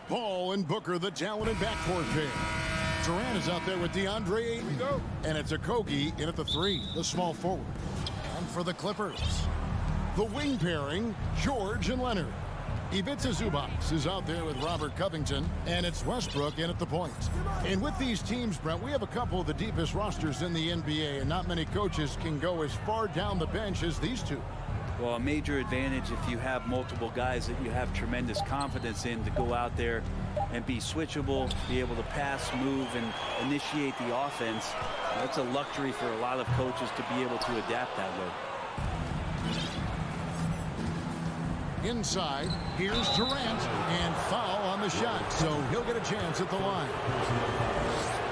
Ball and Booker, the talented backcourt pair. Durant is out there with DeAndre Ayton. And it's Okogie in at the 3, the small forward. And for the Clippers, the wing pairing, George and Leonard. Ivica Zubac is out there with Robert Covington, and it's Westbrook in at the point. And with these teams, Brent, we have a couple of the deepest rosters in the NBA, and not many coaches can go as far down the bench as these two. Well, a major advantage if you have multiple guys that you have tremendous confidence in to go out there and be switchable, be able to pass, move, and initiate the offense. That's a luxury for a lot of coaches to be able to adapt that way. Inside, here's Durant, and foul on the shot, so he'll get a chance at the line.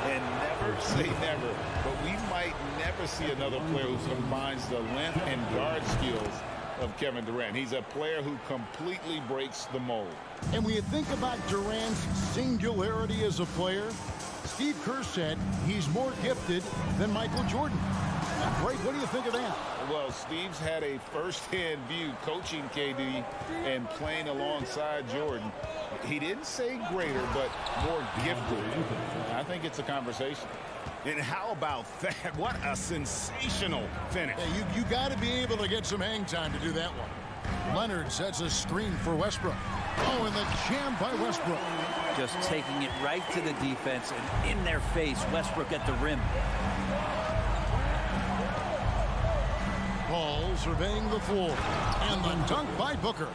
And never say never, but we might never see another player who combines the length and guard skills of Kevin Durant. He's a player who completely breaks the mold. And when you think about Durant's singularity as a player, Steve Kerr said he's more gifted than Michael Jordan. Greg, what do you think of that? Well, Steve's had a first-hand view coaching KD and playing alongside Jordan. He didn't say greater, but more gifted. I think it's a conversation. And how about that? What a sensational finish. Yeah, you got to be able to get some hang time to do that one. Leonard sets a screen for Westbrook. Oh, and the jam by Westbrook. Just taking it right to the defense and in their face, Westbrook at the rim. Ball surveying the floor. And the dunk by Booker.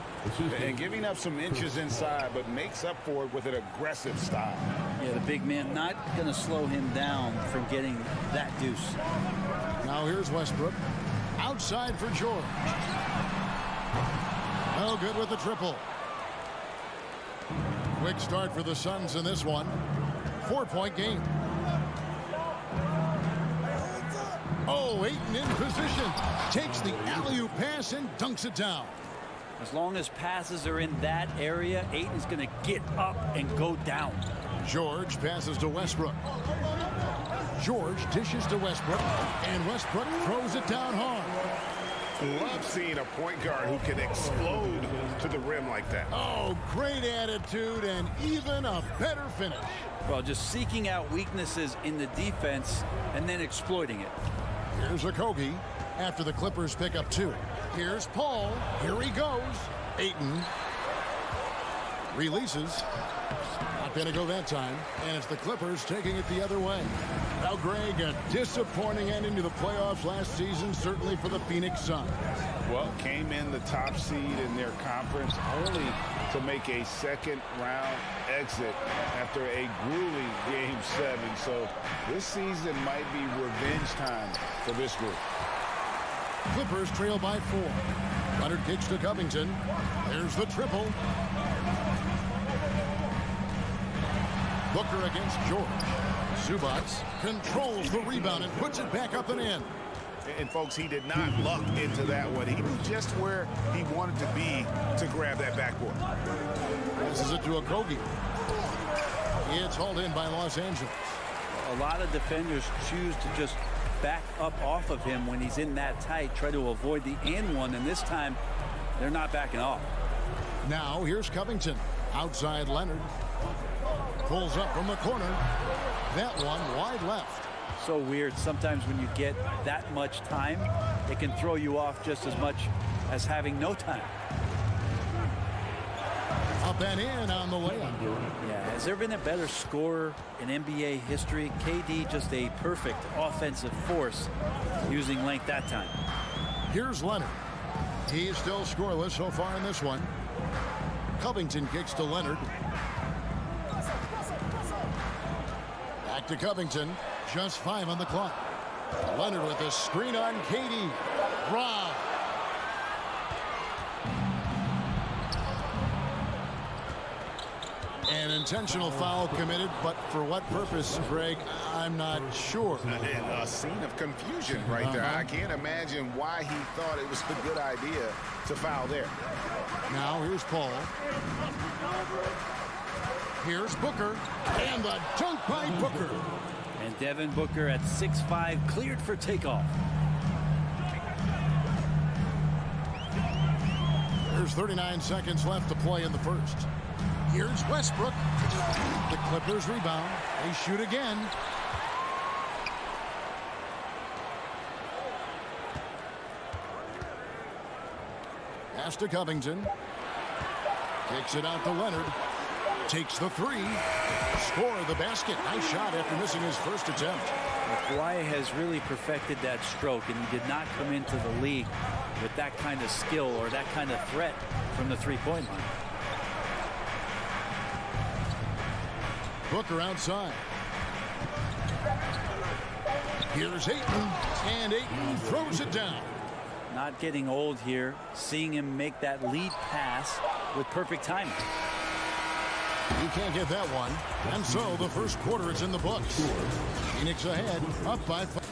And giving up some inches inside, but makes up for it with an aggressive style. Yeah, the big man not going to slow him down from getting that deuce. Now here's Westbrook. Outside for George. No good with the triple. Quick start for the Suns in this one. 4-point game. Oh, Ayton in position. Takes the alley-oop pass and dunks it down. As long as passes are in that area, Ayton's going to get up and go down. George passes to Westbrook. George dishes to Westbrook, and Westbrook throws it down hard. Love seeing a point guard who can explode to the rim like that. Oh, great attitude and even a better finish. Well, just seeking out weaknesses in the defense and then exploiting it. Here's Okogie after the Clippers pick up 2. Here's Paul. Here he goes. Ayton releases. Not going to go that time. And it's the Clippers taking it the other way. Now, Greg, a disappointing ending to the playoffs last season, certainly for the Phoenix Suns. Well, came in the top seed in their conference only to make a second-round exit after a grueling Game 7. So this season might be revenge time for this group. Clippers trail by 4. Leonard kicks to Covington. There's the triple. Booker against George. Zubac controls the rebound and puts it back up and in. And, folks, he did not luck into that one. He knew just where he wanted to be to grab that backboard. This is it to Okogie. It's hauled in by Los Angeles. A lot of defenders choose to just back up off of him when he's in that tight, try to avoid the and one, and this time they're not backing off. Now here's Covington. Outside Leonard. Pulls up from the corner. That one wide left. So weird. Sometimes when you get that much time, it can throw you off just as much as having no time. Up and in on the layup. Yeah, has there been a better scorer in NBA history? KD just a perfect offensive force using length that time. Here's Leonard. He is still scoreless so far in this one. Covington kicks to Leonard. Back to Covington. Just 5 on the clock. Leonard with a screen on KD. Rob. An intentional foul committed, but for what purpose, Greg, I'm not sure. And a scene of confusion right there. I can't imagine why he thought it was a good idea to foul there. Now here's Paul. Here's Booker. And the dunk by Booker. And Devin Booker at 6'5", cleared for takeoff. There's 39 seconds left to play in the first. Here's Westbrook. The Clippers rebound. They shoot again. Pass to Covington. Kicks it out to Leonard. Takes the three. Score the basket. Nice shot after missing his first attempt. Kawhi has really perfected that stroke, and he did not come into the league with that kind of skill or that kind of threat from the three-point line. Booker outside. Here's Ayton, and Ayton throws it down. Not getting old here, seeing him make that lead pass with perfect timing. He can't get that one. And so the first quarter is in the books. Phoenix ahead, up by 5.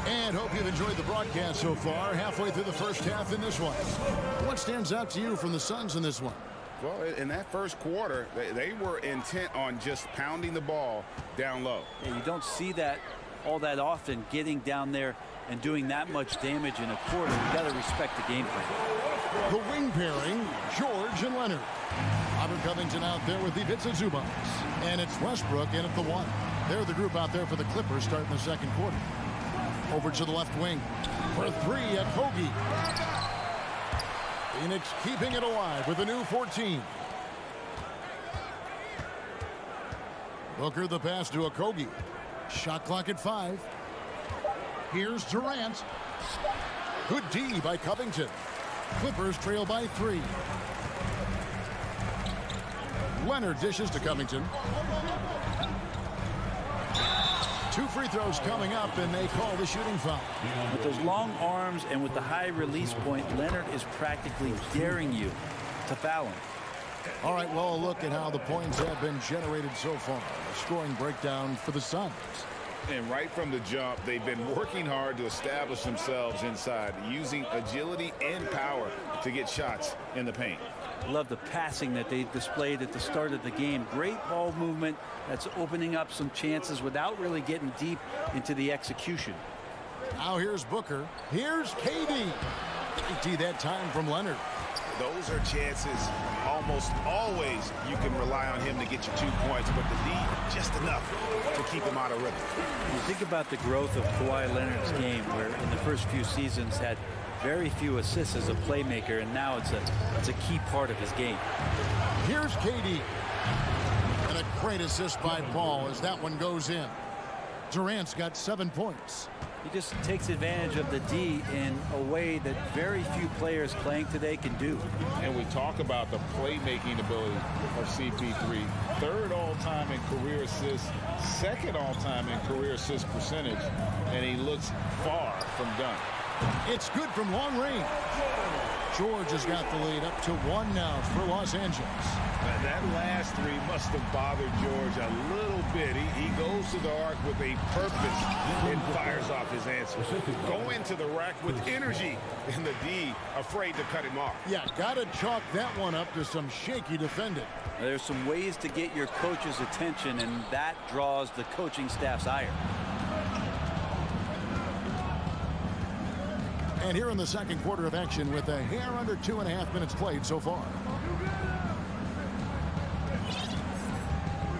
And hope you've enjoyed the broadcast so far. Halfway through the first half in this one. What stands out to you from the Suns in this one? Well, in that first quarter, they were intent on just pounding the ball down low. Yeah, you don't see that all that often, getting down there and doing that much damage in a quarter. You got to respect the game plan. The wing pairing, George and Leonard. Robert Covington out there with the Zubats. And it's Westbrook in at the 1. They're the group out there for the Clippers starting the second quarter. Over to the left wing for 3 at Hoagie. Phoenix keeping it alive with a new 14. Booker the pass to Okogie. Shot clock at 5. Here's Durant. Good D by Covington. Clippers trail by 3. Leonard dishes to Covington. 2 free throws coming up, and they call the shooting foul. With those long arms and with the high release point, Leonard is practically daring you to foul him. All right, well, a look at how the points have been generated so far. A scoring breakdown for the Suns. And right from the jump, they've been working hard to establish themselves inside, using agility and power to get shots in the paint. Love the passing that they displayed at the start of the game. Great ball movement that's opening up some chances without really getting deep into the execution. Now here's Booker. Here's KD. KD that time from Leonard. Those are chances almost always you can rely on him to get you 2 points, but the D just enough to keep him out of rhythm. You think about the growth of Kawhi Leonard's game, where in the first few seasons had very few assists as a playmaker, and now it's a key part of his game. Here's KD. And a great assist by Paul as that one goes in. Durant's got 7 points. He just takes advantage of the D in a way that very few players playing today can do. And we talk about the playmaking ability of CP3. 3rd all-time in career assists, 2nd all-time in career assist percentage, and he looks far from done. It's good from long range. George has got the lead up to 1 now for Los Angeles. That last 3 must have bothered George a little bit. He goes to the arc with a purpose and fires off his answer. Go into the rack with energy, and the D afraid to cut him off. Yeah, got to chalk that one up to some shaky defending. There's some ways to get your coach's attention, and that draws the coaching staff's ire. And here in the second quarter of action with a hair under 2.5 minutes played so far.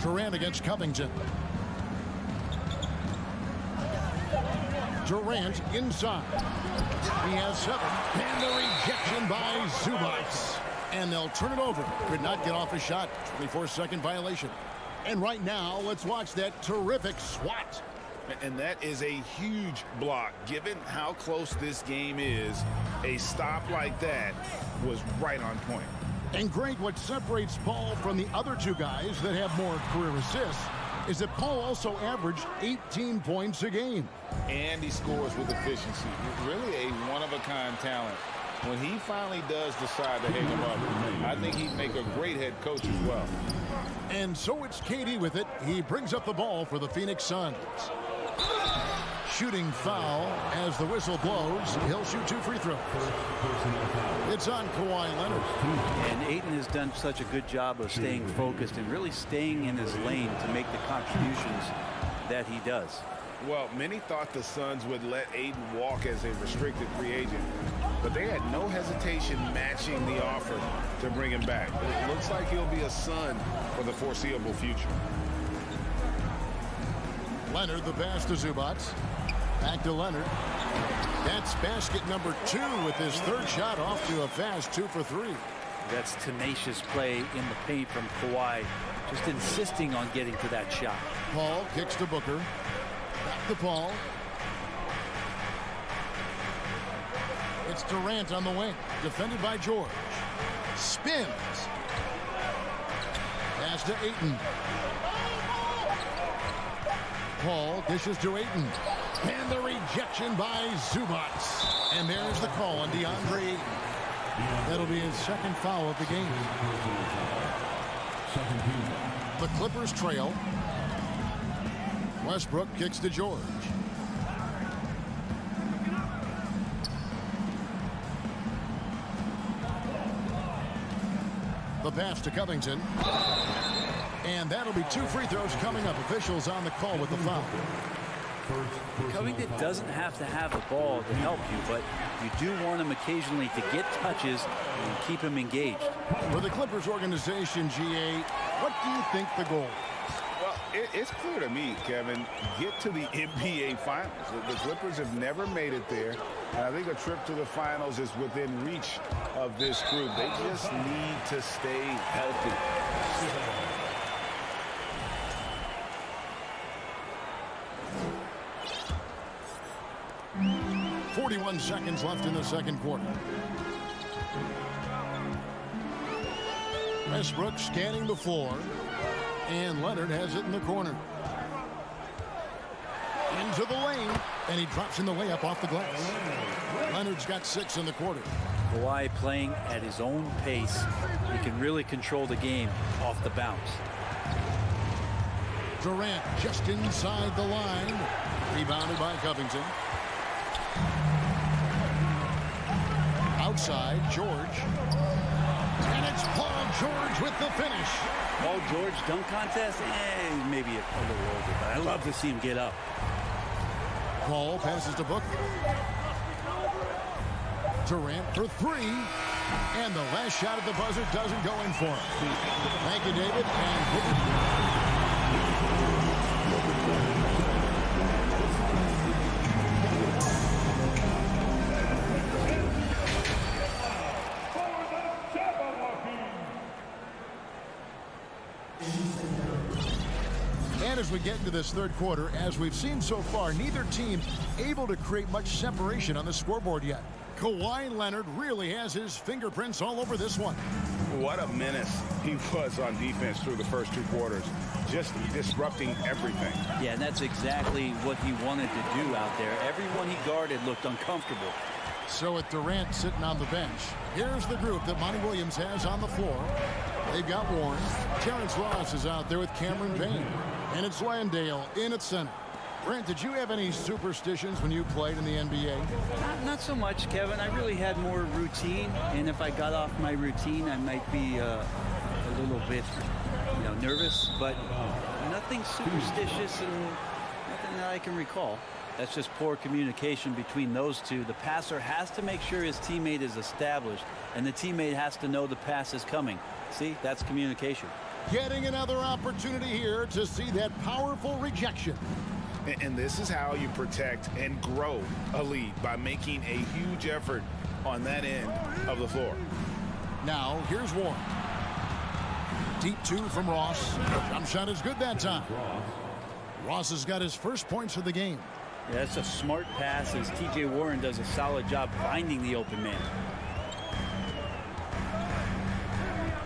Durant against Covington. Durant inside. He has 7. And the rejection by Zubats. And they'll turn it over. Could not get off a shot. 24-second violation. And right now, let's watch that terrific swat. And that is a huge block. Given how close this game is, a stop like that was right on point. And Greg, what separates Paul from the other 2 guys that have more career assists is that Paul also averaged 18 points a game. And he scores with efficiency. Really a one-of-a-kind talent. When he finally does decide to hang him up, I think he'd make a great head coach as well. And so it's KD with it. He brings up the ball for the Phoenix Suns. Shooting foul as the whistle blows. He'll shoot 2 free throws. It's on Kawhi Leonard. And Ayton has done such a good job of staying focused and really staying in his lane to make the contributions that he does. Well, many thought the Suns would let Ayton walk as a restricted free agent. but they had no hesitation matching the offer to bring him back. It looks like he'll be a Sun for the foreseeable future. Leonard, the pass to Zubac. Back to Leonard. That's basket number 2 with his third shot off to a fast 2 for 3. That's tenacious play in the paint from Kawhi, just insisting on getting to that shot. Paul kicks to Booker. Back to Paul. It's Durant on the wing, defended by George. Spins. Pass to Ayton. Paul dishes to Ayton. And the rejection by Zubac. And there's the call on DeAndre Ayton. That'll be his second foul of the game. The Clippers trail. Westbrook kicks to George. The pass to Covington. And that'll be 2 free throws coming up. Officials on the call with the foul. Covington doesn't have to have the ball to help you, but you do want him occasionally to get touches and keep him engaged. For the Clippers organization, GA, what do you think the goal is? Well, it's clear to me, Kevin, get to the NBA Finals. The Clippers have never made it there, and I think a trip to the Finals is within reach of this group. They just need to stay healthy. 41 seconds left in the second quarter. Westbrook scanning the floor. And Leonard has it in the corner. Into the lane. And he drops in the layup off the glass. Leonard's got 6 in the quarter. Kawhi playing at his own pace. He can really control the game off the bounce. Durant just inside the line. Rebounded by Covington. Outside, George. And it's Paul George with the finish. Paul George dunk contest? Maybe a little older, but I love to see him get up. Paul passes to Booker. Durant for 3. And the last shot at the buzzer doesn't go in for him. Thank you, David. And as we get into this third quarter, as we've seen so far, neither team able to create much separation on the scoreboard yet. Kawhi Leonard really has his fingerprints all over this one. What a menace he was on defense through the first 2 quarters, just disrupting everything. Yeah, and that's exactly what he wanted to do out there. Everyone he guarded looked uncomfortable. So with Durant sitting on the bench, here's the group that Monty Williams has on the floor. They've got Warren. Terrence Ross is out there with Cameron Payne. And it's Landale in at center. Brent, did you have any superstitions when you played in the NBA? Not so much, Kevin. I really had more routine, and if I got off my routine, I might be a little bit, nervous, but nothing superstitious and nothing that I can recall. That's just poor communication between those two. The passer has to make sure his teammate is established, and the teammate has to know the pass is coming. See, that's communication. Getting another opportunity here to see that powerful rejection. And this is how you protect and grow a lead, by making a huge effort on that end of the floor. Now, here's Warren. Deep 2 from Ross. Jump shot is good that time. Ross has got his first points of the game. Yeah, that's a smart pass as T.J. Warren does a solid job finding the open man.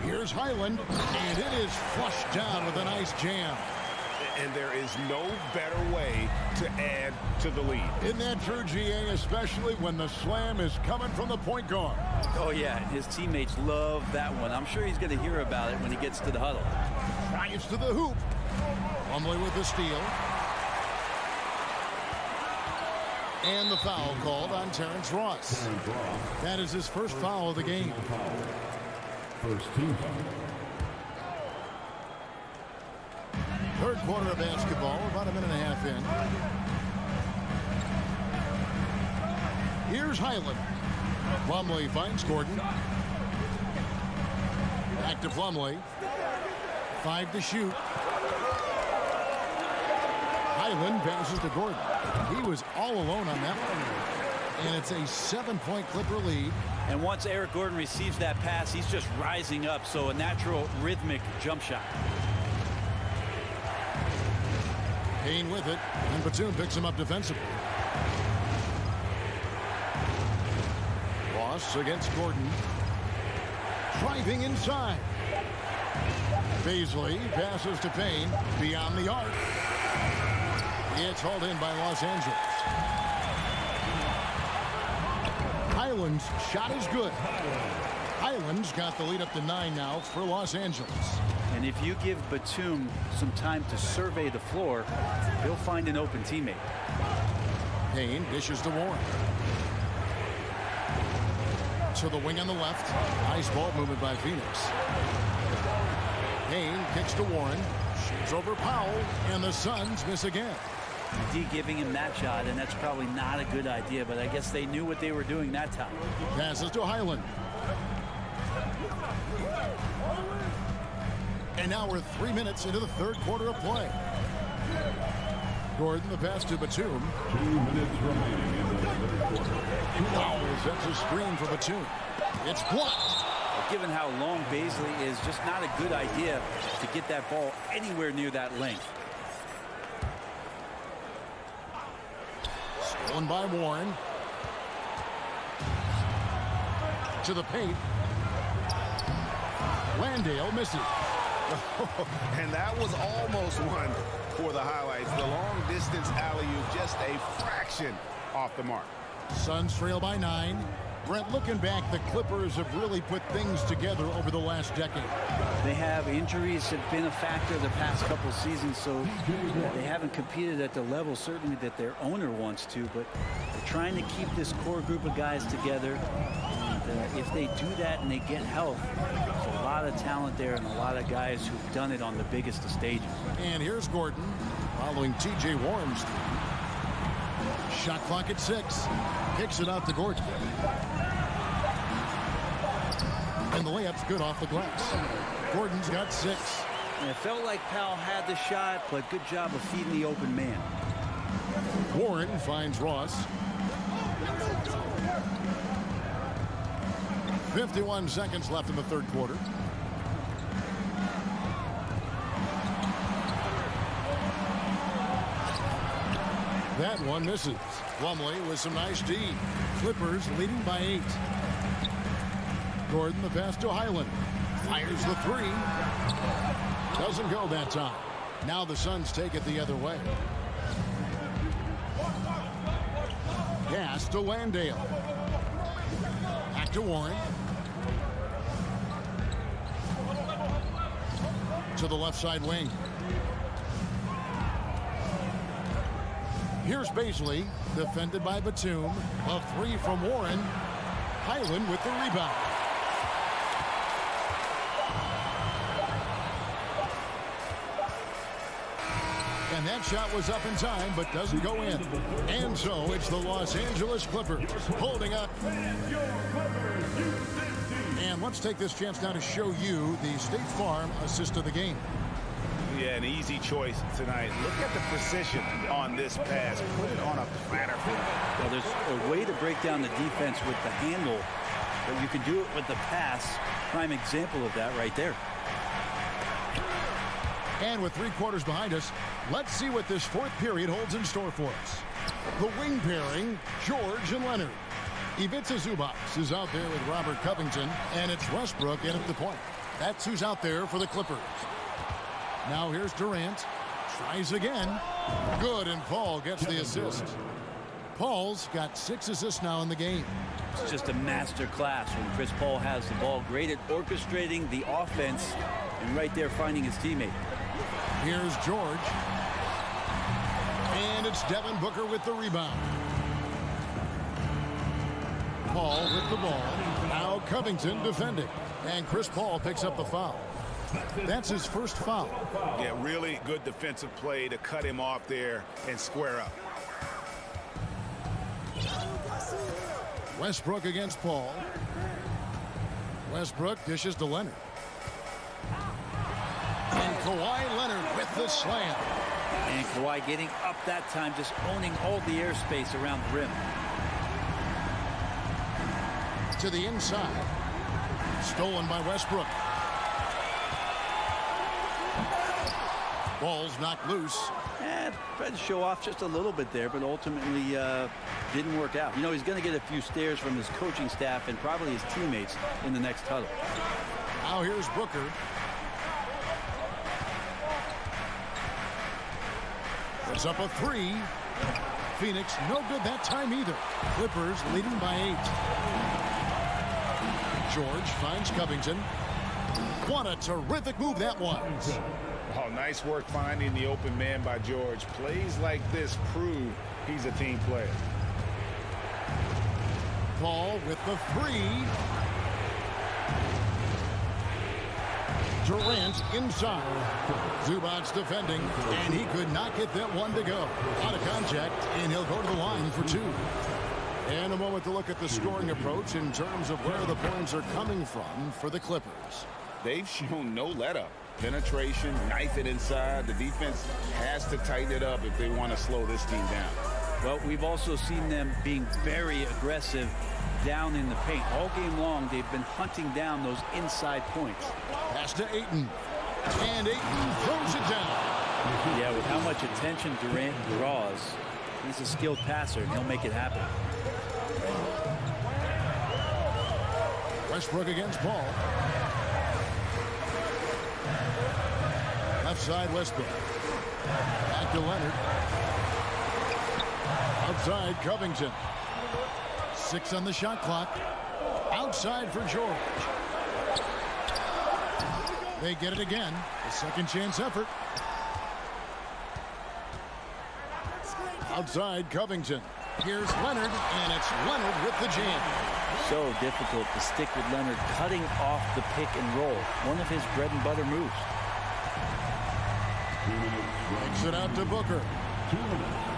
Here's Highland, and it is flushed down with a nice jam. And there is no better way to add to the lead. Isn't that true, GA, especially when the slam is coming from the point guard? Oh, yeah, his teammates love that one. I'm sure he's going to hear about it when he gets to the huddle. Drives to the hoop. Plumlee with the steal. And the foul called on Terrence Ross. That is his first foul of the game. First team. Third quarter of basketball, about a minute and a half in. Here's Highland. Plumlee finds Gordon. Back to Plumlee. 5 to shoot. Highland passes to Gordon. He was all alone on that one. And it's a 7-point Clipper lead. And once Eric Gordon receives that pass, he's just rising up. So a natural rhythmic jump shot. Payne with it, and Batum picks him up defensively. Ross against Gordon. Driving inside. Beasley passes to Payne beyond the arc. It's hauled in by Los Angeles. Highland's shot is good. Highland's got the lead up to 9 now for Los Angeles. And if you give Batum some time to survey the floor, he'll find an open teammate. Payne dishes to Warren. To the wing on the left. Nice ball movement by Phoenix. Payne kicks to Warren. Shoots over Powell. And the Suns miss again. D giving him that shot, and that's probably not a good idea, but I guess they knew what they were doing that time. Passes to Highland. And now we're 3 minutes into the third quarter of play. Gordon, the pass to Batum. 2 minutes remaining in the third quarter. Powell sets a screen for Batum. It's blocked. Given how long Beasley is, just not a good idea to get that ball anywhere near that length. Stolen by Warren. To the paint. Landale misses. And that was almost one for the highlights. The long distance alley-oop, just a fraction off the mark. Suns trail by 9. Brent, looking back, the Clippers have really put things together over the last decade. They have injuries have been a factor the past couple seasons, so they haven't competed at the level certainly that their owner wants to, but they're trying to keep this core group of guys together. And if they do that and they get health, there's a lot of talent there and a lot of guys who've done it on the biggest of stages. And here's Gordon following T.J. Warren's three. Shot clock at 6. Kicks it out to Gordon. And the layup's good off the glass. Gordon's got 6. And it felt like Powell had the shot, but good job of feeding the open man. Warren finds Ross. 51 seconds left in the third quarter. That one misses. Plumlee with some nice D. Clippers leading by 8. Gordon the pass to Highland. Fires the 3. Doesn't go that time. Now the Suns take it the other way. Pass to Landale. Back to Warren. To the left side wing. Here's Beasley, defended by Batum. A 3 from Warren. Highland with the rebound. And that shot was up in time, but doesn't go in. And so it's the Los Angeles Clippers holding up. And let's take this chance now to show you the State Farm assist of the game. Yeah, an easy choice tonight. Look at the precision on this pass. Put it on a platter for him. Well, there's a way to break down the defense with the handle, but you can do it with the pass. Prime example of that right there. And with 3 quarters behind us, let's see what this fourth period holds in store for us. The wing pairing, George and Leonard. Ivica Zubac is out there with Robert Covington, and it's Westbrook in at the point. That's who's out there for the Clippers. Now here's Durant. Tries again. Good, and Paul gets the assist. Paul's got 6 assists now in the game. It's just a master class when Chris Paul has the ball. Great at orchestrating the offense and right there finding his teammate. Here's George. And it's Devin Booker with the rebound. Paul with the ball. Now Covington defending. And Chris Paul picks up the foul. That's his first foul. Yeah, really good defensive play to cut him off there and square up. Westbrook against Paul. Westbrook dishes to Leonard. And Kawhi Leonard with the slam. And Kawhi getting up that time, just owning all the airspace around the rim. To the inside. Stolen by Westbrook. Ball's knocked loose. And tried to show off just a little bit there, but ultimately didn't work out. You know, he's going to get a few stares from his coaching staff and probably his teammates in the next huddle. Now here's Booker. Puts up a three. Phoenix no good that time either. Clippers leading by 8. George finds Covington. What a terrific move that was. Oh, nice work finding the open man by George. Plays like this prove he's a team player. Paul with the three. Durant inside. Zubac's defending, and he could not get that one to go. Out of contact, and he'll go to the line for 2. And a moment to look at the scoring approach in terms of where the points are coming from for the Clippers. They've shown no let-up. Penetration, knife it inside. The defense has to tighten it up if they want to slow this team down. Well, we've also seen them being very aggressive down in the paint. All game long, they've been hunting down those inside points. Pass to Ayton. And Ayton throws it down. Yeah, with how much attention Durant draws, he's a skilled passer, and he'll make it happen. Westbrook against Paul. Left side, Westbrook. Back to Leonard. Outside, Covington. 6 on the shot clock. Outside for George. They get it again. A second chance effort. Outside, Covington. Here's Leonard, and it's Leonard with the jam. So difficult to stick with Leonard cutting off the pick and roll. One of his bread and butter moves. Takes it out to Booker. 2 minutes.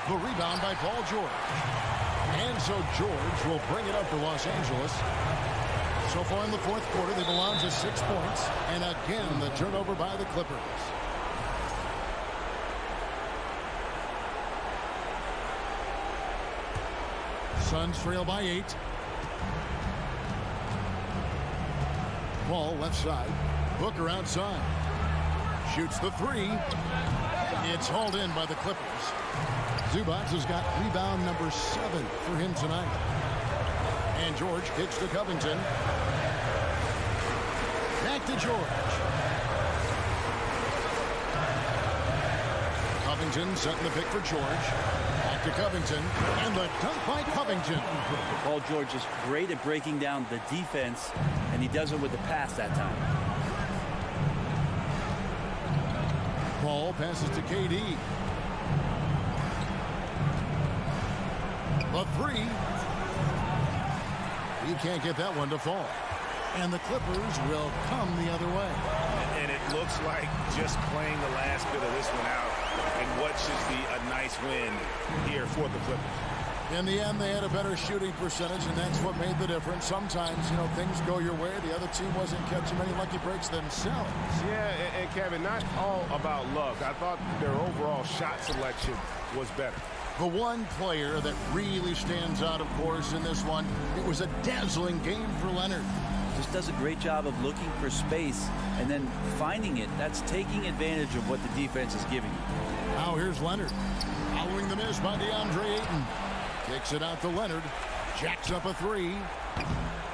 The rebound by Paul George. And so George will bring it up for Los Angeles. So far in the fourth quarter, they've allowed just 6 points. And again, the turnover by the Clippers. Suns trail by 8. Paul left side. Booker outside. Shoots the three. It's hauled in by the Clippers. Zubac has got rebound number 7 for him tonight. And George kicks to Covington. Back to George. Covington setting the pick for George. Back to Covington. And the dunk by Covington. Paul George is great at breaking down the defense, and he does it with the pass that time. Paul passes to KD. The three. He can't get that one to fall. And the Clippers will come the other way. And it looks like just playing the last bit of this one out and what should be a nice win here for the Clippers. In the end, they had a better shooting percentage, and that's what made the difference. Sometimes, you know, things go your way. The other team wasn't catching many lucky breaks themselves. Yeah, and Kevin, not all about luck. I thought their overall shot selection was better. The one player that really stands out, of course, in this one, it was a dazzling game for Leonard. Just does a great job of looking for space and then finding it. That's taking advantage of what the defense is giving you. Now here's Leonard. Following the miss by DeAndre Ayton. Kicks it out to Leonard. Jacks up a three.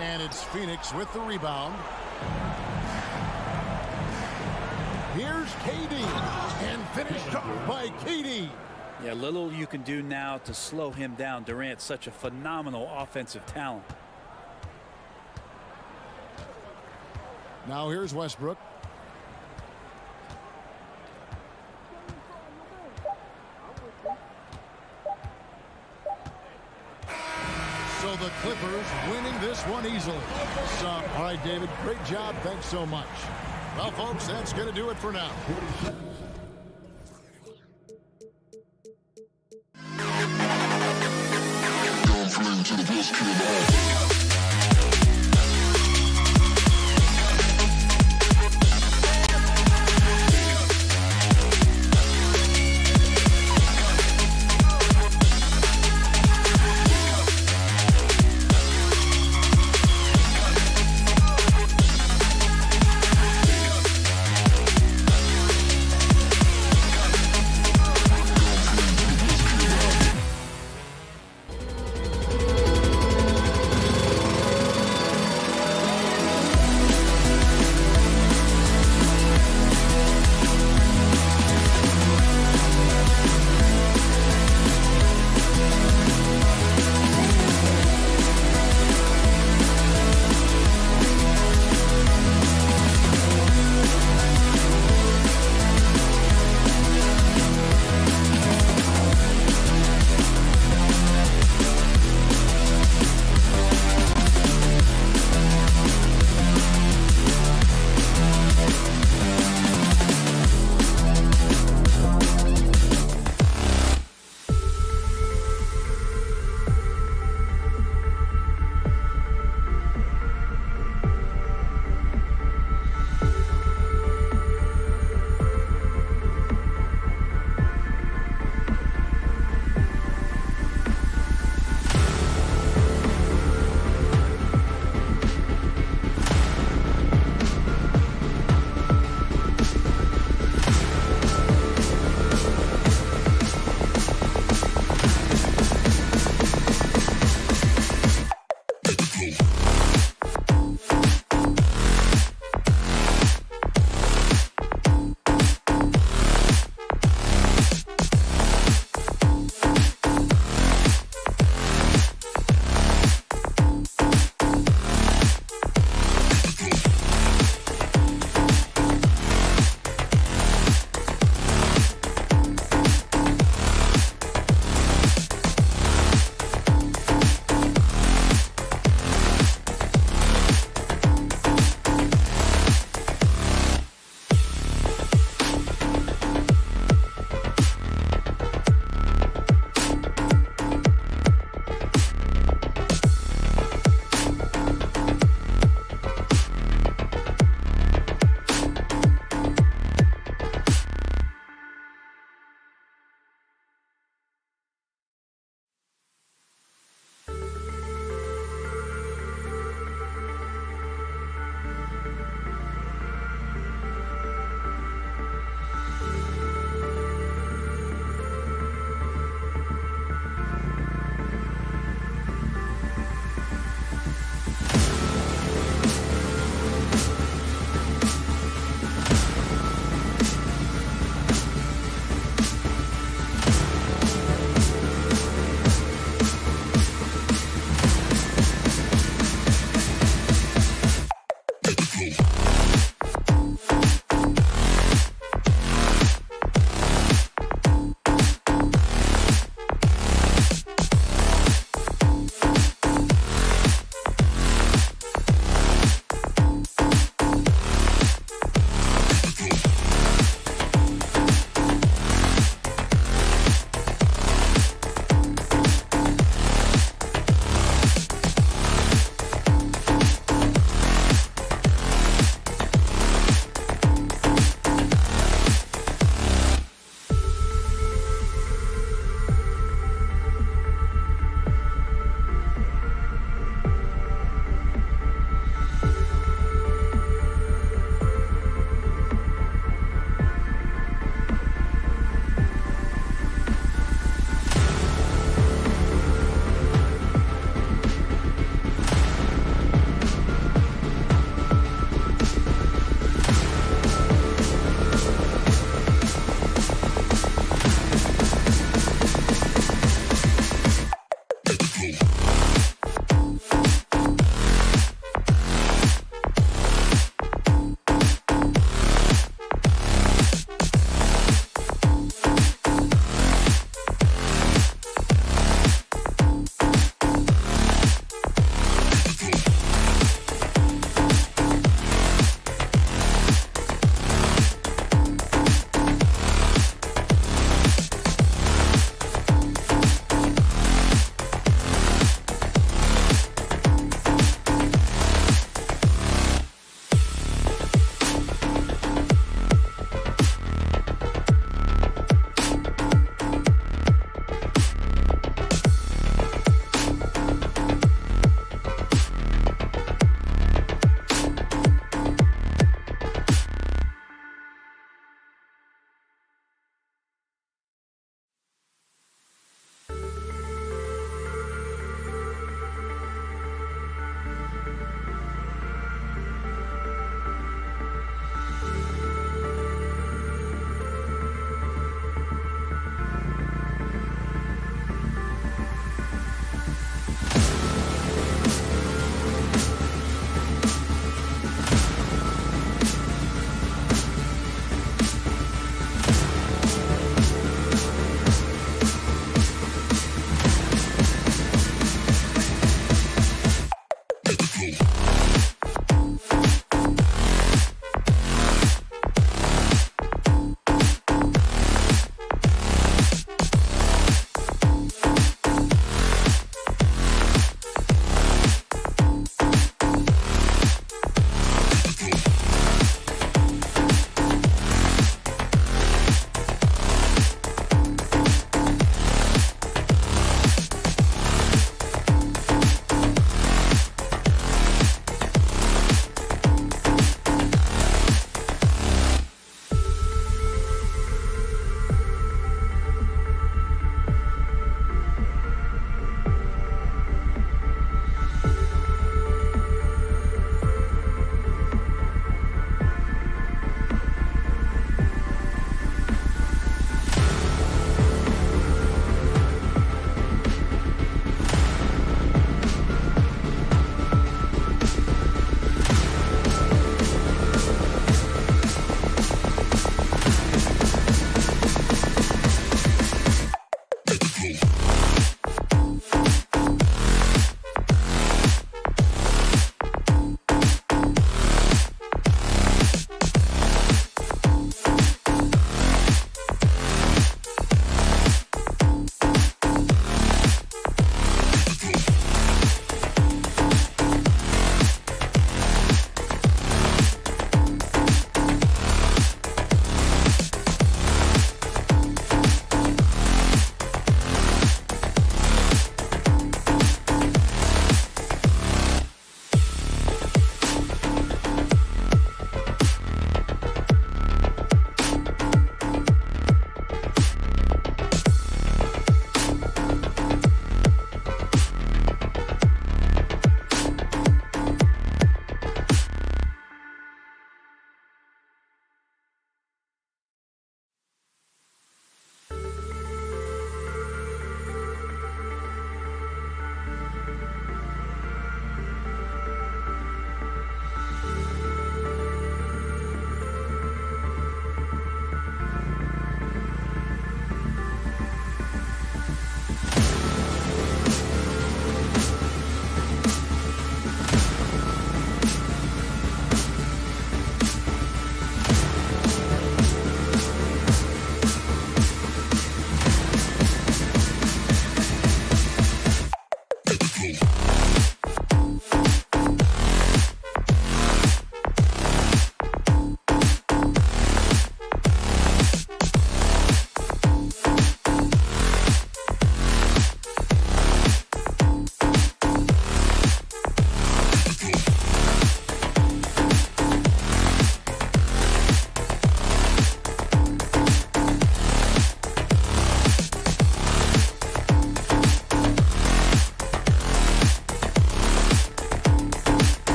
And it's Phoenix with the rebound. Here's KD. And finished off by KD. Yeah, little you can do now to slow him down. Durant's such a phenomenal offensive talent. Now here's Westbrook. So the Clippers winning this one easily. So, all right, David, great job. Thanks so much. Well, folks, that's going to do it for now.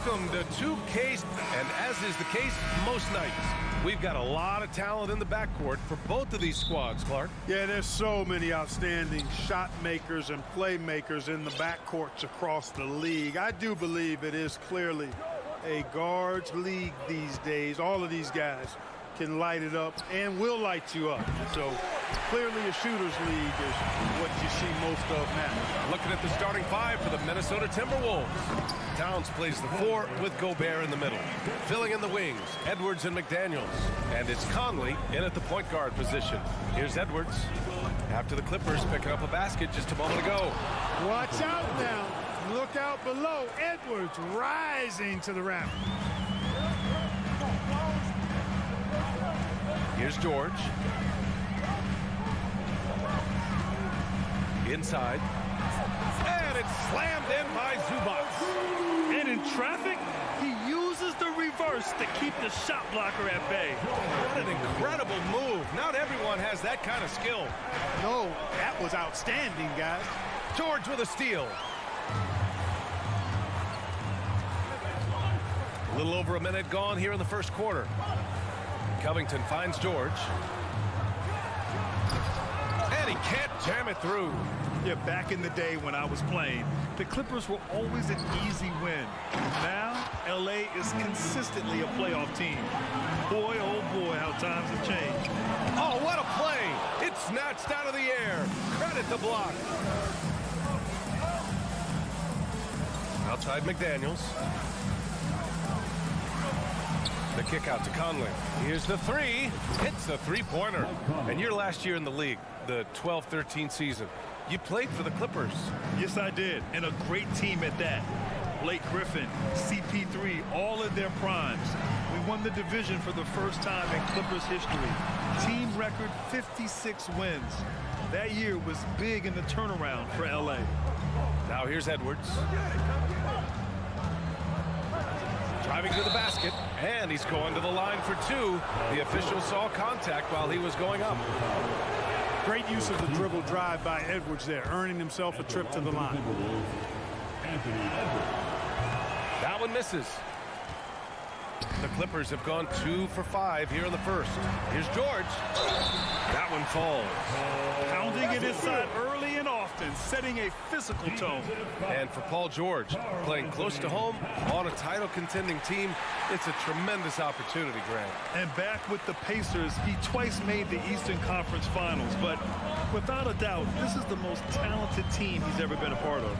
Welcome to 2K, and as is the case most nights, we've got a lot of talent in the backcourt for both of these squads, Clark. Yeah, there's so many outstanding shot makers and playmakers in the backcourts across the league. I do believe it is clearly a guards league these days. All of these guys can light it up and will light you up. So clearly a shooter's league is what you see most of now. Looking at the starting five for the Minnesota Timberwolves. Towns plays the 4 with Gobert in the middle. Filling in the wings, Edwards and McDaniels. And it's Conley in at the point guard position. Here's Edwards. After the Clippers picking up a basket just a moment ago. Watch out now. Look out below. Edwards rising to the rim. Here's George. Inside. And it's slammed in by Zubac. And in traffic, he uses the reverse to keep the shot blocker at bay. What an incredible move. Not everyone has that kind of skill. No, that was outstanding, guys. George with a steal. A little over a minute gone here in the first quarter. Covington finds George. And he can't jam it through. Yeah, back in the day when I was playing, the Clippers were always an easy win. Now, LA is consistently a playoff team. Boy, oh boy, how times have changed. Oh, what a play! It's snatched out of the air. Credit the block. Outside McDaniels. The kick out to Conley. Here's the three. Hits the three-pointer. And your last year in the league, the 12-13 season, you played for the Clippers. Yes, I did, and a great team at that. Blake Griffin, CP3, all in their primes. We won the division for the first time in Clippers history. Team record 56 wins. That year was big in the turnaround for LA. Now here's Edwards. Driving to the basket, and he's going to the line for two. The official saw contact while he was going up. Great use of the dribble drive by Edwards there, earning himself a trip to the line. That one misses. The Clippers have gone 2 for 5 here in the first. Here's George. That one falls. Pounding it inside early and often, setting a physical tone. And for Paul George, playing close to home on a title-contending team, it's a tremendous opportunity, Grant. And back with the Pacers, he twice made the Eastern Conference Finals. But without a doubt, this is the most talented team he's ever been a part of.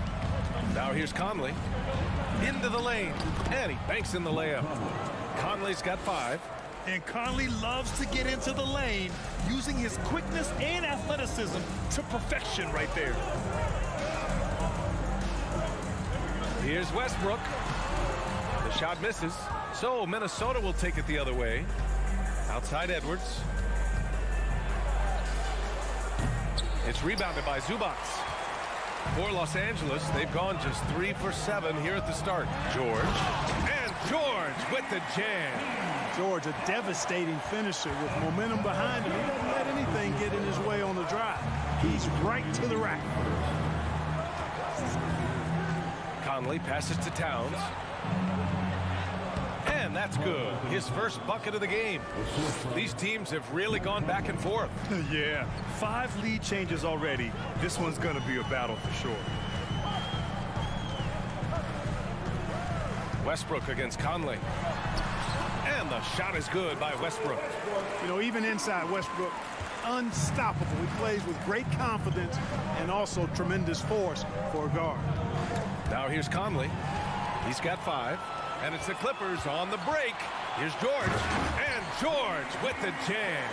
Now here's Conley. Into the lane. And he banks in the layup. Conley's got 5. And Conley loves to get into the lane, using his quickness and athleticism to perfection right there. Here's Westbrook. The shot misses. So Minnesota will take it the other way. Outside Edwards. It's rebounded by Zubac. For Los Angeles, they've gone just 3 for 7 here at the start. George. And George with the jam. George, a devastating finisher with momentum behind him. He doesn't let anything get in his way on the drive. He's right to the rack. Conley passes to Towns. And And that's good. His first bucket of the game. These teams have really gone back and forth. Yeah, 5 lead changes already. This one's going to be a battle for sure. Westbrook against Conley. And the shot is good by Westbrook. You know, even inside Westbrook, unstoppable. He plays with great confidence and also tremendous force for a guard. Now here's Conley. He's got 5. And it's the Clippers on the break. Here's George. And George with the jam.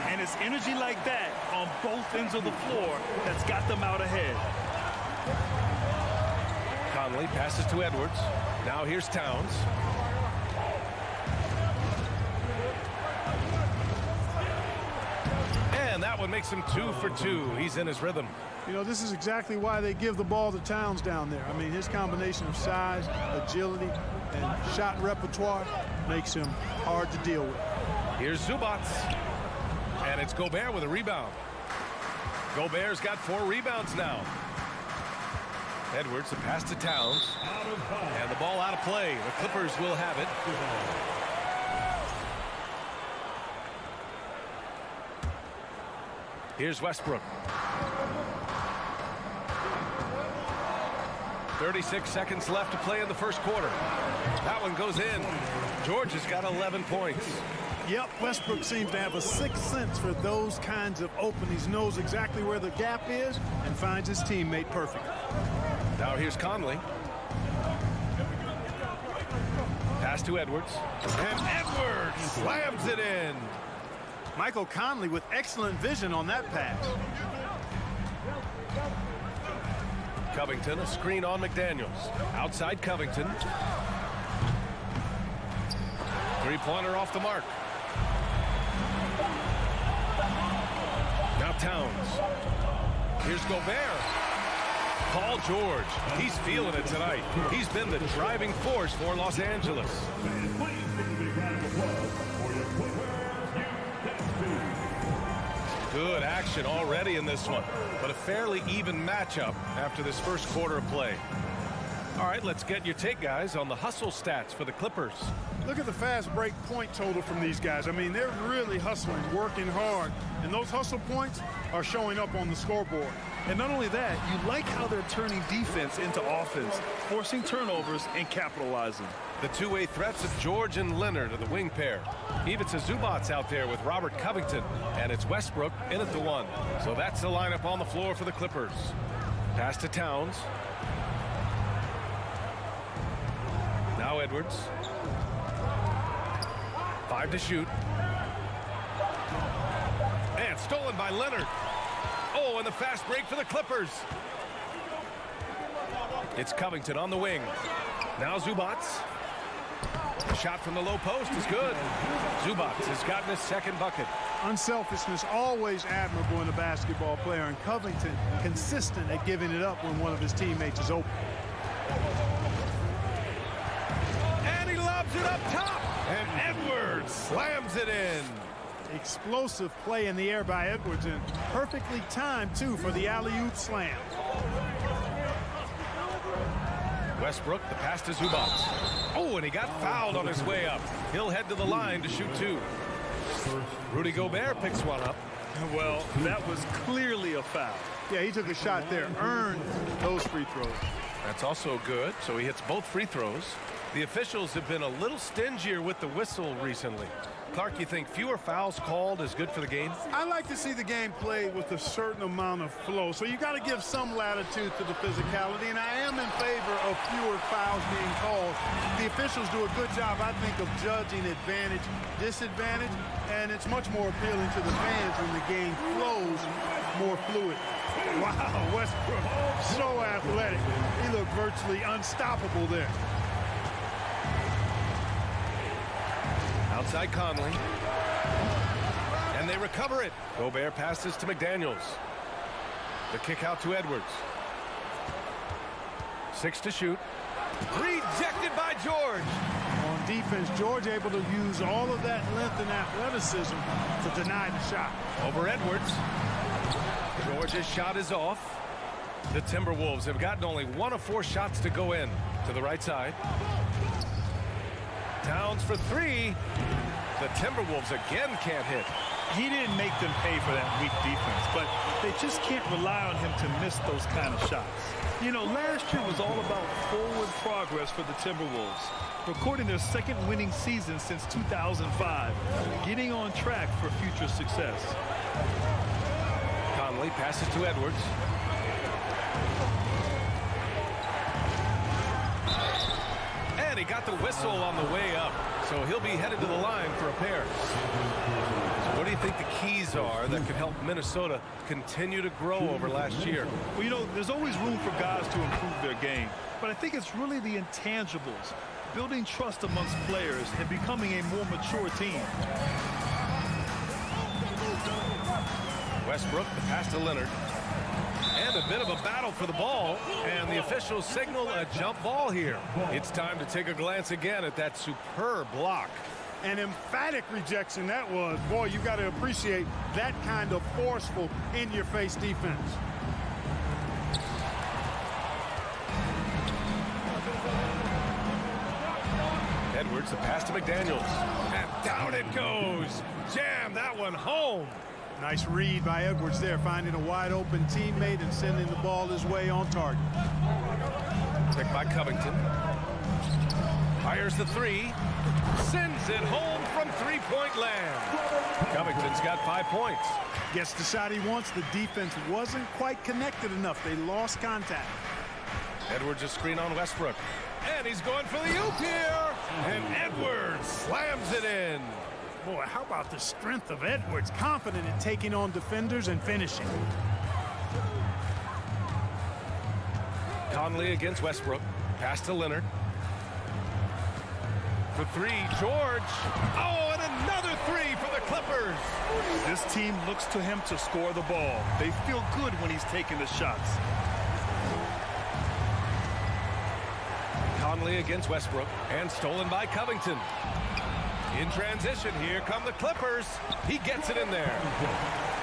And it's energy like that on both ends of the floor that's got them out ahead. Conley passes to Edwards. Now here's Towns. And that one makes him 2 for 2. He's in his rhythm. You know, this is exactly why they give the ball to Towns down there. I mean, his combination of size, agility, and shot repertoire makes him hard to deal with. Here's Zubac. And it's Gobert with a rebound. Gobert's got 4 rebounds now. Edwards, the pass to Towns. And the ball out of play. The Clippers will have it. Here's Westbrook. 36 seconds left to play in the first quarter. That one goes in. George has got 11 points. Yep, Westbrook seems to have a sixth sense for those kinds of openings. Knows exactly where the gap is and finds his teammate perfectly. Now here's Conley. Pass to Edwards. And Edwards slams it in. Michael Conley with excellent vision on that pass. Covington, a screen on McDaniels. Outside Covington. Three-pointer off the mark. Now Towns. Here's Gobert. Paul George. He's feeling it tonight. He's been the driving force for Los Angeles. Good action already in this one, but a fairly even matchup after this first quarter of play. All right, let's get your take, guys, on the hustle stats for the Clippers. Look at the fast break point total from these guys. I mean, they're really hustling, working hard, and those hustle points are showing up on the scoreboard. And not only that, you like how they're turning defense into offense, forcing turnovers and capitalizing. The two-way threats of George and Leonard are the wing pair. Even Zubac out there with Robert Covington, and it's Westbrook in at the 1. So that's the lineup on the floor for the Clippers. Pass to Towns. Now Edwards. 5 to shoot. And stolen by Leonard. Oh, and the fast break for the Clippers. It's Covington on the wing. Now Zubac. The shot from the low post is good. Zubac has gotten his second bucket. Unselfishness always admirable in a basketball player, and Covington consistent at giving it up when one of his teammates is open. And he lobs it up top. And Edwards slams it in. Explosive play in the air by Edwards, and perfectly timed, too, for the alley-oop slam. Westbrook, the pass to Zubac. Oh, and he got fouled on his way up. He'll head to the line to shoot 2. Rudy Gobert picks one up. Well, that was clearly a foul. Yeah, he took a shot there, earned those free throws. That's also good, so he hits both free throws. The officials have been a little stingier with the whistle recently. Clark, you think fewer fouls called is good for the game? I like to see the game played with a certain amount of flow, so you got to give some latitude to the physicality, and I am in favor of fewer fouls being called. The officials do a good job, I think, of judging advantage, disadvantage, and it's much more appealing to the fans when the game flows more fluid. Wow, Westbrook, so athletic. He looked virtually unstoppable there. Outside Conley. And they recover it. Gobert passes to McDaniels. The kick out to Edwards. 6 to shoot. Rejected by George. On defense, George able to use all of that length and athleticism to deny the shot. Over Edwards. George's shot is off. The Timberwolves have gotten only 1 of 4 shots to go in. To the right side. Towns for three. The Timberwolves again can't hit. He didn't make them pay for that weak defense, but they just can't rely on him to miss those kind of shots. You know, last year was all about forward progress for the Timberwolves, recording their second winning season since 2005, getting on track for future success. Conley passes to Edwards. And he got the whistle on the way up, so he'll be headed to the line for a pair. What do you think the keys are that can help Minnesota continue to grow over last year? Well, you know, there's always room for guys to improve their game, but I think it's really the intangibles, building trust amongst players and becoming a more mature team. Westbrook, the pass to Leonard. And a bit of a battle for the ball, and the officials signal a jump ball here. It's time to take a glance again at that superb block. An emphatic rejection that was. Boy, you got to appreciate that kind of forceful in-your-face defense. Edwards, the pass to McDaniels. And down it goes. Jam that one home. Nice read by Edwards there, finding a wide-open teammate and sending the ball his way on target. Picked by Covington. Fires the three. Sends it home from three-point land. Covington's got 5 points. Gets the shot he wants. The defense wasn't quite connected enough. They lost contact. Edwards a screen on Westbrook. And he's going for the oop here. And Edwards slams it in. Boy, how about the strength of Edwards? Confident in taking on defenders and finishing. Conley against Westbrook. Pass to Leonard. For three, George. Oh, and another three for the Clippers. This team looks to him to score the ball. They feel good when he's taking the shots. Conley against Westbrook, and stolen by Covington. In transition, here come the Clippers. He gets it in there.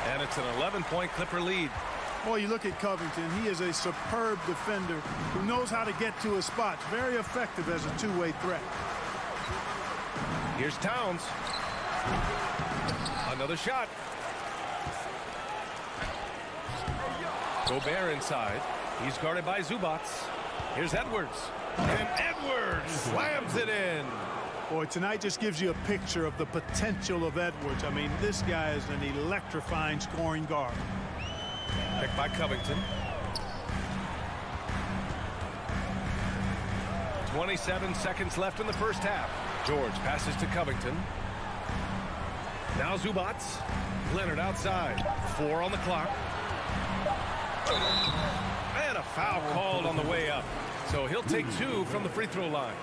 And it's an 11-point Clipper lead. Boy, you look at Covington. He is a superb defender who knows how to get to his spots. Very effective as a two-way threat. Here's Towns. Another shot. Gobert inside. He's guarded by Zubac. Here's Edwards. And Edwards slams it in. Boy, tonight just gives you a picture of the potential of Edwards. I mean, this guy is an electrifying scoring guard. Picked by Covington. 27 seconds left in the first half. George passes to Covington. Now Zubac. Leonard outside. 4 on the clock. And a foul called on the way up. So he'll take 2 from the free throw line.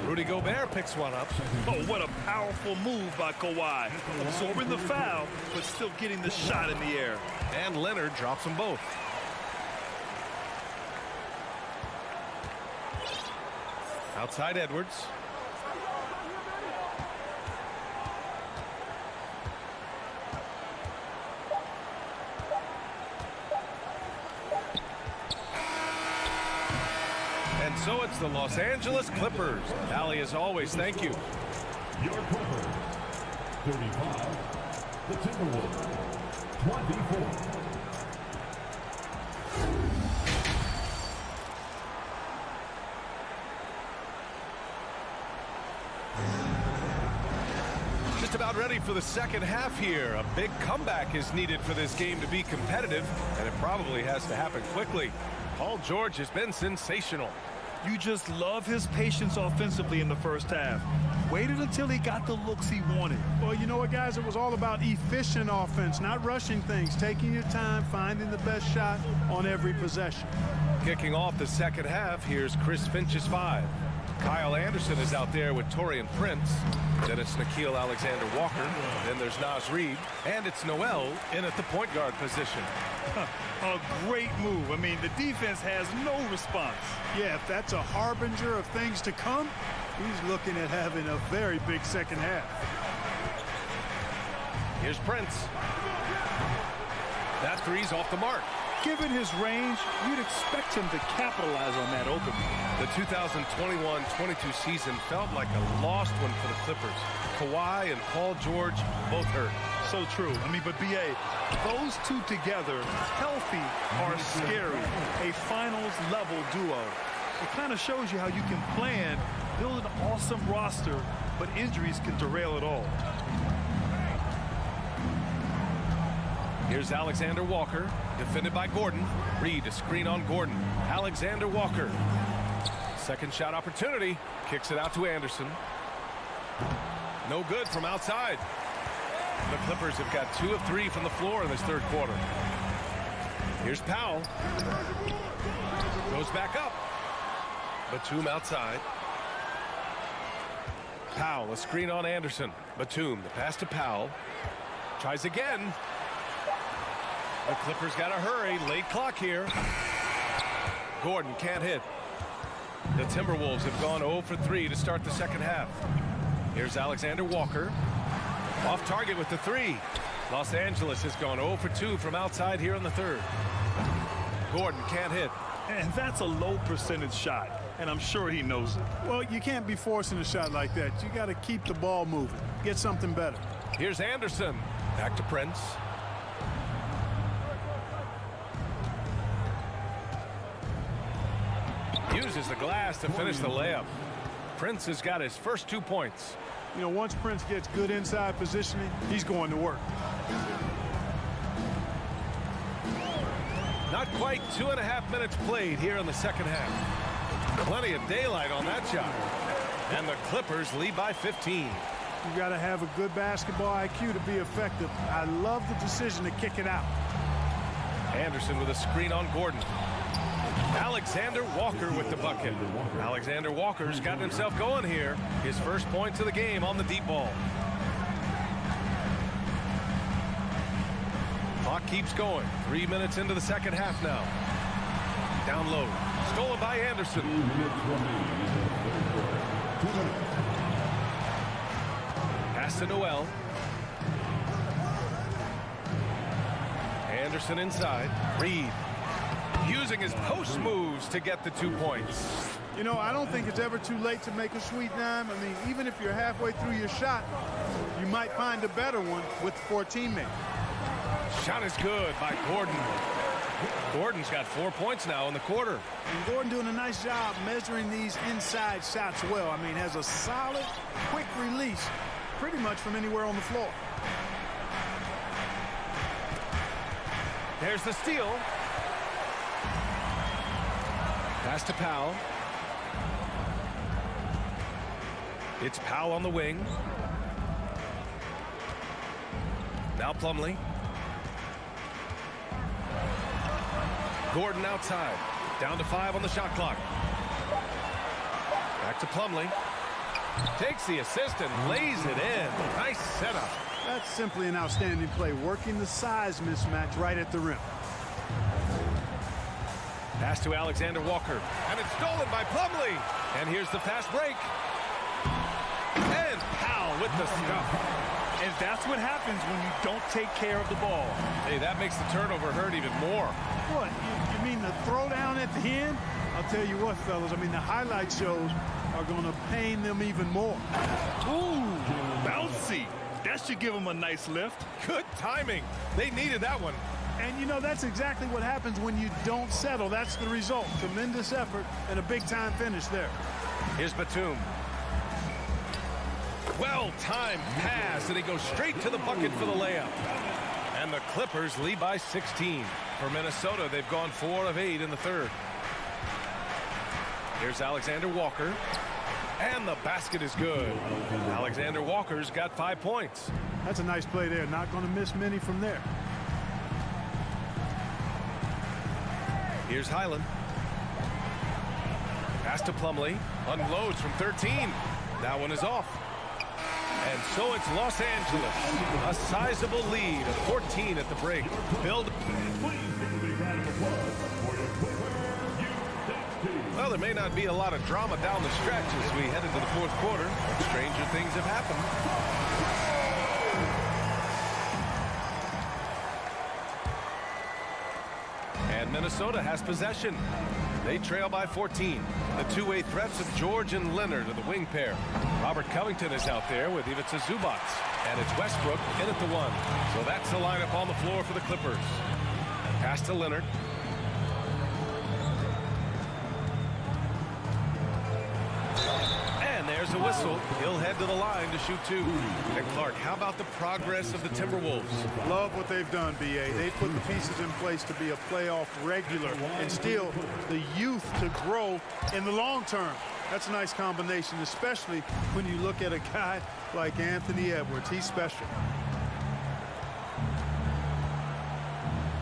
Rudy Gobert picks one up. Oh, what a powerful move by Kawhi. Absorbing the foul, but still getting the shot in the air. And Leonard drops them both. Outside Edwards. And so it's the Los Angeles Clippers. Allie, as always, thank you. Your Clippers, 35. The Timberwolves, 24. Just about ready for the second half here. A big comeback is needed for this game to be competitive, and it probably has to happen quickly. Paul George has been sensational. You just love his patience offensively in the first half. Waited until he got the looks he wanted. Well, you know what, guys? It was all about efficient offense, not rushing things, taking your time, finding the best shot on every possession. Kicking off the second half, here's Chris Finch's 5. Kyle Anderson is out there with Taurean Prince. Then it's Nickeil Alexander-Walker. Then there's Naz Reid. And it's Noel in at the point guard position. A great move. I mean, the defense has no response. Yeah, if that's a harbinger of things to come, he's looking at having a very big second half. Here's Prince. That three's off the mark. Given his range, you'd expect him to capitalize on that opening. The 2021-22 season felt like a lost one for the Clippers. Kawhi and Paul George both hurt. So true. I mean, but B.A., those two together, healthy, are scary. A finals-level duo. It kind of shows you how you can plan, build an awesome roster, but injuries can derail it all. Here's Alexander Walker, defended by Gordon. Reed, a screen on Gordon. Alexander Walker. Second shot opportunity. Kicks it out to Anderson. No good from outside. The Clippers have got 2 of 3 from the floor in this third quarter. Here's Powell. Goes back up. Batum outside. Powell, a screen on Anderson. Batum, the pass to Powell. Tries again. The Clippers got to hurry. Late clock here. Gordon can't hit. The Timberwolves have gone 0 for 3 to start the second half. Here's Alexander Walker. Off target with the 3. Los Angeles has gone 0 for 2 from outside here in the third. Gordon can't hit. And that's a low percentage shot, and I'm sure he knows it. Well, you can't be forcing a shot like that. You got to keep the ball moving. Get something better. Here's Anderson. Back to Prince. Uses the glass to finish the layup. Prince has got his first 2 points. You know, once Prince gets good inside positioning, he's going to work. Not quite 2.5 minutes played here in the second half. Plenty of daylight on that shot. And the Clippers lead by 15. You got to have a good basketball IQ to be effective. I love the decision to kick it out. Anderson with a screen on Gordon. Alexander Walker with the bucket. Alexander Walker's got himself going here. His first points of the game on the deep ball. Clock keeps going. 3 minutes into the second half now. Down low. Stolen by Anderson. Pass to Noel. Anderson inside. Reed. Using his post moves to get the 2 points. You know, I don't think it's ever too late to make a sweet dime. I mean, even if you're halfway through your shot, you might find a better one for a teammate. Shot is good by Gordon. Gordon's got 4 points now in the quarter. And Gordon doing a nice job measuring these inside shots well. I mean, has a solid, quick release pretty much from anywhere on the floor. There's the steal. Pass to Powell. It's Powell on the wing. Now Plumlee. Gordon outside. Down to 5 on the shot clock. Back to Plumlee. Takes the assist and lays it in. Nice setup. That's simply an outstanding play, working the size mismatch right at the rim. Pass to Alexander Walker. And it's stolen by Plumlee. And here's the fast break. And Powell with the stuff. And that's what happens when you don't take care of the ball. Hey, that makes the turnover hurt even more. What, you mean the throwdown at the end? I'll tell you what, fellas, I mean, the highlight shows are going to pain them even more. Ooh, bouncy. That should give them a nice lift. Good timing. They needed that one. And, you know, that's exactly what happens when you don't settle. That's the result. Tremendous effort and a big-time finish there. Here's Batum. Well-timed pass, and he goes straight to the bucket for the layup. And the Clippers lead by 16. For Minnesota, they've gone 4 of 8 in the third. Here's Alexander Walker. And the basket is good. Alexander Walker's got 5 points. That's a nice play there. Not going to miss many from there. Here's Highland. Pass to Plumlee. Unloads from 13. That one is off. And so it's Los Angeles. A sizable lead of 14 at the break. Build. Well, there may not be a lot of drama down the stretch as we head into the fourth quarter. Stranger things have happened. And Minnesota has possession. They trail by 14. The two-way threats of George and Leonard are the wing pair. Robert Covington is out there with Ivica Zubac. And it's Westbrook in at the 1. So that's the lineup on the floor for the Clippers. Pass to Leonard. And there's a whistle. He'll head to the line to shoot 2. And Clark, how about the progress of the Timberwolves? Love what they've done, B.A. They put the pieces in place to be a playoff regular and still the youth to grow in the long term. That's a nice combination, especially when you look at a guy like Anthony Edwards. He's special.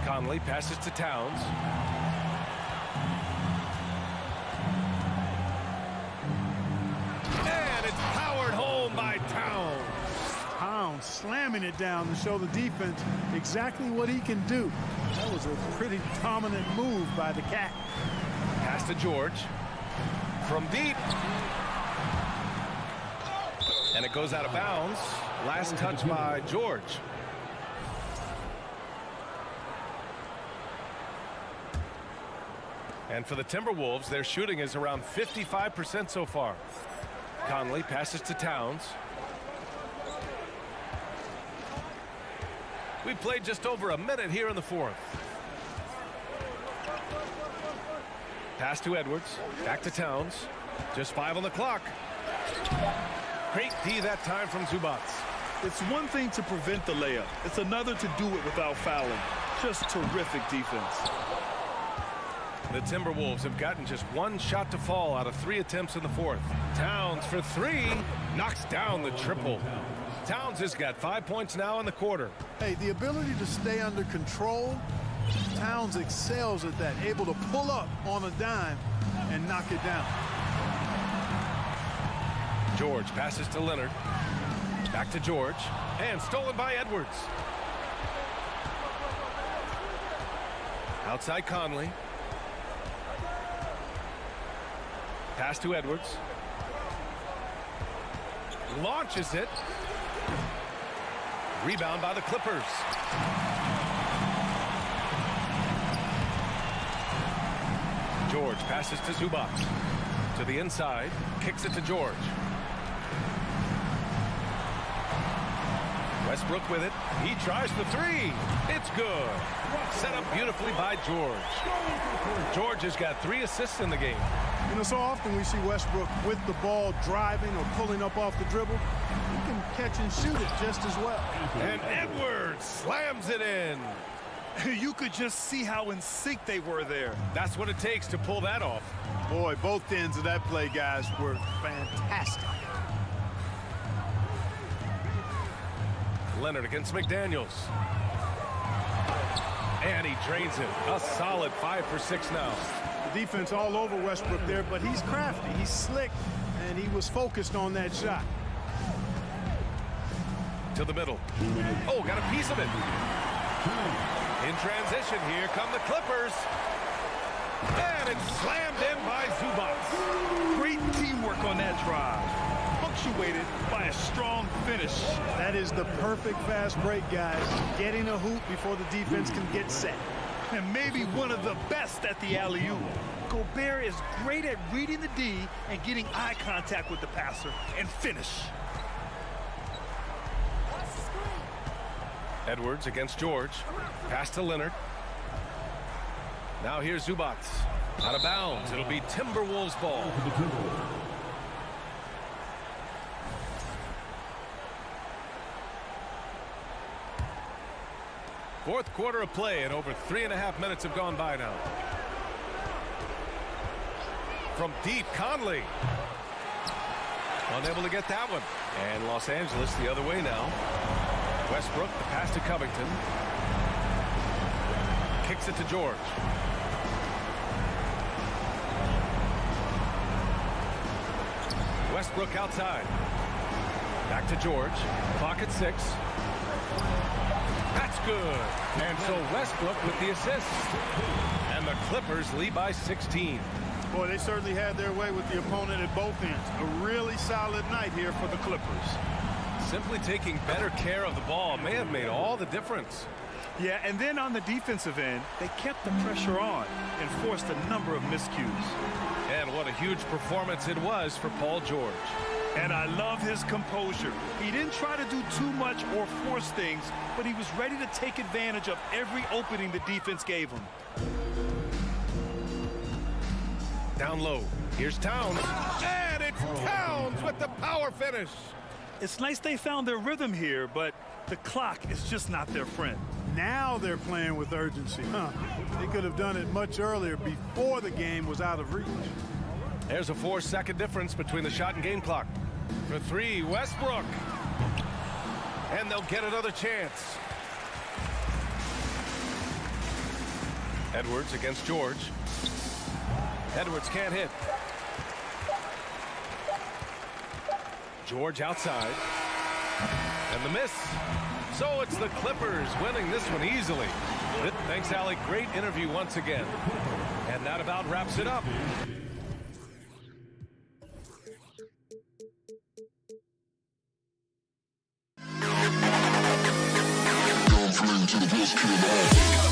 Conley passes to Towns. And it's powered home by Towns. Towns slamming it down to show the defense exactly what he can do. That was a pretty dominant move by the Cat. Pass to George. From deep. And it goes out of bounds. Last touch by George. And for the Timberwolves, their shooting is around 55% so far. Conley passes to Towns. We played just over a minute here in the 4th. Pass to Edwards. Back to Towns. Just 5 on the clock. Great D that time from Zubac. It's one thing to prevent the layup. It's another to do it without fouling. Just terrific defense. The Timberwolves have gotten just 1 shot to fall out of 3 attempts in the 4th. Towns for 3. Knocks down the triple. Towns has got 5 points now in the quarter. Hey, the ability to stay under control, Towns excels at that, able to pull up on a dime and knock it down. George passes to Leonard. Back to George. And stolen by Edwards. Outside Conley. Pass to Edwards. Launches it. Rebound by the Clippers. George passes to Zubac. To the inside. Kicks it to George. Westbrook with it. He tries the 3. It's good. Set up beautifully by George. George has got 3 assists in the game. You know, so often we see Westbrook with the ball driving or pulling up off the dribble. He can catch and shoot it just as well. And Edwards slams it in. You could just see how in sync they were there. That's what it takes to pull that off. Boy, both ends of that play, guys, were fantastic. Leonard against McDaniels. And he drains it. A solid 5 for 6 now. The defense all over Westbrook there, but he's crafty, he's slick, and he was focused on that shot. To the middle. Oh, got a piece of it. In transition, here come the Clippers. And it's slammed in by Zubac. Great teamwork on that drive. Punctuated by a strong finish. That is the perfect fast break, guys. Getting a hoop before the defense can get set. And maybe one of the best at the alley-oop. Gobert is great at reading the D and getting eye contact with the passer and finish. Edwards against George. Pass to Leonard. Now here's Zubac. Out of bounds. It'll be Timberwolves ball. Fourth quarter of play, and over 3.5 minutes have gone by now. From deep, Conley. Unable to get that one. And Los Angeles the other way now. Westbrook, the pass to Covington. Kicks it to George. Westbrook outside. Back to George. Clock at 6. That's good. And so Westbrook with the assist. And the Clippers lead by 16. Boy, they certainly had their way with the opponent at both ends. A really solid night here for the Clippers. Simply taking better care of the ball may have made all the difference. Yeah, and then on the defensive end, they kept the pressure on and forced a number of miscues. And what a huge performance it was for Paul George. And I love his composure. He didn't try to do too much or force things, but he was ready to take advantage of every opening the defense gave him. Down low. Here's Towns. And it's Towns with the power finish. It's nice they found their rhythm here, but the clock is just not their friend. Now they're playing with urgency. They could have done it much earlier before the game was out of reach. There's a 4-second difference between the shot and game clock. For three, Westbrook. And they'll get another chance. Edwards against George. Edwards can't hit. George outside. And the miss. So it's the Clippers winning this one easily. Thanks, Allie. Great interview once again. And that about wraps it up. To the best kid.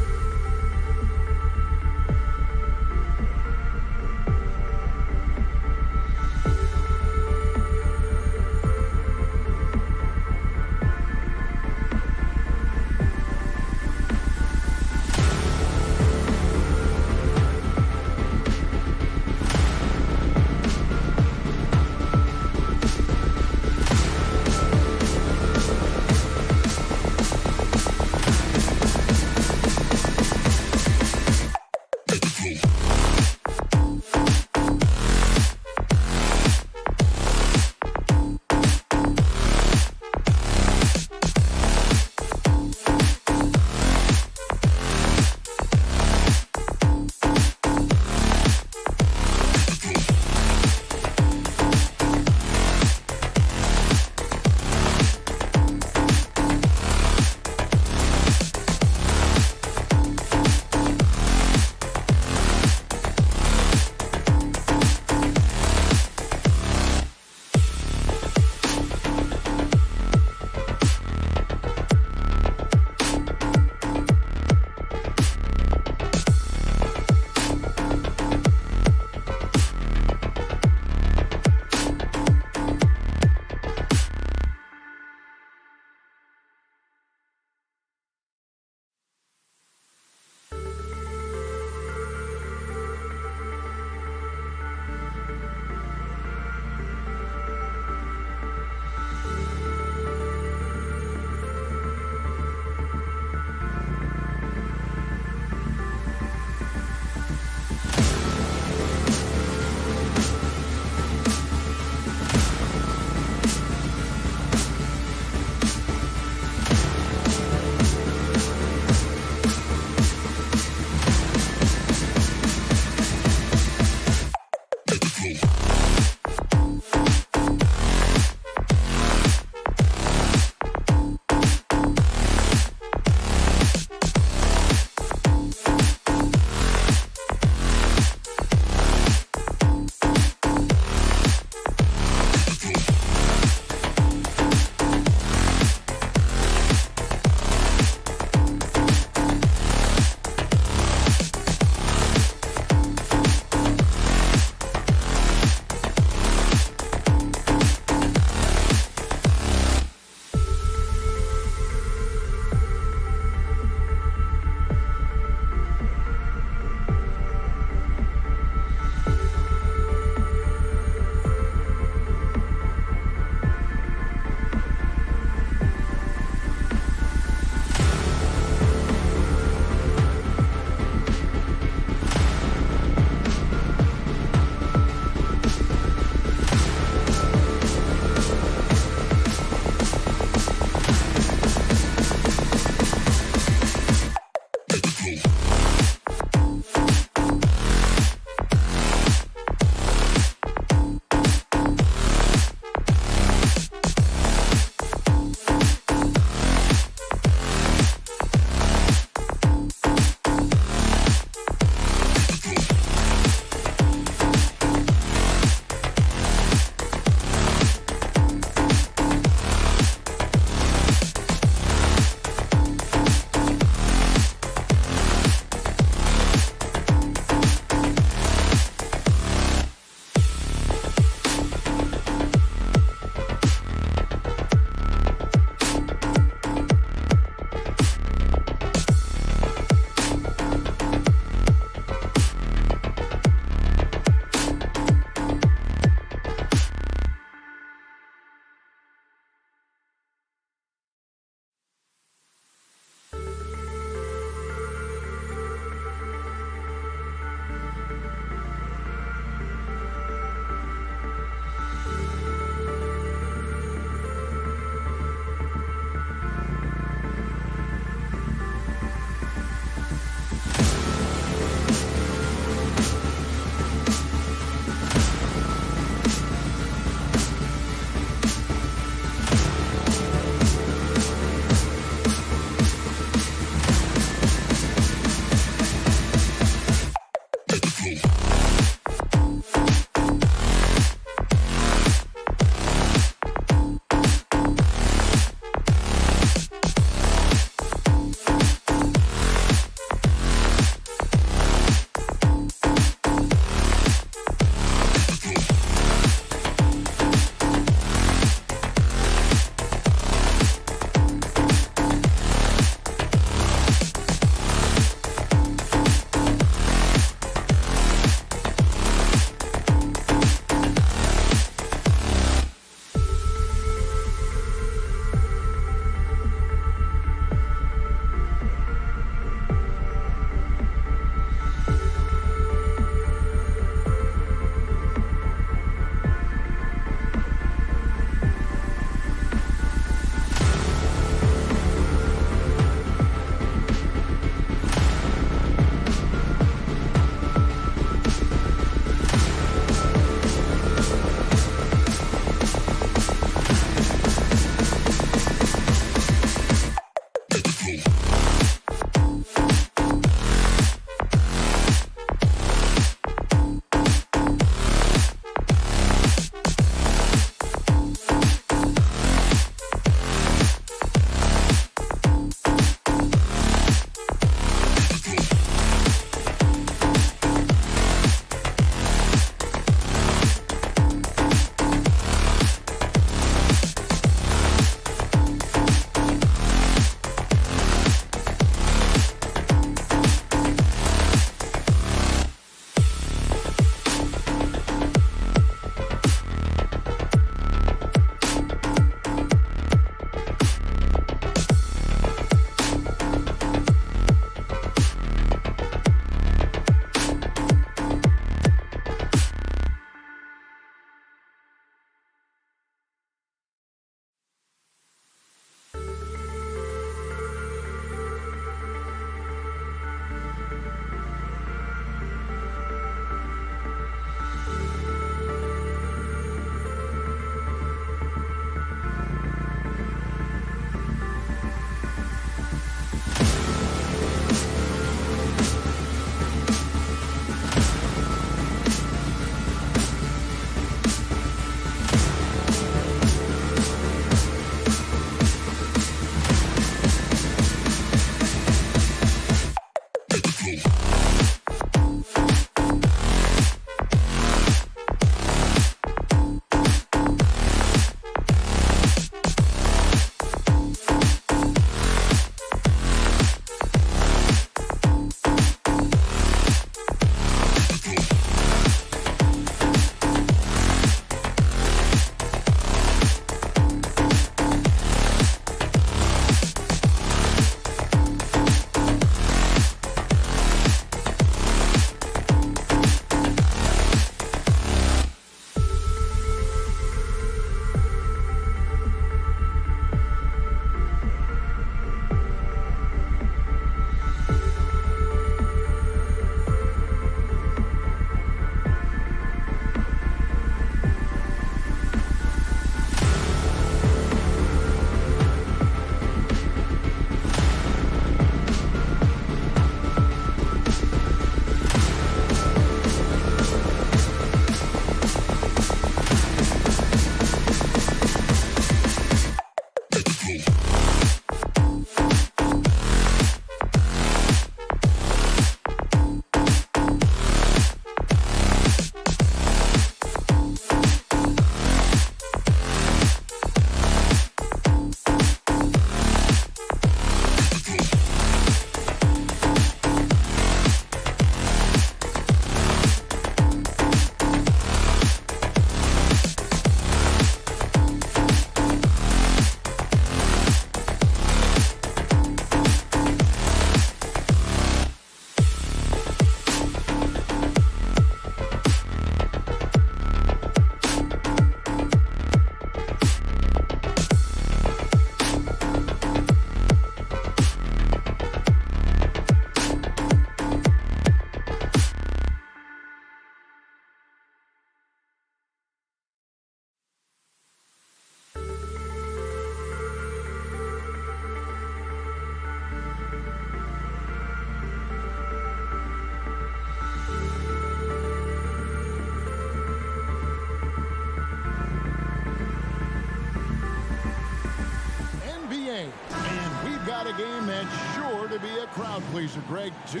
game that's sure to be a crowd pleaser, Greg. Two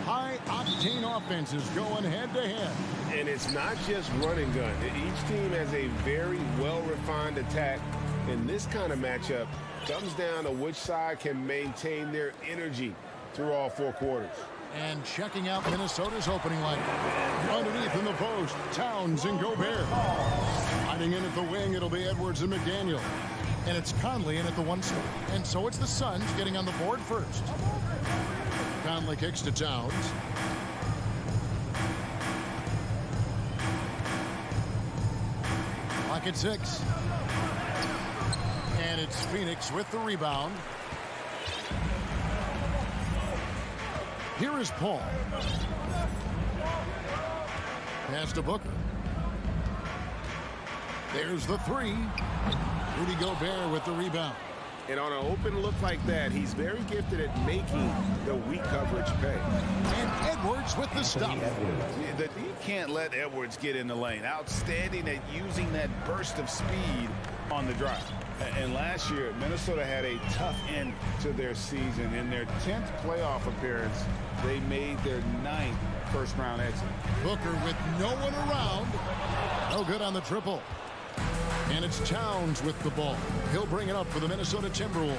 high-octane offenses going head-to-head. And it's not just run and gun. Each team has a very well-refined attack. And this kind of matchup comes down to which side can maintain their energy through all 4 quarters. And checking out Minnesota's opening lineup. Underneath in the post, Towns and Gobert. Hiding in at the wing, it'll be Edwards and McDaniel. And it's Conley in at the 1 spot. And so it's the Suns getting on the board first. Conley kicks to Towns. Clock at 6. And it's Phoenix with the rebound. Here is Paul. Pass to Booker. There's the 3. Rudy Gobert with the rebound. And on an open look like that, he's very gifted at making the weak coverage pay. And Edwards with the stop. You can't let Edwards get in the lane. Outstanding at using that burst of speed on the drive. And last year, Minnesota had a tough end to their season. In their 10th playoff appearance, they made their 9th first-round exit. Booker with no one around. No good on the triple. And it's Towns with the ball. He'll bring it up for the Minnesota Timberwolves.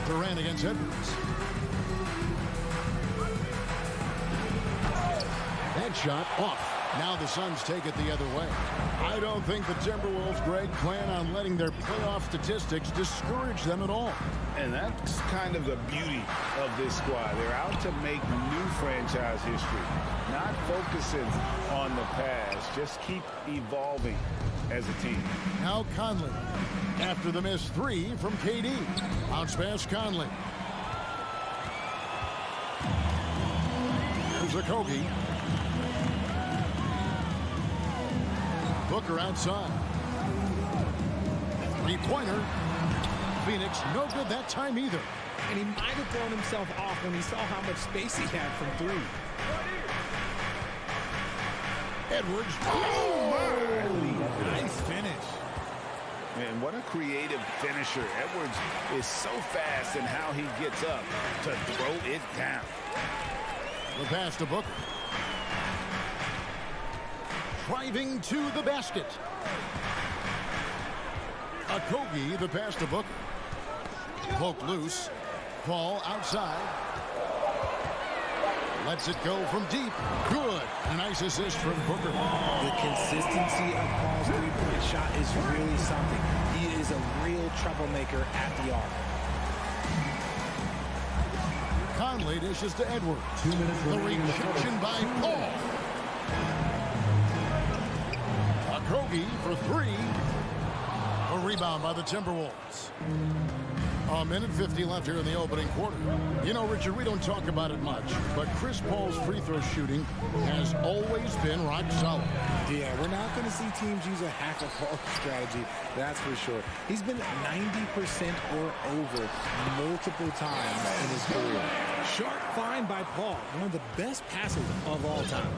Durant against Edwards. That shot off. Now the Suns take it the other way. I don't think the Timberwolves, Greg, plan on letting their playoff statistics discourage them at all. And that's kind of the beauty of this squad. They're out to make new franchise history, not focusing on the past. Just keep evolving as a team. Now Conley, after the missed 3 from KD. Bounce pass Conley. Here's Okogie. Booker outside. 3-pointer. Phoenix, no good that time either. And he might have thrown himself off when he saw how much space he had from 3. Edwards. Oh, my! Nice finish. And what a creative finisher. Edwards is so fast in how he gets up to throw it down. The pass to Booker. Driving to the basket. Okogie, the pass to Booker. Poke loose. Paul outside. Lets it go from deep. Good. Nice assist from Booker. The consistency of Paul's three-point shot is really something. He is a real troublemaker at the arc. Conley dishes to Edwards. 2 minutes. The rejection by Paul. Okogie for 3. A rebound by the Timberwolves. A minute 50 left here in the opening quarter. You know, Richard, we don't talk about it much, but Chris Paul's free throw shooting has always been rock solid. Yeah, we're not going to see teams use a hack of Paul strategy, that's for sure. He's been 90% or over multiple times in his career. Sharp find by Paul, one of the best passers of all time.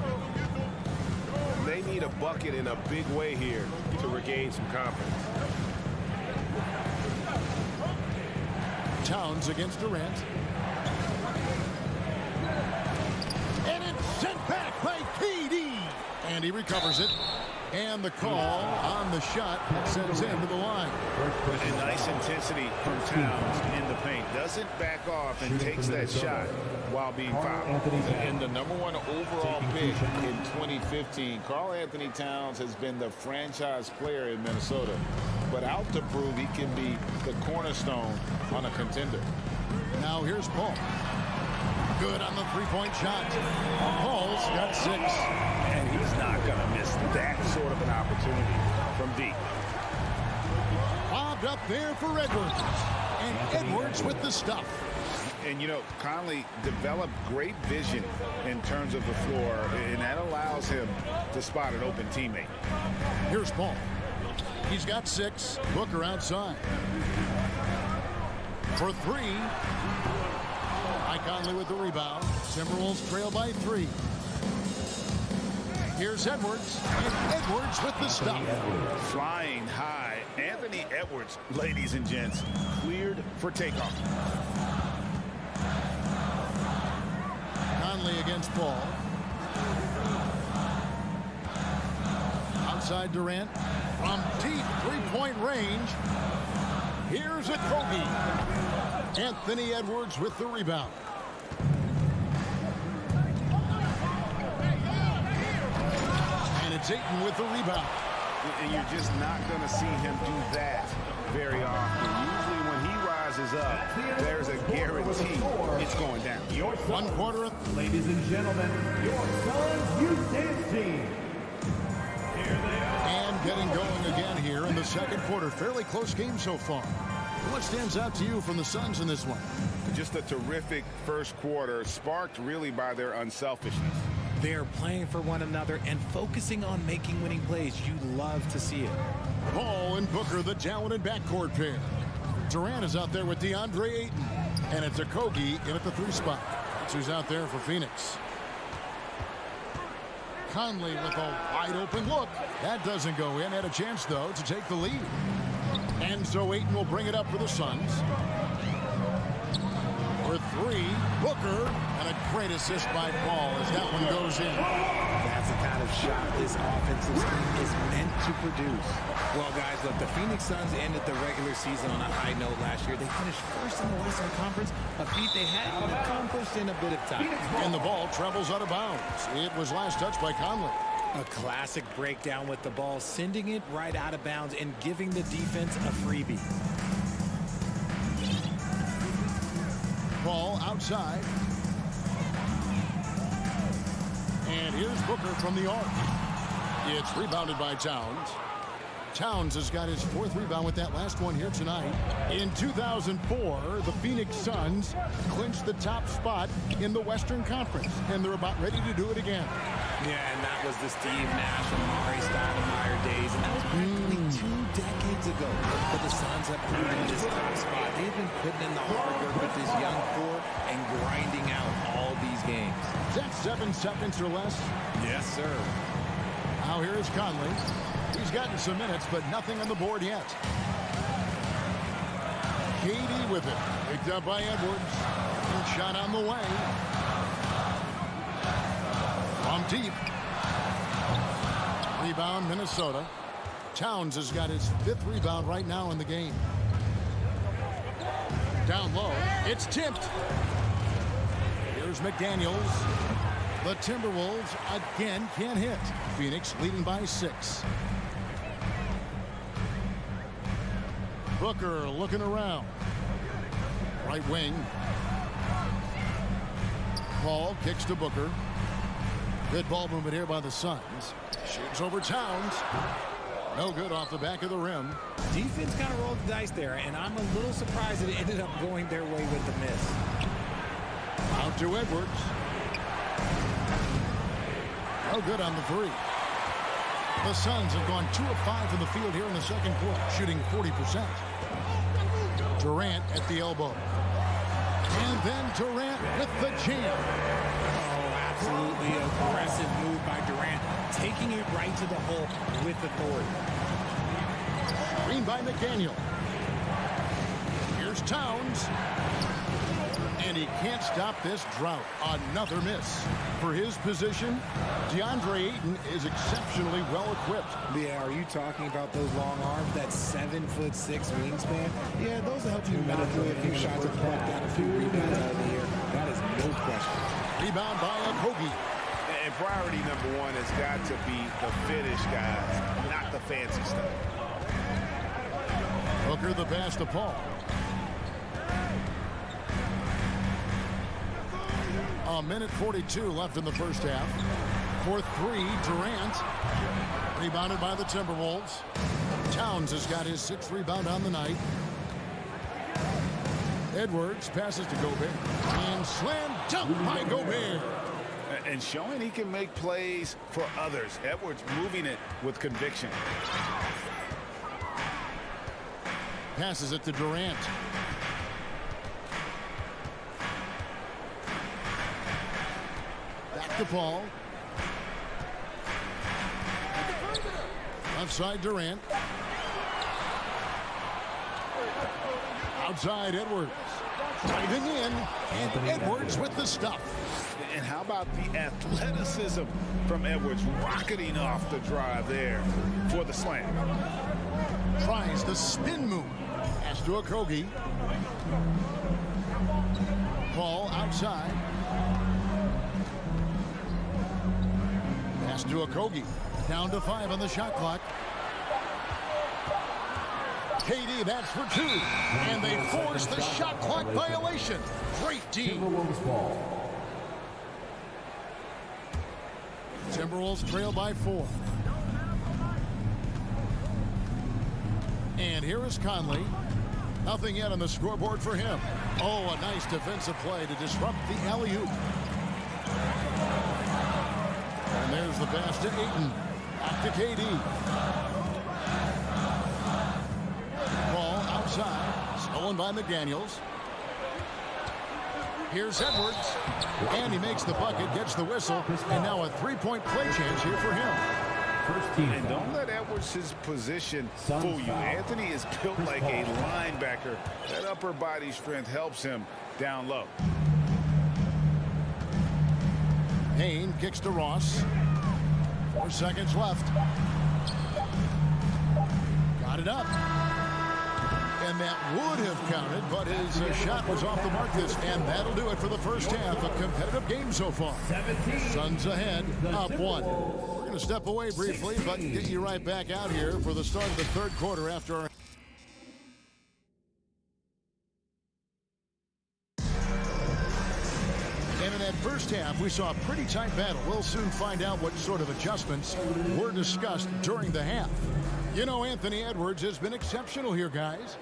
They need a bucket in a big way here to regain some confidence. Towns against Durant. And it's sent back by KD. And he recovers it. And the call on the shot that sends him to the line. And nice intensity from Towns in the paint. Doesn't back off and takes that shot while being fouled. And the #1 overall pick in 2015, Karl Anthony Towns has been the franchise player in Minnesota, but out to prove he can be the cornerstone on a contender. Now here's Paul. Good on the three-point shot. Paul's got 6. And he's not going to miss that sort of an opportunity from deep. Bobbed up there for Edwards. And Edwards with the stuff. And, you know, Conley developed great vision in terms of the floor, and that allows him to spot an open teammate. Here's Paul. He's got 6. Booker outside. For 3. Conley with the rebound. Timberwolves trail by 3. Here's Edwards. And Edwards with the stop. Flying high. Anthony Anthony Edwards, ladies and gents, cleared for takeoff. Conley against Paul. Outside Durant. From deep three-point range. Here's a Kobe. Anthony Edwards with the rebound. And it's Ayton with the rebound. And you're just not going to see him do that very often. Usually when he rises up, there's a guarantee it's going down. One quarter. Ladies and gentlemen, your Suns Youth Dance Team. And getting going again here in the second quarter. Fairly close game so far. What stands out to you from the Suns in this one? Just a terrific first quarter, sparked really by their unselfishness. They're playing for one another and focusing on making winning plays. You love to see it. Paul and Booker, the talented backcourt pair. Durant is out there with DeAndre Ayton. And it's a Kogi in at the 3 spot. That's who's out there for Phoenix. Conley with a wide open look. That doesn't go in. Had a chance, though, to take the lead. And so Ayton will bring it up for the Suns. For 3, Booker, and a great assist by Paul as that one goes in. That's the kind of shot this offensive scheme is meant to produce. Well, guys, look, the Phoenix Suns ended the regular season on a high note last year. They finished first in the Western Conference, a feat they hadn't accomplished in a bit of time. And the ball travels out of bounds. It was last touched by Conley. A classic breakdown with the ball, sending it right out of bounds and giving the defense a freebie. Ball outside. And here's Booker from the arc. It's rebounded by Towns. Towns has got his 4th rebound with that last one here tonight. In 2004, the Phoenix Suns clinched the top spot in the Western Conference, and they're about ready to do it again. Yeah, and that was the Steve Nash and Mari Stoudemire days, and that was practically 2 decades ago. But the Suns have earned this top spot. They've been putting in the hard work with this young core and grinding out all these games. Is that 7 seconds or less? Yes, sir. Now here is Conley. He's gotten some minutes, but nothing on the board yet. KD with it. Picked up by Edwards. And shot on the way. From deep. Rebound, Minnesota. Towns has got his 5th rebound right now in the game. Down low. It's tipped. Here's McDaniels. The Timberwolves again can't hit. Phoenix leading by 6. Booker looking around. Right wing. Paul kicks to Booker. Good ball movement here by the Suns. Shoots over Towns. No good off the back of the rim. Defense kind of rolled the dice there, and I'm a little surprised that it ended up going their way with the miss. Out to Edwards. No good on the 3. The Suns have gone 2 of 5 from the field here in the second quarter, shooting 40%. Durant at the elbow. And then Durant with the jam. Oh, absolutely aggressive move by Durant, taking it right to the hole with authority. Screen by McDaniel. Here's Towns. And he can't stop this drought. Another miss. For his position, DeAndre Ayton is exceptionally well equipped. Yeah, are you talking about those long arms, that 7'6" wingspan? Yeah, those will help you knock away a few shots and pluck down a few rebounds out of the air. That is no question. Rebound by Kogi. And priority number 1 has got to be the finish, guys, not the fancy stuff. Booker the pass to Paul. A minute 42 left in the first half. For 3, Durant. Rebounded by the Timberwolves. Towns has got his 6th rebound on the night. Edwards passes to Gobert. And slam dunk by Gobert. And showing he can make plays for others. Edwards moving it with conviction. Passes it to Durant. Back to Paul. Outside Durant. Outside Edwards. Driving in, and Edwards with the stuff. And how about the athleticism from Edwards rocketing off the drive there for the slam. Tries the spin move. Pass to Okogie. Ball outside. Pass to Okogie. Down to 5 on the shot clock. KD, that's for 2. And they force the shot clock violation. Great D. Timberwolves trail by 4. And here is Conley. Nothing yet on the scoreboard for him. Oh, a nice defensive play to disrupt the alley-oop. And there's the pass to Ayton. Back to KD. Ball outside. Stolen by McDaniels. Here's Edwards. And he makes the bucket, gets the whistle, and now a three-point play chance here for him. And don't let Edwards' position fool you. Anthony is built like a linebacker. That upper body strength helps him down low. Payne kicks to Ross. 4 seconds left. Got it up. And that would have counted, but his shot was off the mark and that'll do it for the first half. A competitive game so far. Suns ahead, up 1. We're going to step away briefly, but get you right back out here for the start of the third quarter after our... And in that first half, we saw a pretty tight battle. We'll soon find out what sort of adjustments were discussed during the half. You know, Anthony Edwards has been exceptional here, guys.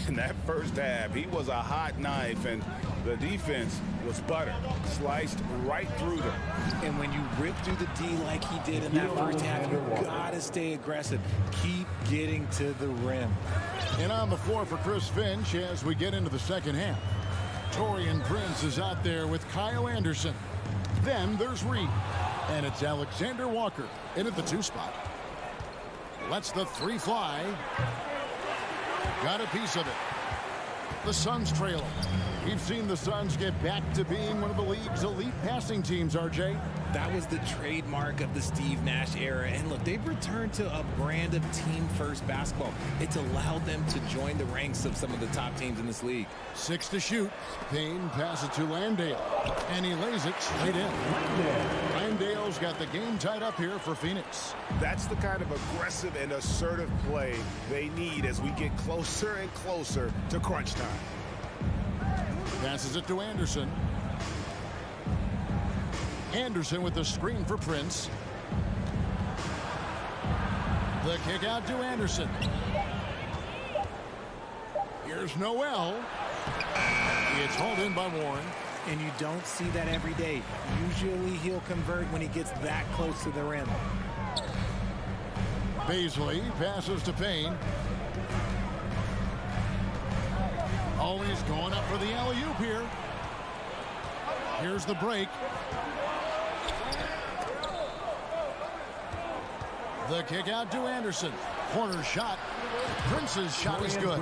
In that first half, he was a hot knife, and the defense was butter. Sliced right through them. And when you rip through the D like he did in that first half, you gotta stay aggressive. Keep getting to the rim. And on the floor for Chris Finch as we get into the second half. Taurean Prince is out there with Kyle Anderson. Then there's Reed. And it's Alexander Walker in at the 2 spot. Lets the 3 fly. Got a piece of it. The Suns trail him. We've seen the Suns get back to being one of the league's elite passing teams, RJ. That was the trademark of the Steve Nash era. And look, they've returned to a brand of team-first basketball. It's allowed them to join the ranks of some of the top teams in this league. 6 to shoot. Payne passes to Landale. And he lays it straight in. Landale's got the game tied up here for Phoenix. That's the kind of aggressive and assertive play they need as we get closer and closer to crunch time. Passes it to Anderson. Anderson with the screen for Prince. The kick out to Anderson. Here's Noel. It's hauled in by Warren. And you don't see that every day. Usually he'll convert when he gets that close to the rim. Beasley passes to Payne. Always going up for the alley-oop here. Here's the break. The kick out to Anderson. Corner shot. Prince's shot is good.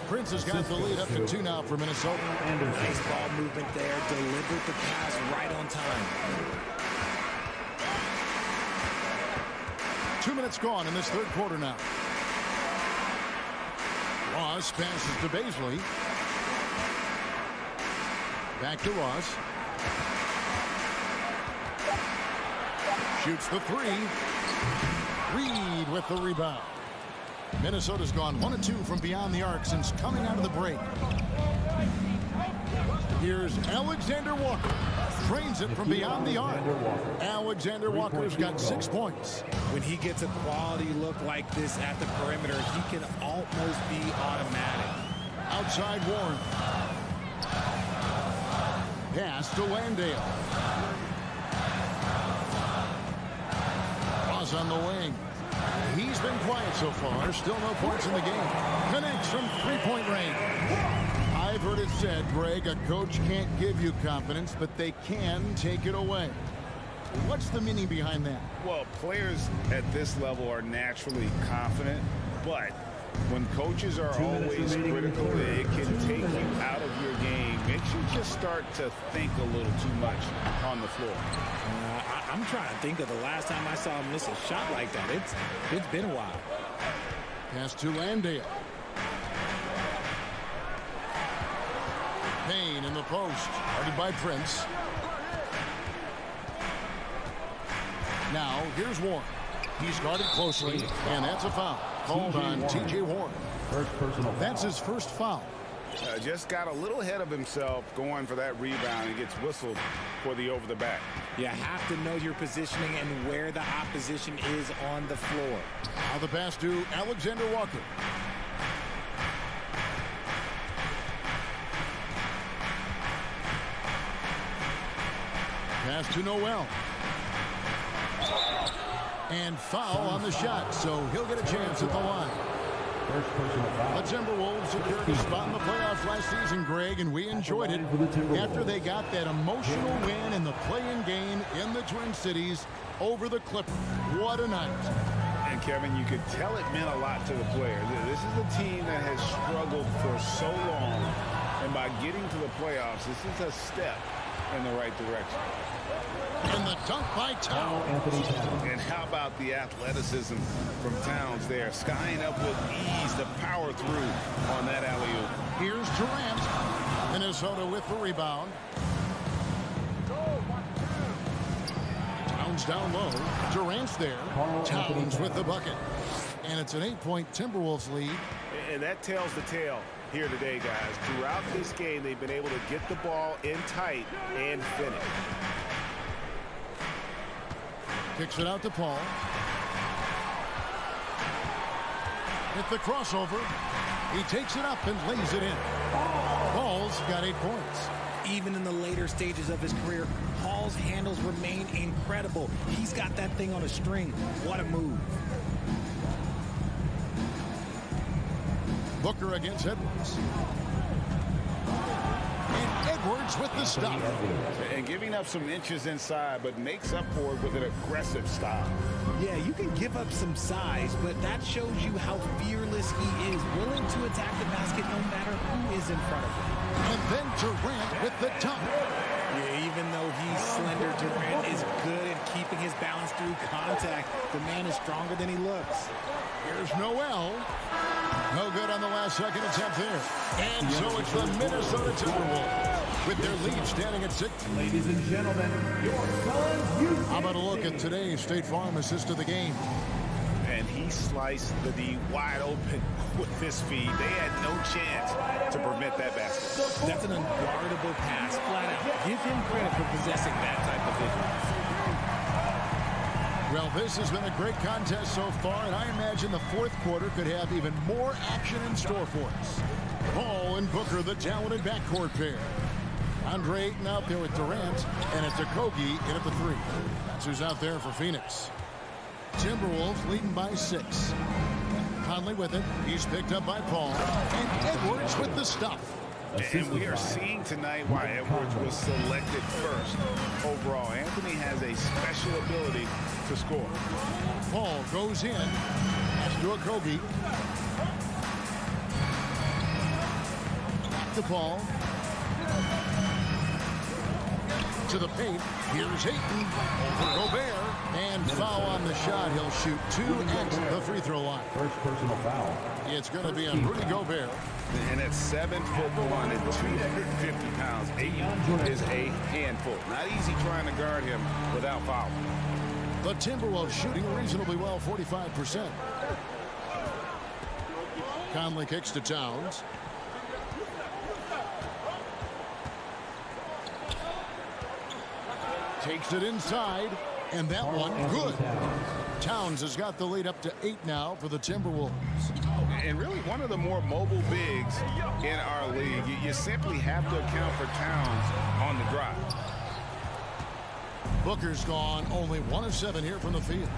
Prince has got the lead up to 2 now for Minnesota. Nice ball movement there. Delivered the pass right on time. 2 minutes gone in this third quarter now. Ross passes to Beasley. Back to Ross. Shoots the 3. Reed with the rebound. Minnesota's gone 1 of 2 from beyond the arc since coming out of the break. Here's Alexander Walker. Trains it from beyond the arc. Alexander Walker's got 6 points. When he gets a quality look like this at the perimeter, he can almost be automatic. Outside Warren. Pass to Landale. Ross on the wing. He's been quiet so far. Still no points in the game. Connects from 3-point range. I've heard it said, Greg, a coach can't give you confidence, but they can take it away. What's the meaning behind that? Well, players at this level are naturally confident, but When coaches are always critical, it can take you out of your game. Makes you just start to think a little too much on the floor. I'm trying to think of the last time I saw him miss a shot like that. It's been a while. Pass to Landale. Payne in the post, guarded by Prince. Now, here's Warren. He's guarded closely, and that's a foul. Called on T.J. Warren. That's his first foul. Just got a little ahead of himself going for that rebound and gets whistled for the over-the-back. You have to know your positioning and where the opposition is on the floor. Now the pass to Alexander Walker. Pass to Noel. And foul on the shot, so he'll get a chance at the line. The Timberwolves secured a spot in the playoffs last season, Greg, and we enjoyed it after they got that emotional win in the play-in game in the Twin Cities over the Clippers. What a night. And, Kevin, you could tell it meant a lot to the players. This is a team that has struggled for so long, and by getting to the playoffs, this is a step in the right direction. And the dunk by Towns. And how about the athleticism from Towns there, skying up with ease to power through on that alley-oop. Here's Durant. Minnesota with the rebound. Towns down low. Durant's there. Towns with the bucket. And it's an 8-point Timberwolves lead. And that tells the tale here today, guys. Throughout this game, they've been able to get the ball in tight and finish. Kicks it out to Paul. Hit the crossover. He takes it up and lays it in. Paul's got 8 points. Even in the later stages of his career, Paul's handles remain incredible. He's got that thing on a string. What a move. Booker against Edwards. And Edwards with the stop. And giving up some inches inside, but makes up for it with an aggressive style. Yeah, you can give up some size, but that shows you how fearless he is, willing to attack the basket no matter who is in front of him. And then Durant with the dunk. Yeah, even though he's slender, Durant is good at keeping his balance through contact. The man is stronger than he looks. Here's Noel. No good on the last second attempt there. And so it's the Minnesota Timberwolves with their lead standing at 6. Ladies and gentlemen, your Suns Houston. How about a look at today's State Farm assist of the game? And he sliced the D wide open with this feed. They had no chance to prevent that basket. That's an unguardable pass, flat out. Give him credit for possessing that type of vision. Well, this has been a great contest so far, and I imagine the fourth quarter could have even more action in store for us. Paul and Booker, the talented backcourt pair. Andre Ayton out there with Durant, and it's Okogie in at the 3. That's who's out there for Phoenix. Timberwolves leading by 6. Conley with it. He's picked up by Paul. And Edwards with the stuff. And we are seeing tonight why Edwards was selected first. Overall, Anthony has a special ability to score. Paul goes in. Pass to Okogie. Back to Paul. To the paint. Here's Ayton over Gobert. And foul on the shot. He'll shoot 2 at the free throw line. First personal foul. It's going to be on Rudy Gobert. And at 7'1" and 250 pounds, Ayton is a handful. Not easy trying to guard him without foul. The Timberwolves shooting reasonably well, 45%. Conley kicks to Towns. Takes it inside, and that one good. Towns has got the lead up to 8 now for the Timberwolves. And really one of the more mobile bigs in our league. You simply have to account for Towns on the drive. Booker's gone, only 1 of 7 here from the field.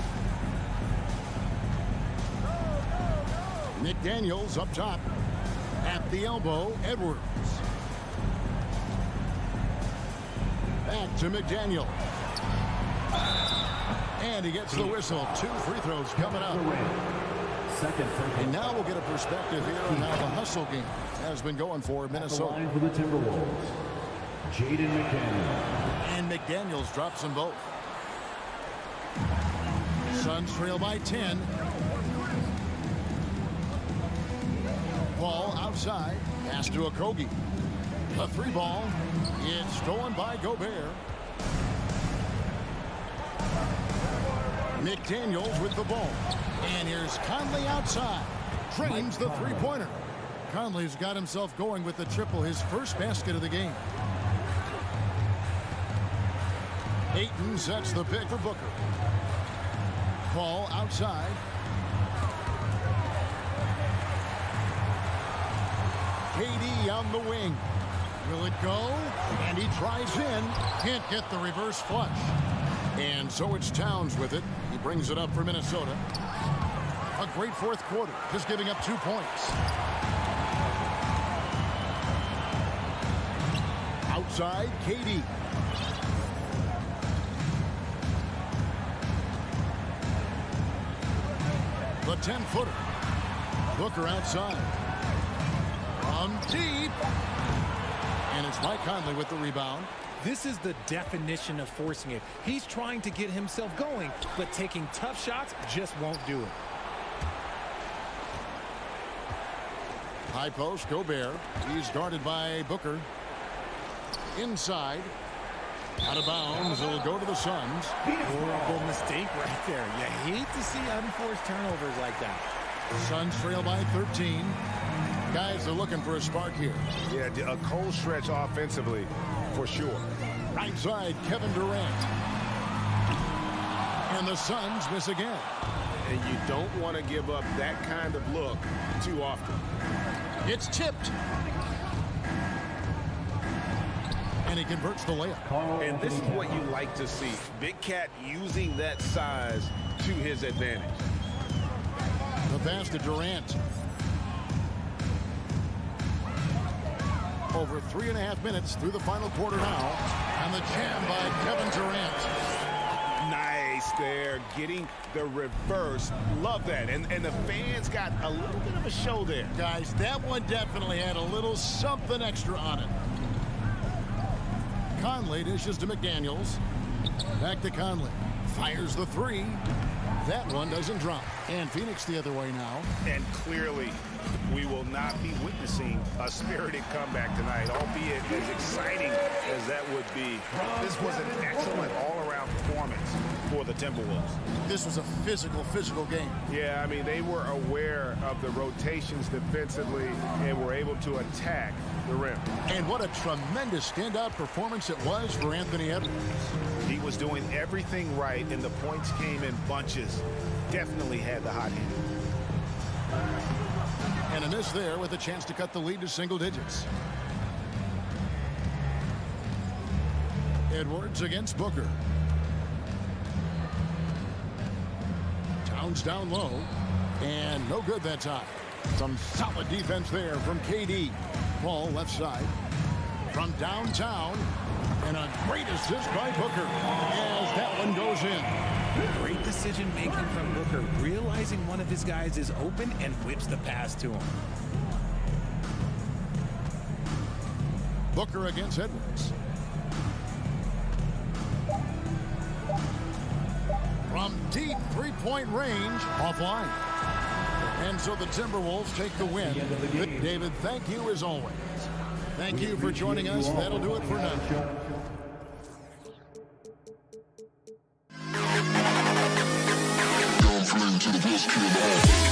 McDaniels up top. At the elbow, Edwards. Back to McDaniel. And he gets the whistle. 2 free throws coming up. second for him. And now we'll get a perspective here on how the hustle game has been going for The Minnesota. line for the Timberwolves, Jaden McDaniel. And McDaniels drops them both. Suns trail by 10. Ball outside. Pass to Okogie. The three ball. It's stolen by Gobert. McDaniels with the ball. And here's Conley outside. Drains the three-pointer. Conley's got himself going with the triple, his first basket of the game. Ayton sets the pick for Booker. Ball outside. KD on the wing. Will it go? And he tries in. Can't get the reverse flush. And so it's Towns with it. He brings it up for Minnesota. A great fourth quarter, just giving up 2 points. Outside, KD. The 10-footer. Booker outside. From deep. And it's Mike Conley with the rebound. This is the definition of forcing it. He's trying to get himself going, but taking tough shots just won't do it. High post, Gobert. He's guarded by Booker. Inside. Out of bounds. It'll go to the Suns. Horrible mistake right there. You hate to see unforced turnovers like that. Suns trail by 13. Guys are looking for a spark here. Yeah, a cold stretch offensively, for sure. Right side, Kevin Durant. And the Suns miss again. And you don't want to give up that kind of look too often. It's tipped. And he converts the layup. And this is what you like to see. Big Cat using that size to his advantage. The pass to Durant. Over 3.5 minutes through the final quarter now. And the jam by Kevin Durant. Nice there, getting the reverse. Love that. And the fans got a little bit of a show there. Guys, that one definitely had a little something extra on it. Conley dishes to McDaniels. Back to Conley. Fires the three. That one doesn't drop. And Phoenix the other way now. And clearly, we will not be witnessing a spirited comeback tonight, albeit as exciting as that would be. This was an excellent all-around performance for the Timberwolves. This was a physical game. Yeah, I mean, they were aware of the rotations defensively and were able to attack the rim. And what a tremendous standout performance it was for Anthony Edwards. He was doing everything right, and the points came in bunches. Definitely had the hot hand. And a miss there with a chance to cut the lead to single digits. Edwards against Booker. Towns down low. And no good that time. Some solid defense there from KD. Ball left side. From downtown. And a great assist by Booker as that one goes in. Great decision making from Booker, realizing one of his guys is open and whips the pass to him. Booker against Edwards. From deep three-point range, offline. And so the Timberwolves take the win. David, thank you as always. Thank you for joining us. That'll do it for now. To the best kid alive.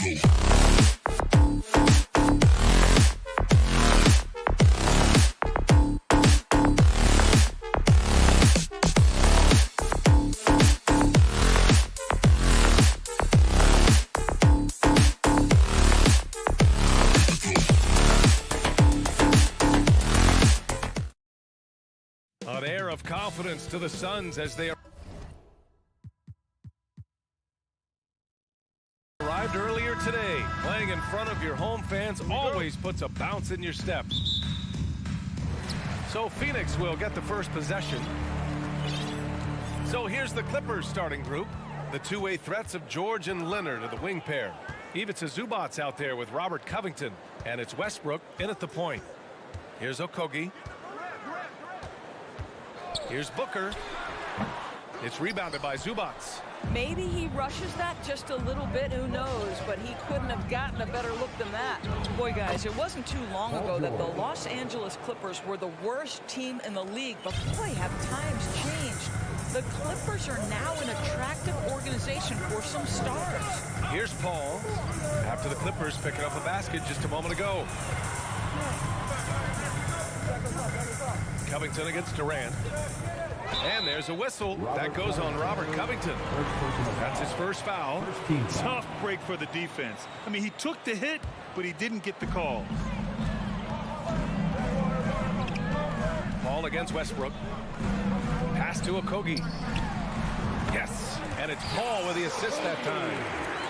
An air of confidence to the Suns as they arrived earlier today. Playing in front of your home fans always puts a bounce in your step. So Phoenix will get the first possession. So here's the Clippers starting group. The two-way threats of George and Leonard are the wing pair. Ivica Zubac's out there with Robert Covington. And it's Westbrook in at the point. Here's Okogie. Here's Booker. It's rebounded by Zubac. Maybe he rushes that just a little bit, who knows, but he couldn't have gotten a better look than that. Boy, guys, it wasn't too long ago that the Los Angeles Clippers were the worst team in the league, but boy, have times changed. The Clippers are now an attractive organization for some stars. Here's Paul after the Clippers picking up a basket just a moment ago. Covington against Durant. And there's a whistle. That goes on Robert Covington. That's his first foul. Tough break for the defense. I mean, he took the hit, but he didn't get the call. Paul against Westbrook. Pass to Okogie. Yes. And it's Paul with the assist that time.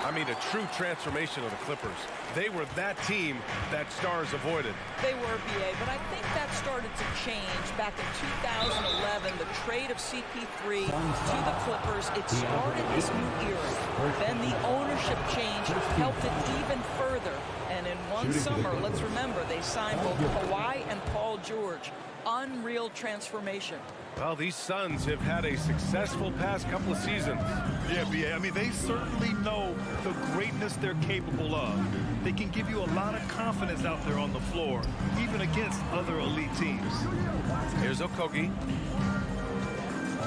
I mean, a true transformation of the Clippers. They were that team that stars avoided. They were, BA, but I think that started to change back in 2011, the trade of CP3 to the Clippers. It started this new era. Then the ownership change helped it even further. And in one summer, let's remember, they signed both Kawhi and Paul George. Unreal transformation. Well, these Suns have had a successful past couple of seasons. Yeah, BA. I mean, they certainly know the greatness they're capable of. They can give you a lot of confidence out there on the floor, even against other elite teams. Here's Okogie.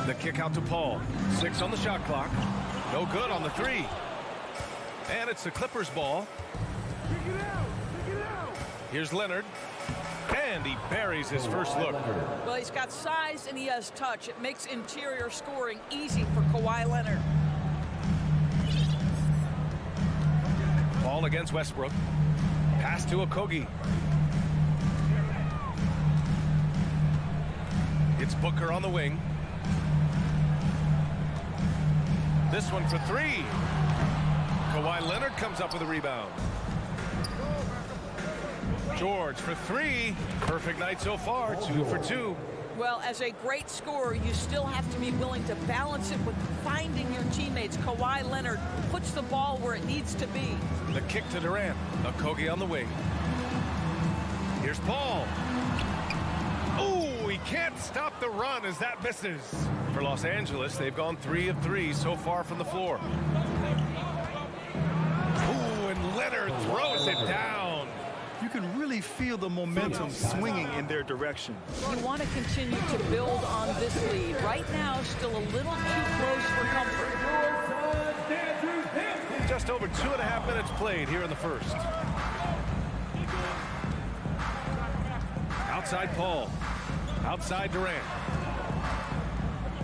The kick out to Paul. 6 on the shot clock. No good on the three. And it's the Clippers ball. Here's Leonard. And he buries his first look. Well, he's got size and he has touch. It makes interior scoring easy for Kawhi Leonard. Paul against Westbrook. Pass to Okogie. It's Booker on the wing. This one for three. Kawhi Leonard comes up with a rebound. George for three. Perfect night so far. 2 for 2. Well, as a great scorer, you still have to be willing to balance it with finding your teammates. Kawhi Leonard puts the ball where it needs to be. The kick to Durant. Okogie on the wing. Here's Paul. Oh, he can't stop the run as that misses. For Los Angeles, they've gone 3 of 3 so far from the floor. Oh, and Leonard throws it down. You can really feel the momentum swinging in their direction. You want to continue to build on this lead. Right now, still a little too close for comfort. Just over 2.5 minutes played here in the first. Outside Paul. Outside Durant.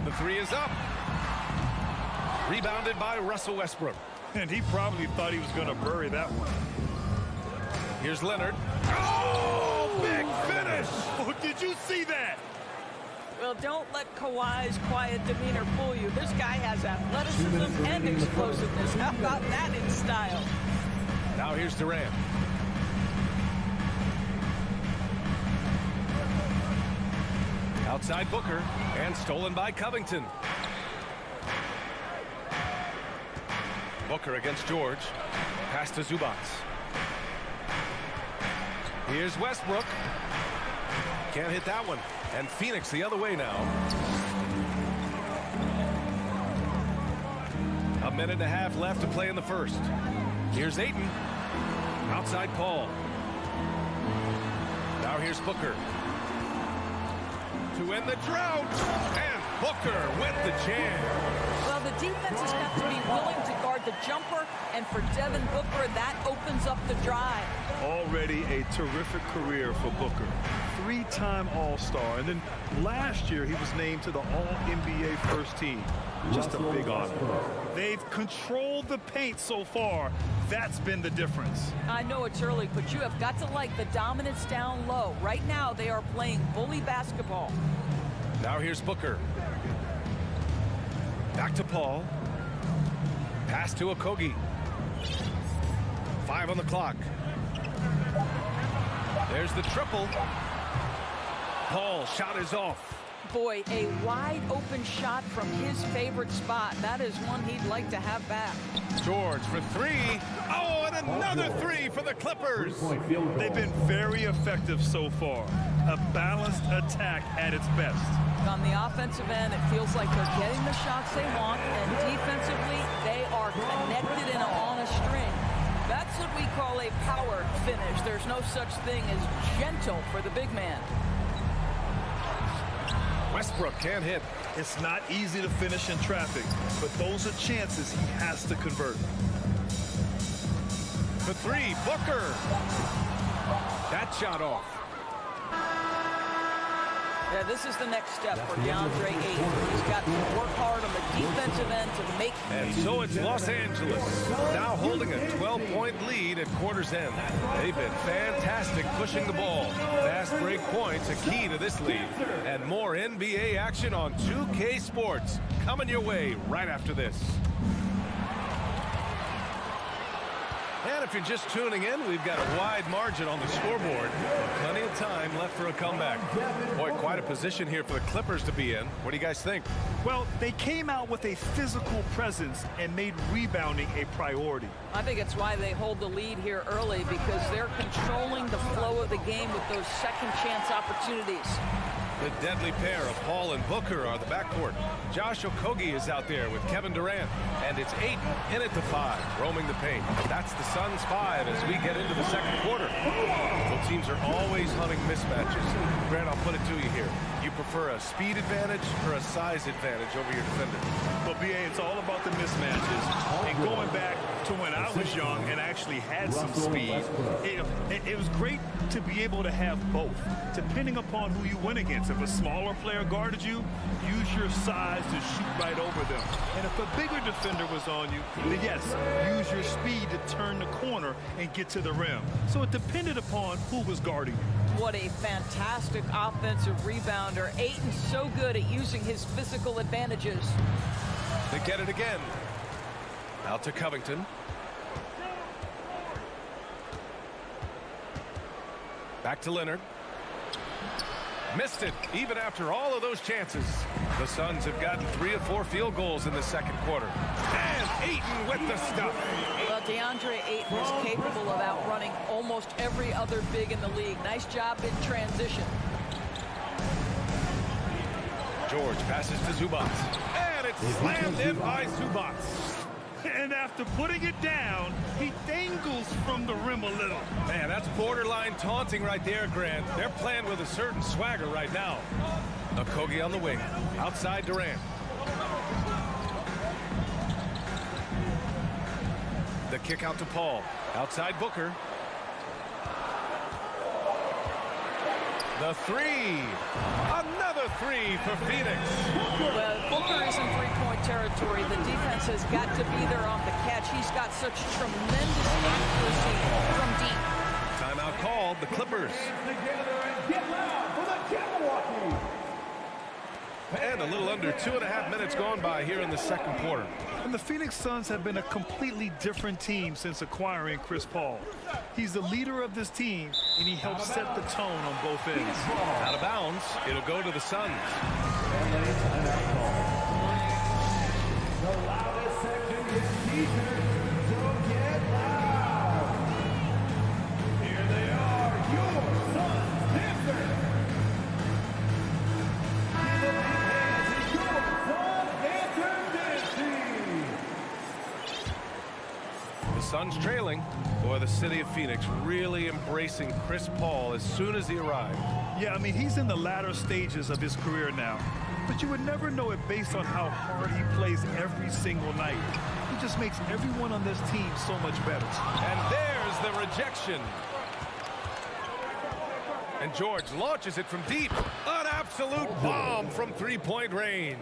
The three is up. Rebounded by Russell Westbrook. And he probably thought he was going to bury that one. Here's Leonard. Oh, big finish! Oh, did you see that? Well, don't let Kawhi's quiet demeanor fool you. This guy has athleticism and explosiveness. How about that in style? Now here's Durant. Outside Booker, and stolen by Covington. Booker against George. Pass to Zubac. Here's Westbrook. Can't hit that one. And Phoenix the other way now. 1.5 minutes left to play in the first. Here's Ayton. Outside Paul. Now here's Booker. To end the drought. And Booker with the jam. Well, the defense has got to be willing to guard with the jumper, and for Devin Booker, that opens up the drive. Already a terrific career for Booker. 3-time All-Star, and then last year he was named to the All-NBA first team. Just a big honor. They've controlled the paint so far. That's been the difference. I know it's early, but you have got to like the dominance down low. Right now, they are playing bully basketball. Now here's Booker. Back to Paul. Pass to Okogie. 5 on the clock. There's the triple. Paul, shot is off. Boy, a wide open shot from his favorite spot. That is one he'd like to have back. George for 3. Oh, and another 3 for the Clippers. They've been very effective so far. A balanced attack at its best. On the offensive end, it feels like they're getting the shots they want, and defensively, they are connected and on a string. That's what we call a power finish. There's no such thing as gentle for the big man. Westbrook can't hit. It's not easy to finish in traffic, but those are chances he has to convert. For 3, Booker. That shot off. Yeah, this is the next step for DeAndre Ayton. He's got to work hard on the defensive end to make... And so it's Los Angeles, now holding a 12-point lead at quarter's end. They've been fantastic pushing the ball. Fast break points, a key to this lead. And more NBA action on 2K Sports coming your way right after this. And if you're just tuning in, we've got a wide margin on the scoreboard. Plenty of time left for a comeback. Boy, quite a position here for the Clippers to be in. What do you guys think? Well, they came out with a physical presence and made rebounding a priority. I think it's why they hold the lead here early, because they're controlling the flow of the game with those second chance opportunities. The deadly pair of Paul and Booker are the backcourt. Josh Okogie is out there with Kevin Durant. And it's Ayton in at the 5, roaming the paint. That's the Suns' 5 as we get into the second quarter. Both teams are always hunting mismatches. Grant, I'll put it to you here. You prefer a speed advantage or a size advantage over your defender? Well, BA, it's all about the mismatches. And going back to when I was young and actually had some speed, it was great to be able to have both, depending upon who you went against. If a smaller player guarded you, use your size to shoot right over them. And if a bigger defender was on you, then yes, use your speed to turn the corner and get to the rim. So it depended upon who was guarding you. What a fantastic offensive rebounder. Ayton's so good at using his physical advantages. They get it again. Out to Covington. Back to Leonard. Missed it, even after all of those chances. The Suns have gotten 3 of 4 field goals in the second quarter. And Ayton with the stuff. Well, DeAndre Ayton is capable of outrunning almost every other big in the league. Nice job in transition. George passes to Zubac. And it's slammed in by Zubac. And after putting it down, he dangles from the rim a little. Man, that's borderline taunting right there, Grant. They're playing with a certain swagger right now. Okogie on the wing. Outside Durant. The kick out to Paul. Outside Booker. The 3. Another 3 for Phoenix. Well, Booker is in three-point territory. The defense has got to be there on the catch. He's got such tremendous accuracy from deep. Timeout called. The Clippers. And a little under 2.5 minutes gone by here in the second quarter. And the Phoenix Suns have been a completely different team since acquiring Chris Paul. He's the leader of this team, and he helps set the tone on both ends. Out of bounds. It'll go to the Suns. The loudest section is teasers. Don't get loud. Here they are, your Suns dancers. Give a big hand to your Suns dancer dancing. The Suns trailing. Boy, the city of Phoenix really embracing Chris Paul as soon as he arrived. Yeah, I mean, he's in the latter stages of his career now. But you would never know it based on how hard he plays every single night. He just makes everyone on this team so much better. And there's the rejection. And George launches it from deep. An absolute bomb from three-point range.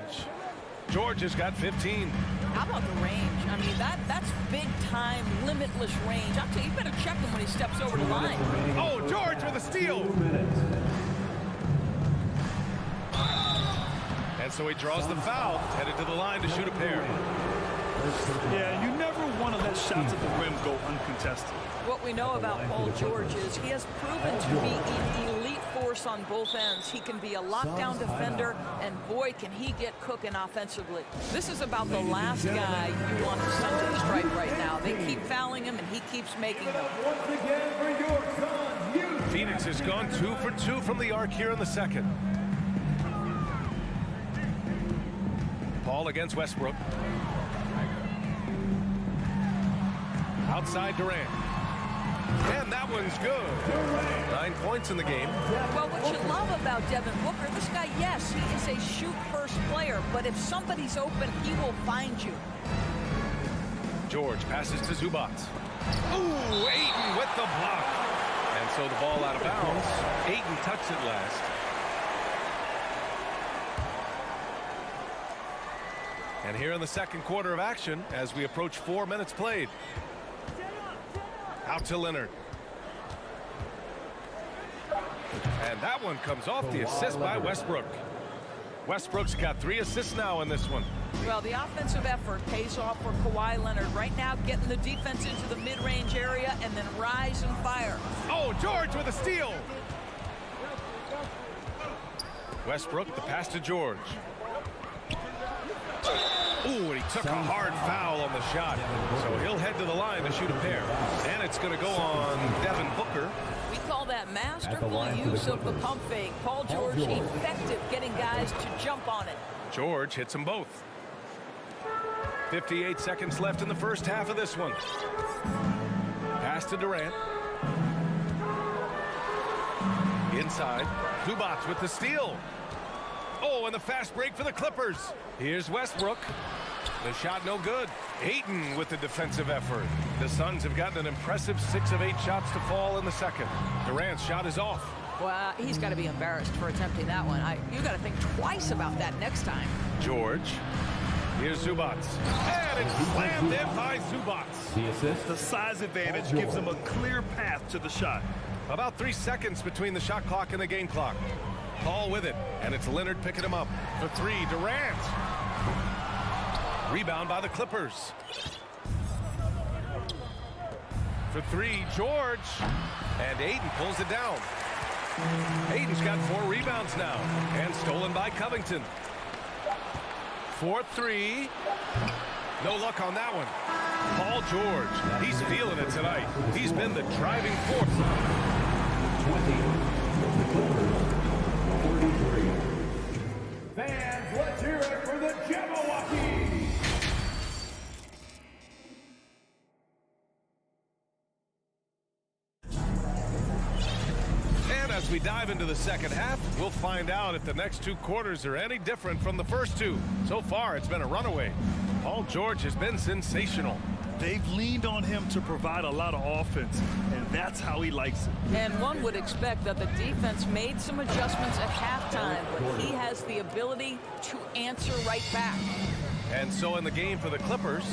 George has got 15. How about the range? I mean, that's big-time, limitless range. I'll tell you, you better check him when he steps over the line. Oh, George with a steal. And so he draws the foul, headed to the line to shoot a pair. Yeah, you never want to let shots at the rim go uncontested. What we know about Paul George is he has proven to be an elite force on both ends. He can be a lockdown defender, and boy, can he get cooking offensively. This is about the last guy you want to send to the stripe right now. They keep fouling him, and he keeps making them. Once again for your son, Phoenix has gone 2 for 2 from the arc here in the second. Paul against Westbrook. Outside Durant. And that one's good. 9 points in the game. Well, what you love about Devin Booker, this guy, yes, he is a shoot-first player, but if somebody's open, he will find you. George passes to Zubac. Ooh, Ayton with the block. And so the ball out of bounds. Ayton touched it last. And here in the second quarter of action, as we approach 4 minutes played. Out to Leonard. And that one comes off the assist by Westbrook. Westbrook's got 3 assists now in this one. Well, the offensive effort pays off for Kawhi Leonard right now, getting the defense into the mid-range area and then rise and fire. Oh, George with a steal. Westbrook, the pass to George. Ooh, and he took a hard foul on the shot. So he'll head to the line to shoot a pair. And it's going to go on Devin Booker. We call that masterful use of the pump fake. Paul George, effective getting guys to jump on it. George hits them both. 58 seconds left in the first half of this one. Pass to Durant. Inside. Zubac with the steal. Oh, and the fast break for the Clippers. Here's Westbrook. The shot no good. Ayton with the defensive effort. The Suns have gotten an impressive 6 of 8 shots to fall in the second. Durant's shot is off. Well, he's got to be embarrassed for attempting that one. You got to think twice about that next time. George. Here's Zubac. And it's slammed in by Zubac. The assist. The size advantage gives him a clear path to the shot. About 3 seconds between the shot clock and the game clock. Paul with it, and it's Leonard picking him up. For 3, Durant. Rebound by the Clippers. For 3, George. And Ayton pulls it down. Ayton's got 4 rebounds now. And stolen by Covington. 4-3. No luck on that one. Paul George, he's feeling it tonight. He's been the driving force. 43. Fans, let's hear it for the Jabberwocky. And as we dive into the second half, we'll find out if the next 2 quarters are any different from the first 2. So far, it's been a runaway. Paul George has been sensational. They've leaned on him to provide a lot of offense, and that's how he likes it. And one would expect that the defense made some adjustments at halftime, but he has the ability to answer right back. And so in the game for the Clippers,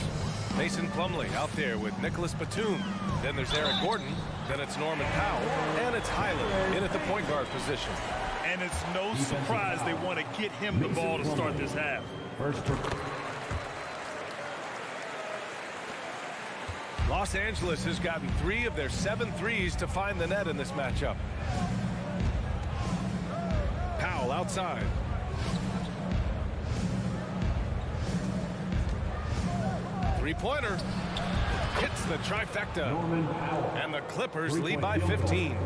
Mason Plumlee out there with Nicholas Batum. Then there's Eric Gordon. Then it's Norman Powell. And it's Hyland in at the point guard position. And it's no surprise they want to get him the ball to start this half. Los Angeles has gotten 3 of their 7 threes to find the net in this matchup. Powell outside. Three-pointer. Hits the trifecta. And the Clippers lead by 15.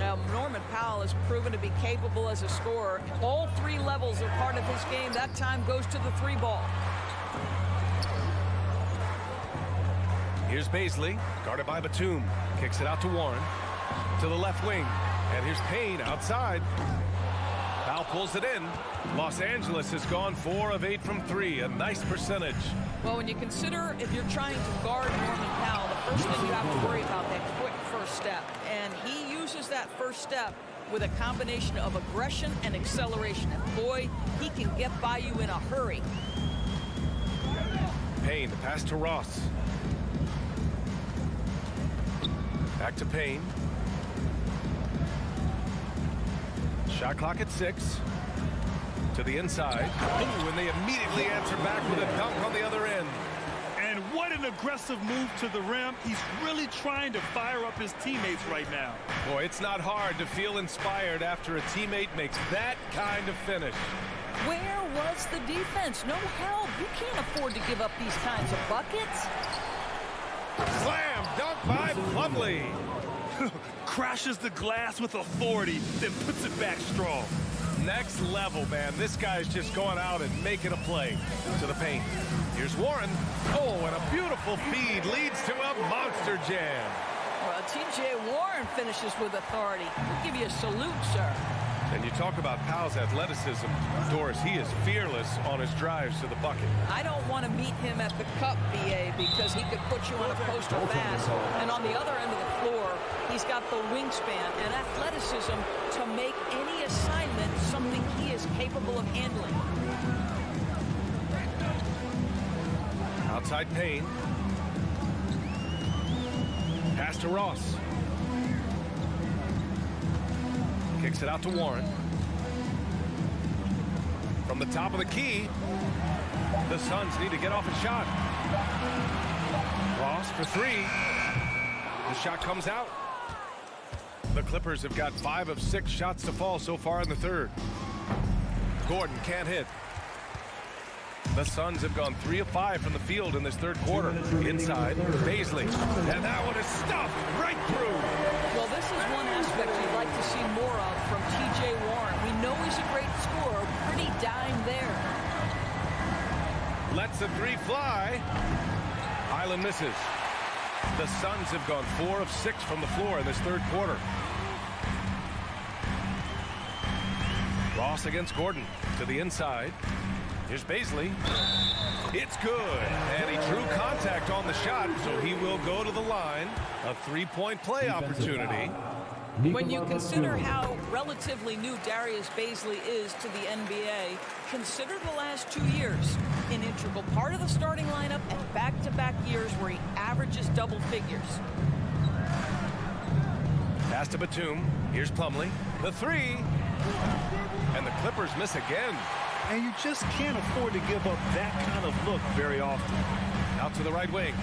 Now, Norman Powell has proven to be capable as a scorer. All 3 levels are part of his game. That time goes to the 3 ball. Here's Baisley, guarded by Batum. Kicks it out to Warren. To the left wing. And here's Payne outside. Powell pulls it in. Los Angeles has gone 4 of 8 from 3, a nice percentage. Well, when you consider if you're trying to guard Norman Powell, the first thing you have to worry about that quick first step. And he uses that first step with a combination of aggression and acceleration. And boy, he can get by you in a hurry. Payne, the pass to Ross. Back to Payne. Shot clock at 6. To the inside. Ooh, and they immediately answer back with a dunk on the other end. And what an aggressive move to the rim. He's really trying to fire up his teammates right now. Boy, it's not hard to feel inspired after a teammate makes that kind of finish. Where was the defense? No help. You can't afford to give up these kinds of buckets. Slam dunk by Plumlee. Crashes the glass with authority, then puts it back strong. Next level, man. This guy's just going out and making a play. To the paint. Here's Warren. Oh, and a beautiful feed leads to a monster jam. Well, T.J. Warren finishes with authority. We'll give you a salute, sir. And you talk about Powell's athleticism. Doris, he is fearless on his drives to the bucket. I don't want to meet him at the cup, B.A., because he could put you on a poster fast. And on the other end of the floor, he's got the wingspan and athleticism to make any assignment something he is capable of handling. Outside Payne. Pass to Ross. Kicks it out to Warren. From the top of the key, the Suns need to get off a shot. Ross for 3. The shot comes out. The Clippers have got 5 of 6 shots to fall so far in the third. Gordon can't hit. The Suns have gone 3 of 5 from the field in this third quarter. Inside, Baisley. And that one is stuffed right through. Well, this is one aspect you'd like to see more of from T.J. Warren. We know he's a great scorer. Pretty dime there. Lets the 3 fly. Island misses. The Suns have gone 4 of 6 from the floor in this third quarter. Ross against Gordon. To the inside. Here's Baisley. It's good. And he drew contact on the shot, so he will go to the line. A 3-point play opportunity. When you consider how relatively new Darius Baisley is to the NBA, consider the last 2 years. An integral part of the starting lineup and back-to-back years where he averages double figures. Pass to Batum. Here's Plumlee. The 3. And the Clippers miss again. And you just can't afford to give up that kind of look very often. Out to the right wing.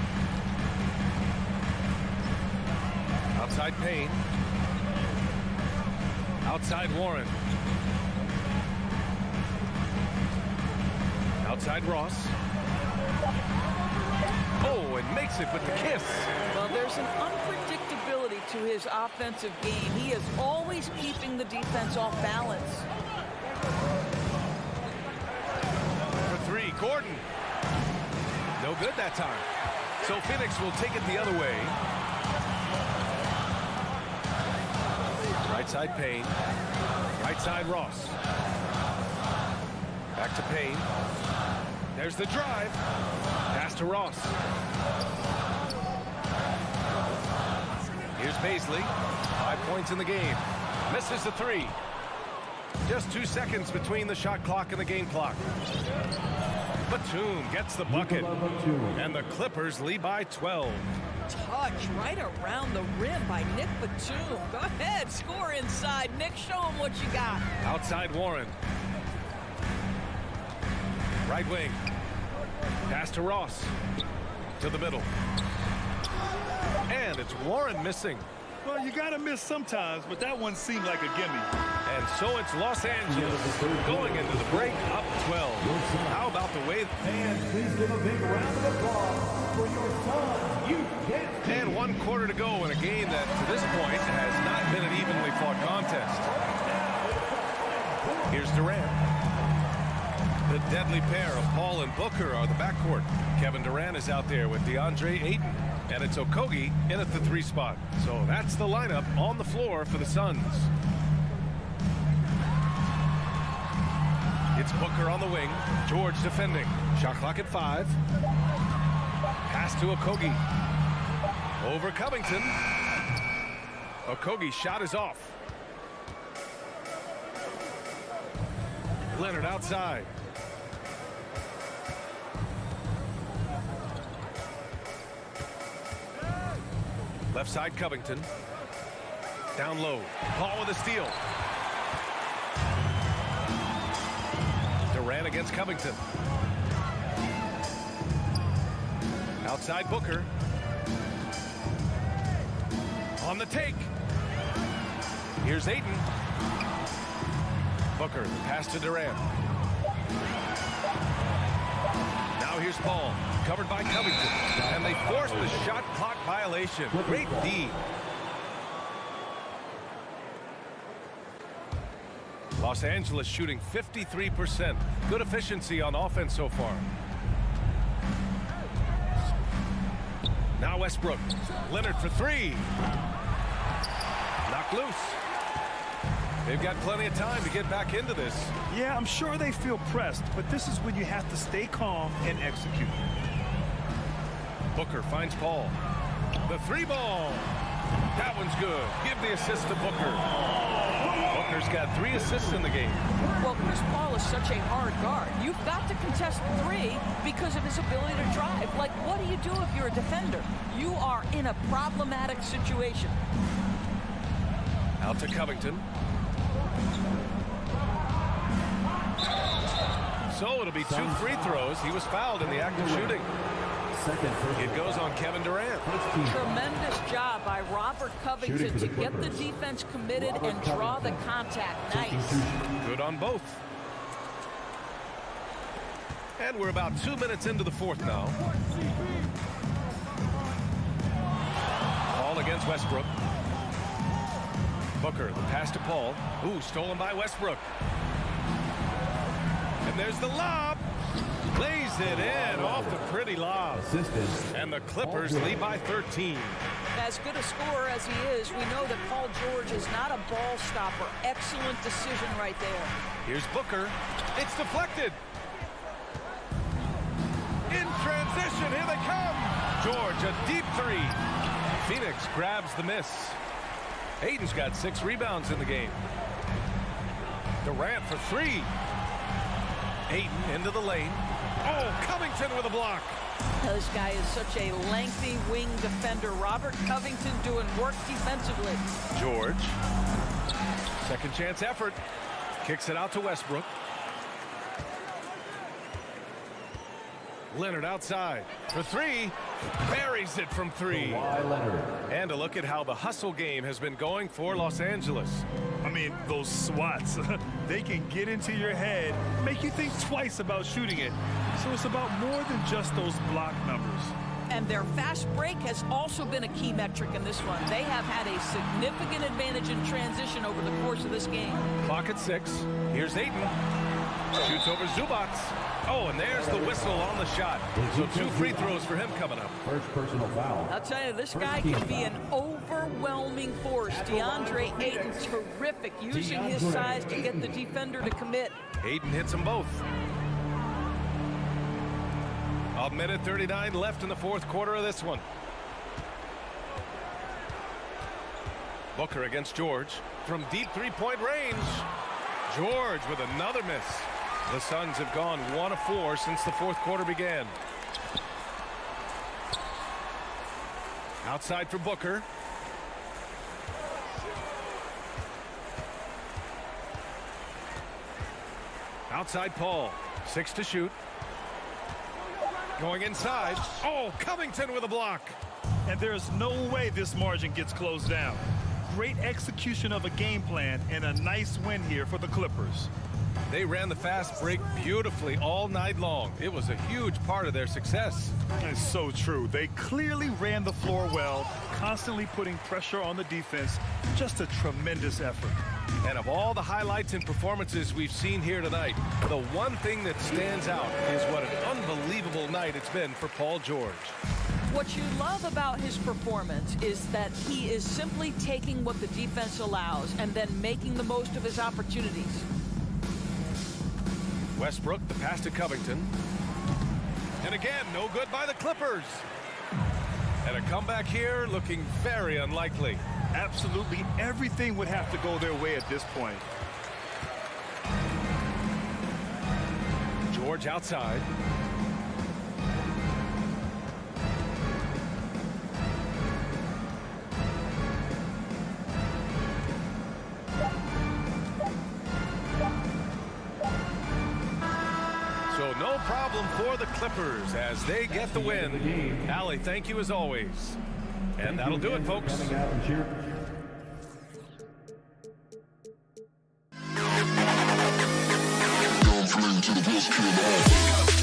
Outside Payne. Outside Warren. Outside Ross. Oh, and makes it with the kiss. Well, there's an unpredictability to his offensive game. He is always keeping the defense off balance. For 3, Gordon. No good that time. So Phoenix will take it the other way. Right side Payne. Right side Ross. Back to Payne. There's the drive. Pass to Ross. Here's Baisley. 5 points in the game. Misses the 3. Just 2 seconds between the shot clock and the game clock. Batum gets the bucket. And the Clippers lead by 12. Touch right around the rim by Nick Batum. Go ahead, score inside. Nick, show him what you got. Outside Warren. Right wing. Pass to Ross. To the middle. And it's Warren missing. Well, you got to miss sometimes, but that one seemed like a gimme. And so it's Los Angeles going into the break up 12. How about the way... And please give a big round of applause for your Suns. You get... And 1 quarter to go in a game that, to this point, has not been an evenly fought contest. Here's Durant. The deadly pair of Paul and Booker are the backcourt. Kevin Durant is out there with DeAndre Ayton. And it's Okogie in at the 3 spot. So that's the lineup on the floor for the Suns. It's Booker on the wing. George defending. Shot clock at 5. Pass to Okogie. Over Covington. Okogie's shot is off. Leonard outside. Left side Covington. Down low. Paul with a steal. Durant against Covington. Outside Booker. On the take. Here's Ayton. Booker, the pass to Durant. Now here's Paul, covered by Covington. And they force the shot clock violation. Great D. Los Angeles shooting 53%. Good efficiency on offense so far. Now Westbrook. Leonard for 3. Knocked loose. They've got plenty of time to get back into this. Yeah, I'm sure they feel pressed, but this is when you have to stay calm and execute. Booker finds Paul. The 3 ball. That one's good. Give the assist to Booker. Booker's got 3 assists in the game. Well, Chris Paul is such a hard guard. You've got to contest 3 because of his ability to drive. Like, what do you do if you're a defender? You are in a problematic situation. Out to Covington. So it'll be 2 free throws. He was fouled in the act of shooting. It goes on Kevin Durant. Tremendous job by Robert Covington to get the defense committed and draw the contact. Nice. Good on both. And we're about 2 minutes into the fourth now. Paul against Westbrook. Booker, the pass to Paul. Ooh, stolen by Westbrook. And there's the lob. Lays it in off the pretty lob. And the Clippers lead by 13. As good a scorer as he is, we know that Paul George is not a ball stopper. Excellent decision right there. Here's Booker. It's deflected. In transition, here they come. George, a deep 3. Phoenix grabs the miss. Ayton's got 6 rebounds in the game. Durant for 3. Ayton into the lane. Oh, Covington with a block. This guy is such a lengthy wing defender. Robert Covington doing work defensively. George. Second chance effort. Kicks it out to Westbrook. Leonard outside for 3. Buries it from 3. And a look at how the hustle game has been going for Los Angeles. I mean, those swats, they can get into your head, make you think twice about shooting it. So it's about more than just those block numbers. And their fast break has also been a key metric in this one. They have had a significant advantage in transition over the course of this game. Clock at 6. Here's Ayton. Shoots over Zubac. Oh, and there's the whistle on the shot. So 2 free throws for him coming up. First personal foul. I'll tell you, this guy can be an overwhelming force. DeAndre Ayton, terrific, using his size to get the defender to commit. Ayton hits them both. A minute 39 left in the fourth quarter of this one. Booker against George from deep 3-point range. George with another miss. The Suns have gone 1 of 4 since the fourth quarter began. Outside for Booker. Outside Paul. 6 to shoot. Going inside. Oh, Covington with a block. And there's no way this margin gets closed down. Great execution of a game plan and a nice win here for the Clippers. They ran the fast break beautifully all night long. It was a huge part of their success. It's so true. They clearly ran the floor well, constantly putting pressure on the defense. Just a tremendous effort. And of all the highlights and performances we've seen here tonight, the one thing that stands out is what an unbelievable night it's been for Paul George. What you love about his performance is that he is simply taking what the defense allows and then making the most of his opportunities. Westbrook, the pass to Covington. And again, no good by the Clippers. And a comeback here looking very unlikely. Absolutely everything would have to go their way at this point. George outside. So no problem for the Clippers as they get the win. Allie, thank you as always. And that'll do it, folks. To the best kid.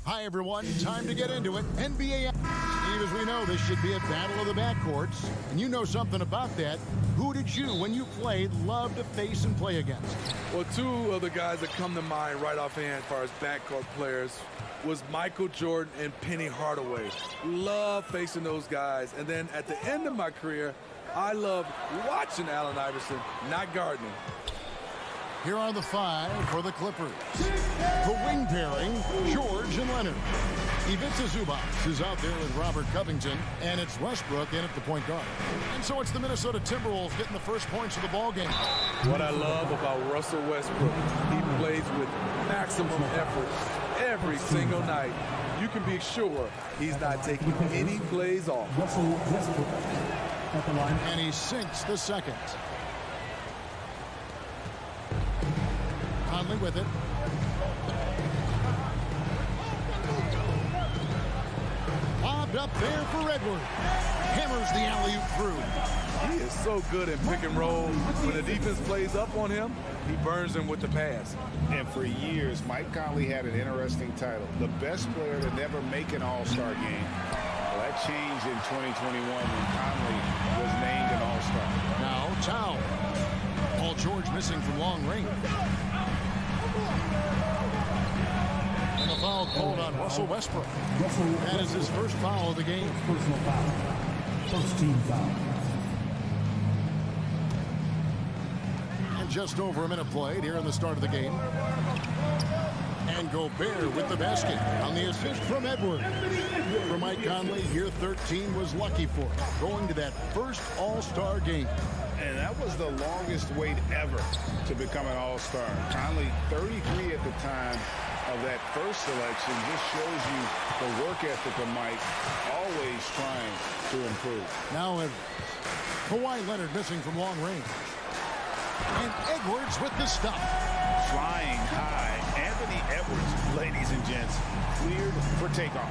Hi, everyone. Time to get into it. NBA. Steve, as we know, this should be a battle of the backcourts. And you know something about that. Who did you, when you played, love to face and play against? Well, two of the guys that come to mind right offhand as far as backcourt players was Michael Jordan and Penny Hardaway. Love facing those guys. And then at the end of my career, I loved watching Allen Iverson, not guarding him. Here are the five for the Clippers. The wing pairing, George and Leonard. Ivica Zubac is out there with Robert Covington, and it's Westbrook in at the point guard. And so it's the Minnesota Timberwolves getting the first points of the ball game. What I love about Russell Westbrook, he plays with maximum effort every single night. You can be sure he's not taking any plays off. Russell Westbrook at the line. And he sinks the second. Conley with it. Lobbed up there for Edwards. Hammers the alley-oop through. He is so good at pick and roll. When the defense plays up on him, he burns them with the pass. And for years, Mike Conley had an interesting title. The best player to never make an all-star game. Well, that changed in 2021 when Conley was named an all-star. Now, Tao. Paul George missing from long range. And a foul called on Russell Westbrook. That is his first foul of the game. Personal foul. First team foul. And just over a minute played here in the start of the game. And Gobert with the basket on the assist from Edwards. For Mike Conley, year 13 was lucky for him, going to that first all-star game. And that was the longest wait ever to become an all-star. Conley, 33 at the time of that first selection, just shows you the work ethic of Mike, always trying to improve. Now Edwards. Kawhi Leonard missing from long range. And Edwards with the stuff. Flying high. Anthony Edwards, ladies and gents, cleared for takeoff.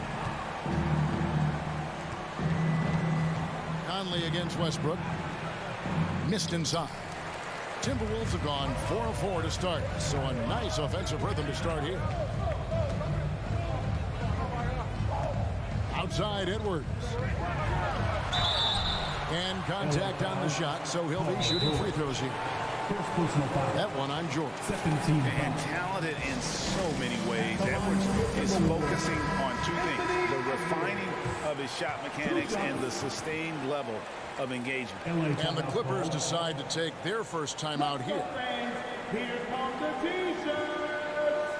Conley against Westbrook. Missed inside. Timberwolves have gone 4 of 4 to start, so a nice offensive rhythm to start here. Outside Edwards. And contact on the shot, so he'll be shooting free throws here. That one on George. And talented in so many ways. Edwards is focusing on two things: the refining of his shot mechanics and the sustained level of engagement. And the Clippers decide to take their first time out here. Here come the T-shirts.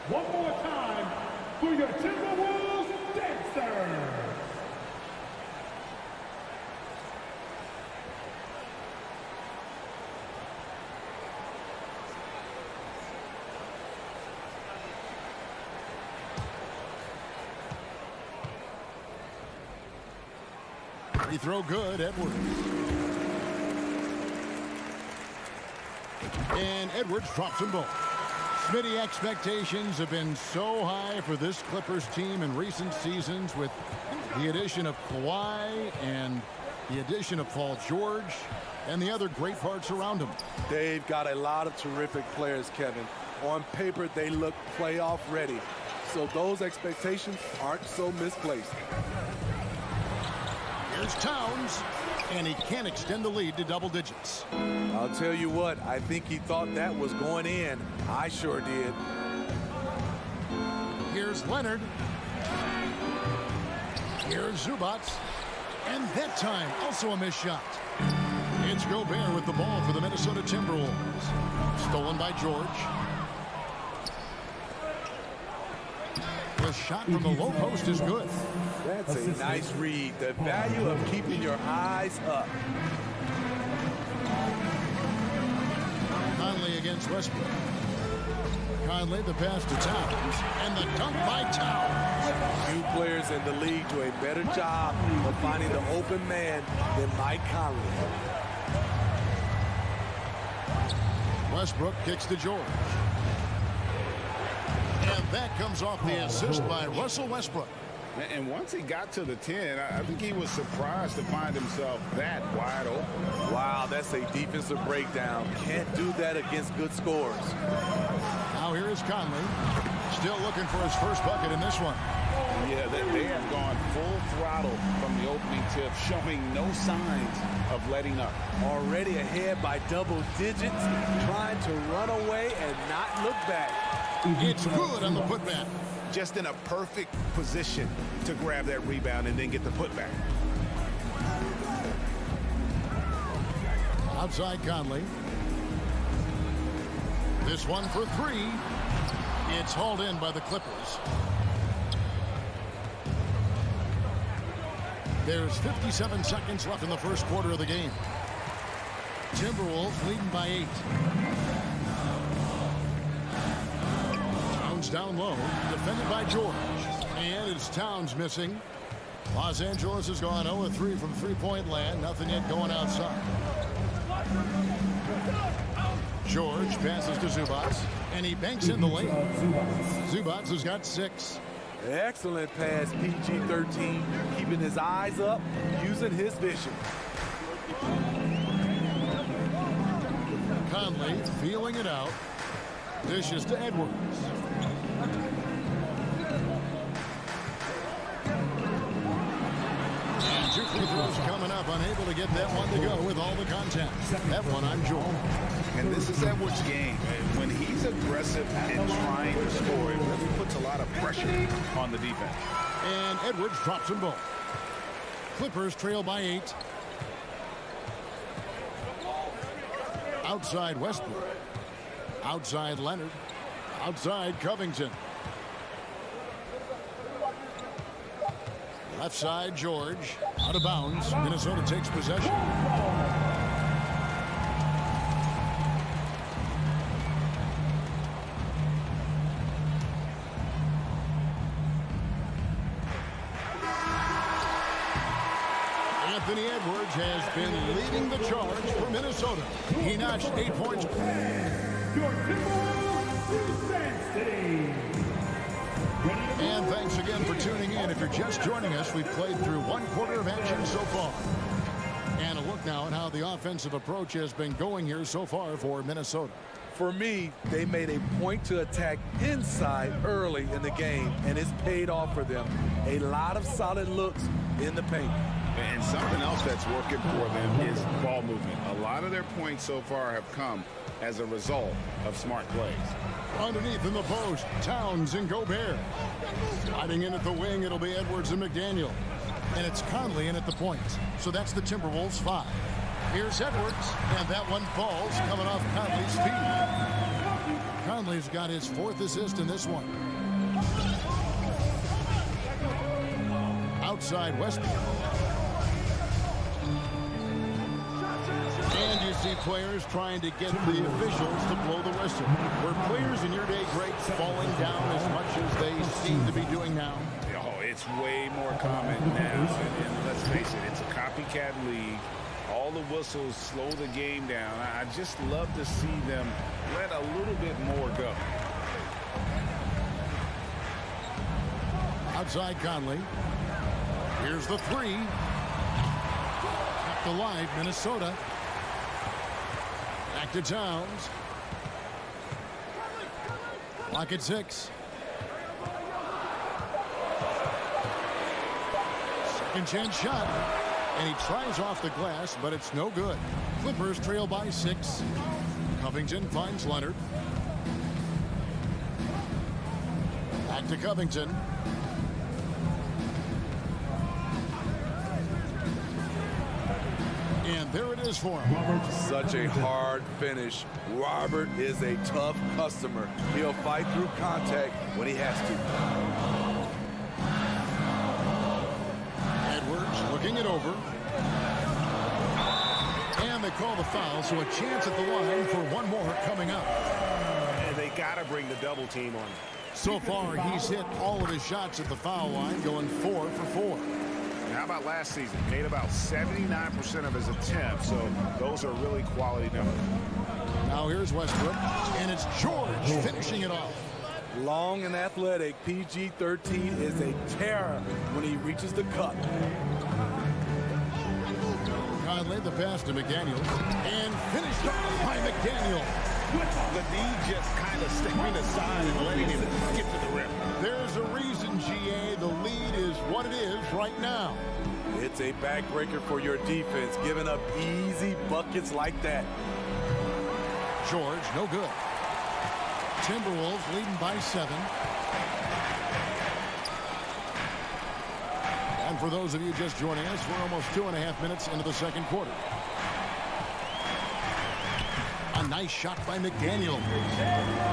One more time for your Timberwolves dancers. Free throw good, Edwards. And Edwards drops them both. Smitty, expectations have been so high for this Clippers team in recent seasons with the addition of Kawhi and the addition of Paul George and the other great parts around him. They've got a lot of terrific players, Kevin. On paper, they look playoff ready. So those expectations aren't so misplaced. Here's Towns, and he can't extend the lead to double digits. I'll tell you what, I think he thought that was going in. I sure did. Here's Leonard. Here's Zubac. And that time, also a missed shot. It's Gobert with the ball for the Minnesota Timberwolves. Stolen by George. The shot from the low post is good. That's a nice read. The value of keeping your eyes up. Conley against Westbrook. Conley the pass to Towns. And the dunk by Towns. Few players in the league do a better job of finding the open man than Mike Conley. Westbrook kicks to George. And that comes off the assist by Russell Westbrook. And once he got to the 10, I think he was surprised to find himself that wide open. Wow, that's a defensive breakdown. Can't do that against good scores. Now Now here is Conley. Still looking for his first bucket in this one. Yeah, they have gone full throttle from the opening tip, showing no signs of letting up. Already ahead by double digits, trying to run away and not look back. It's good on the putback. Just in a perfect position to grab that rebound and then get the putback. Outside Conley. This one for three. It's hauled in by the Clippers. There's 57 seconds left in the first quarter of the game. Timberwolves leading by 8. Towns down low, defended by George. And it's Towns missing. Los Angeles has gone 0-3 from three-point land. Nothing yet going outside. George passes to Zubac, and he banks in the lane. Zubac has got 6. Excellent pass, PG-13, keeping his eyes up, using his vision. Conley feeling it out. Dishes to Edwards. And 2 free throws coming up, unable to get that one to go with all the contact. That one on Jordan. And this is Edwards' game. When he's aggressive and trying to score, it really puts a lot of pressure on the defense. And Edwards drops them both. Clippers trail by 8. Outside Westbrook. Outside Leonard. Outside Covington. Left side George. Out of bounds. Minnesota takes possession. Anthony Edwards has been leading the charge for Minnesota. He notched 8 points. And thanks again for tuning in. If you're just joining us, we've played through 1 quarter of action so far. And a look now at how the offensive approach has been going here so far for Minnesota. For me, they made a point to attack inside early in the game, and it's paid off for them. A lot of solid looks in the paint. And something else that's working for them is ball movement. A lot of their points so far have come as a result of smart plays. Underneath in the post, Towns and Gobert. Sliding in at the wing, it'll be Edwards and McDaniel. And it's Conley in at the point. So that's the Timberwolves 5. Here's Edwards, and that one falls, coming off Conley's feet. Conley's got his 4th assist in this one. Outside Westbrook. And you see players trying to get the officials to blow the whistle. Were players in your day great falling down as much as they seem to be doing now? Oh, it's way more common now. And let's face it, it's a copycat league. All the whistles slow the game down. I just love to see them let a little bit more go. Outside Conley. Here's the 3. Kept alive, Minnesota. Back to Towns. Clock at 6. Second chance shot. And he tries off the glass, but it's no good. Clippers trail by 6. Covington finds Leonard. Back to Covington. And there it is for him. Such a hard finish. Robert is a tough customer. He'll fight through contact when he has to. Edwards looking it over. And they call the foul, so a chance at the line for one more coming up. And they got to bring the double team on him. So far, he's hit all of his shots at the foul line, going 4 for 4. How about last season? Made about 79% of his attempts, so those are really quality numbers. Now here's Westbrook, and it's George finishing it off. Long and athletic, PG-13 is a terror when he reaches the cup. Conley the pass to McDaniel, and finished off by McDaniel. The D just kind of stepping aside and letting him skip to the rim. There's a reason, GA. The lead is what it is right now. It's a backbreaker for your defense, giving up easy buckets like that. George, no good. Timberwolves leading by 7. And for those of you just joining us, we're almost 2.5 minutes into the second quarter. A nice shot by McDaniel.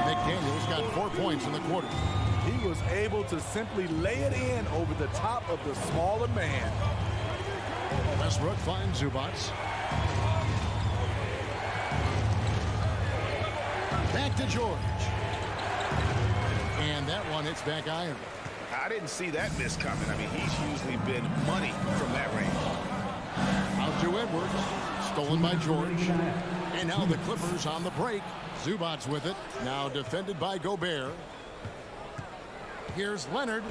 McDaniel's got 4 points in the quarter. He was able to simply lay it in over the top of the smaller man. Westbrook finds Zubac. Back to George. And that one hits back iron. I didn't see that miss coming. I mean, he's usually been money from that range. Out to Edwards. Stolen by George. And now the Clippers on the break. Zubac with it. Now defended by Gobert. Here's Leonard.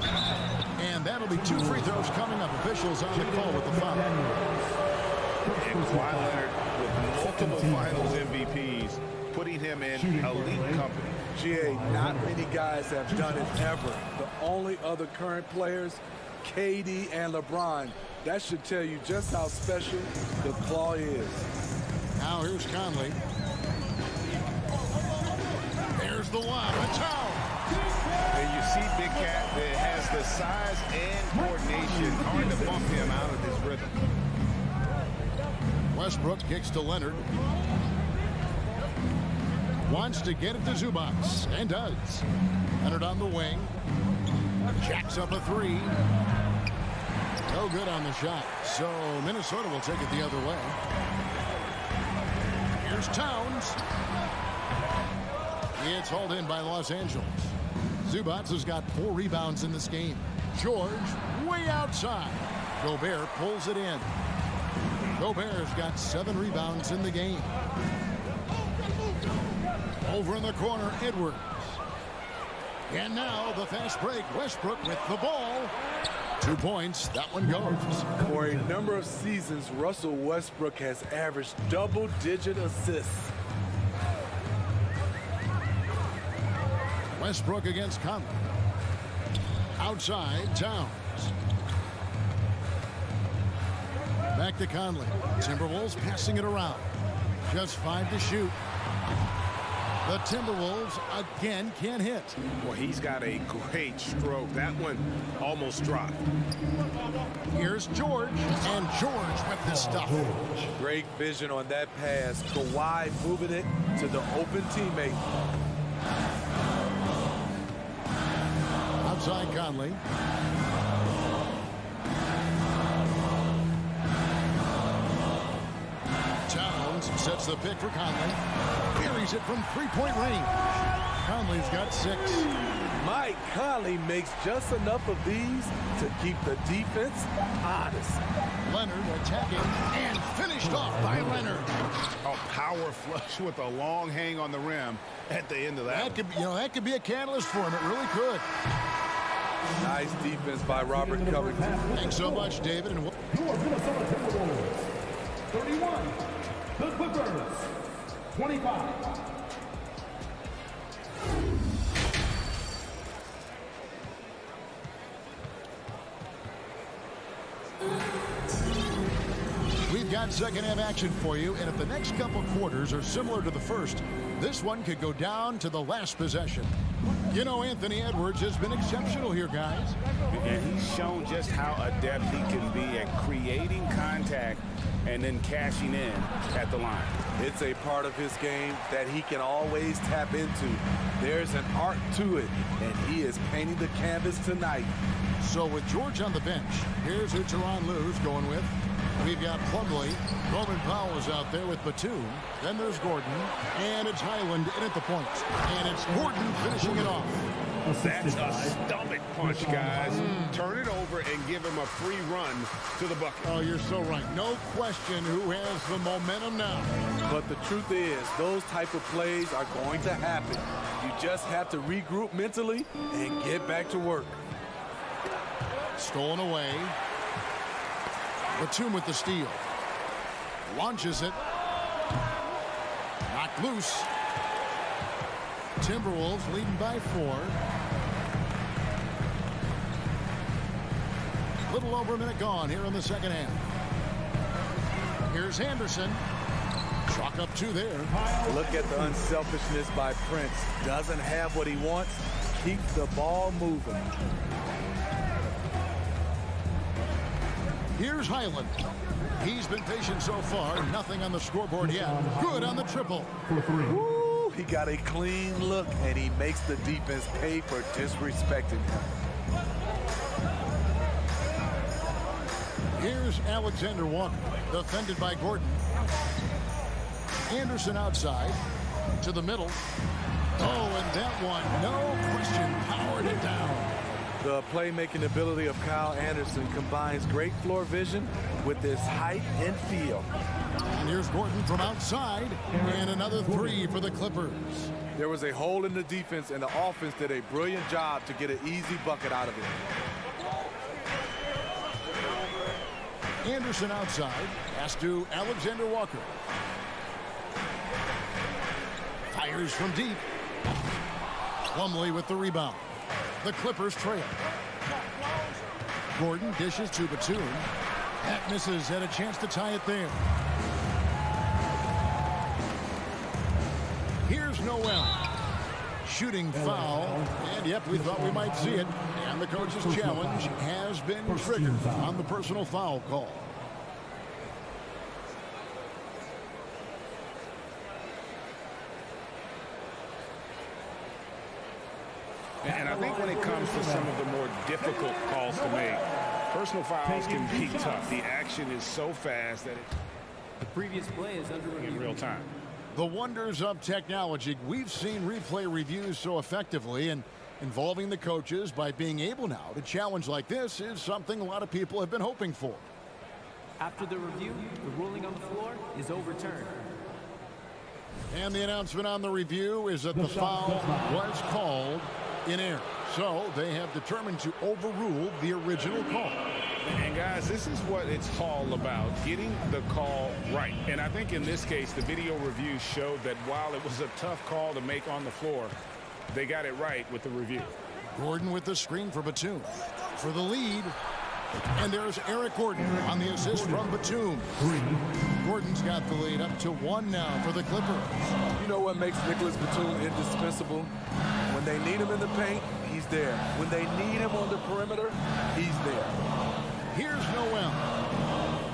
And that'll be 2 free throws coming up. Officials on the call with the foul. And Kawhi Leonard with multiple finals MVPs, putting him in elite company. GA, not many guys have done it ever. The only other current players, KD and LeBron. That should tell you just how special the Claw is. Now here's Conley. There's the lob. A towel. And you see Big Cat that has the size and coordination. Hard to bump him out of his rhythm. Westbrook kicks to Leonard. Wants to get it to Zubac, and does. Leonard on the wing. Jacks up a 3. No good on the shot. So Minnesota will take it the other way. Here's Towns. It's hauled in by Los Angeles. Zubac has got 4 rebounds in this game. George way outside. Gobert pulls it in. Gobert's got 7 rebounds in the game. Over in the corner, Edwards. And now the fast break. Westbrook with the ball. 2 points. That one goes. For a number of seasons, Russell Westbrook has averaged double-digit assists. Westbrook against Conley. Outside, Towns. Back to Conley. Timberwolves passing it around. Just 5 to shoot. The Timberwolves again can't hit. Well, he's got a great stroke. That one almost dropped. Here's George, and George with the stuff. Great vision on that pass. Kawhi moving it to the open teammate. Outside Conley. Towns sets the pick for Conley. Carries it from 3-point range. Conley's got 6. Mike Conley makes just enough of these to keep the defense honest. Leonard attacking and finished off by Leonard. A power flush with a long hang on the rim at the end of that. That could be, that could be a catalyst for him. It really could. Nice defense by Robert Covington. Thanks so much, David. And Your Minnesota Timberwolves, 31. The Clippers, 25. We've got second half action for you, and if the next couple quarters are similar to the first, this one could go down to the last possession. You know, Anthony Edwards has been exceptional here, guys. And he's shown just how adept he can be at creating contact and then cashing in at the line. It's a part of his game that he can always tap into. There's an art to it, and he is painting the canvas tonight. So with George on the bench, here's who Tyronn Lue's going with. We've got Plumlee. Roman Powell's out there with Batum. Then there's Gordon. And it's Highland in at the point. And it's Gordon finishing it off. That's a stomach punch, guys. Turn it over and give him a free run to the bucket. Oh, you're so right. No question who has the momentum now. But the truth is, those type of plays are going to happen. You just have to regroup mentally and get back to work. Stolen away. Batum with the steal. Launches it. Knocked loose. Timberwolves leading by 4. Little over a minute gone here in the second half. Here's Anderson. Chalk up 2 there. Look at the unselfishness by Prince. Doesn't have what he wants. Keeps the ball moving. Here's Highland. He's been patient so far. Nothing on the scoreboard yet. Good on the triple. Woo, he got a clean look, and he makes the defense pay for disrespecting him. Here's Alexander Walker, defended by Gordon. Anderson outside to the middle. Oh, and that one, no question, powered it down. The playmaking ability of Kyle Anderson combines great floor vision with his height and feel. And here's Gordon from outside, and another 3 for the Clippers. There was a hole in the defense, and the offense did a brilliant job to get an easy bucket out of it. Anderson outside, pass to Alexander Walker. Fires from deep. Plumlee with the rebound. The Clippers trail. Gordon dishes to Batum. That misses, had a chance to tie it there. Here's Noel. Shooting foul. And yep, we thought we might see it. And the coach's challenge has been triggered on the personal foul call. And I think when it comes to some of the more difficult calls to make, personal fouls can be tough. The action is so fast that the previous play is under review in real time. The wonders of technology. We've seen replay reviews so effectively, and involving the coaches by being able now to challenge like this is something a lot of people have been hoping for. After the review, the ruling on the floor is overturned. And the announcement on the review is that the foul was called in error. So they have determined to overrule the original call. And guys, this is what it's all about, getting the call right. And I think in this case, the video review showed that while it was a tough call to make on the floor, they got it right with the review. Gordon with the screen for Batum. For the lead. And there's Eric Gordon on the assist from Batum. Gordon's got the lead up to 1 now for the Clippers. You know what makes Nicholas Batum indispensable? When they need him in the paint, he's there. When they need him on the perimeter, he's there. Here's Noel.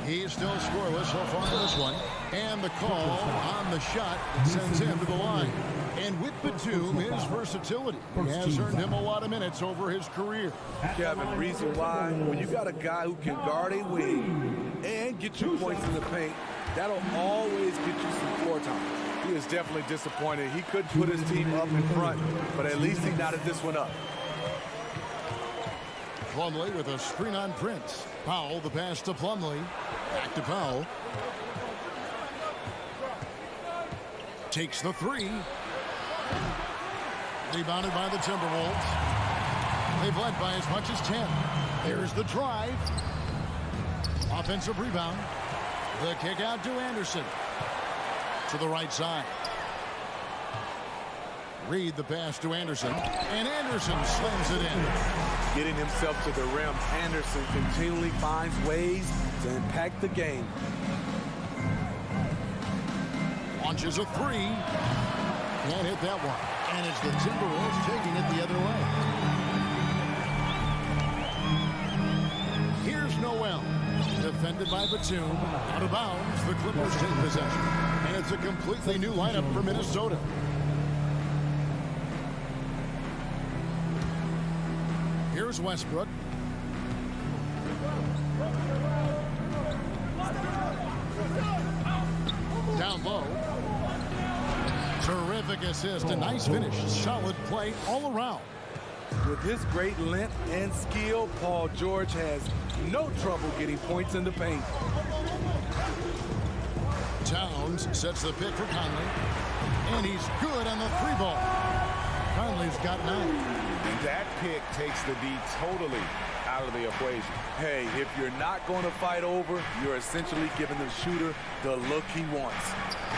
He's still scoreless so far in this one. And the call on the shot sends him to the line. And with Batum, his versatility has earned him a lot of minutes over his career. Kevin, reason why, when you got a guy who can guard a wing and get you points in the paint, that'll always get you some floor time. He is definitely disappointed. He couldn't put his team up in front, but at least he knotted this one up. Plumlee with a screen on Prince. Powell, the pass to Plumlee. Back to Powell. Takes the 3. Rebounded by the Timberwolves. They've led by as much as 10. There's the drive. Offensive rebound. The kick out to Anderson. To the right side. Reed the pass to Anderson. And Anderson slams it in. Getting himself to the rim, Anderson continually finds ways to impact the game. Launches a 3. Can't hit that one. And it's the Timberwolves taking it the other way. Here's Noel. Defended by Batum. Out of bounds. The Clippers take possession. And it's a completely new lineup for Minnesota. Here's Westbrook. Down low. Terrific assist. A nice finish. Solid play all around. With his great length and skill, Paul George has no trouble getting points in the paint. Towns sets the pick for Conley. And he's good on the 3-ball. Conley's got 9. And that pick takes the D totally out of the equation. Hey, if you're not going to fight over, you're essentially giving the shooter the look he wants.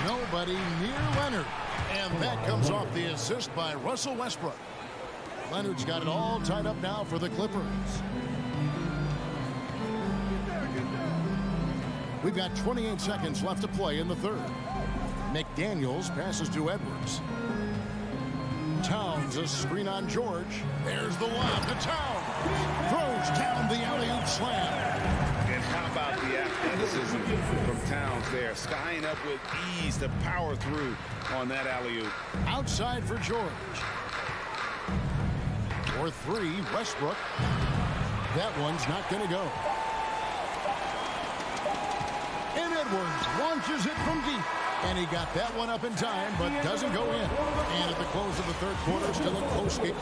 Nobody near Leonard. And that comes off the assist by Russell Westbrook. Leonard's got it all tied up now for the Clippers. We've got 28 seconds left to play in the third. McDaniels passes to Edwards. Towns, a screen on George. There's the lob to Towns. Throws down the alley-oop slam. And how about the athleticism from Towns there? Skying up with ease to power through on that alley-oop. Outside for George. For three, Westbrook. That one's not going to go. And Edwards launches it from deep. And he got that one up in time, but doesn't go in. And at the close of the third quarter, still a close game.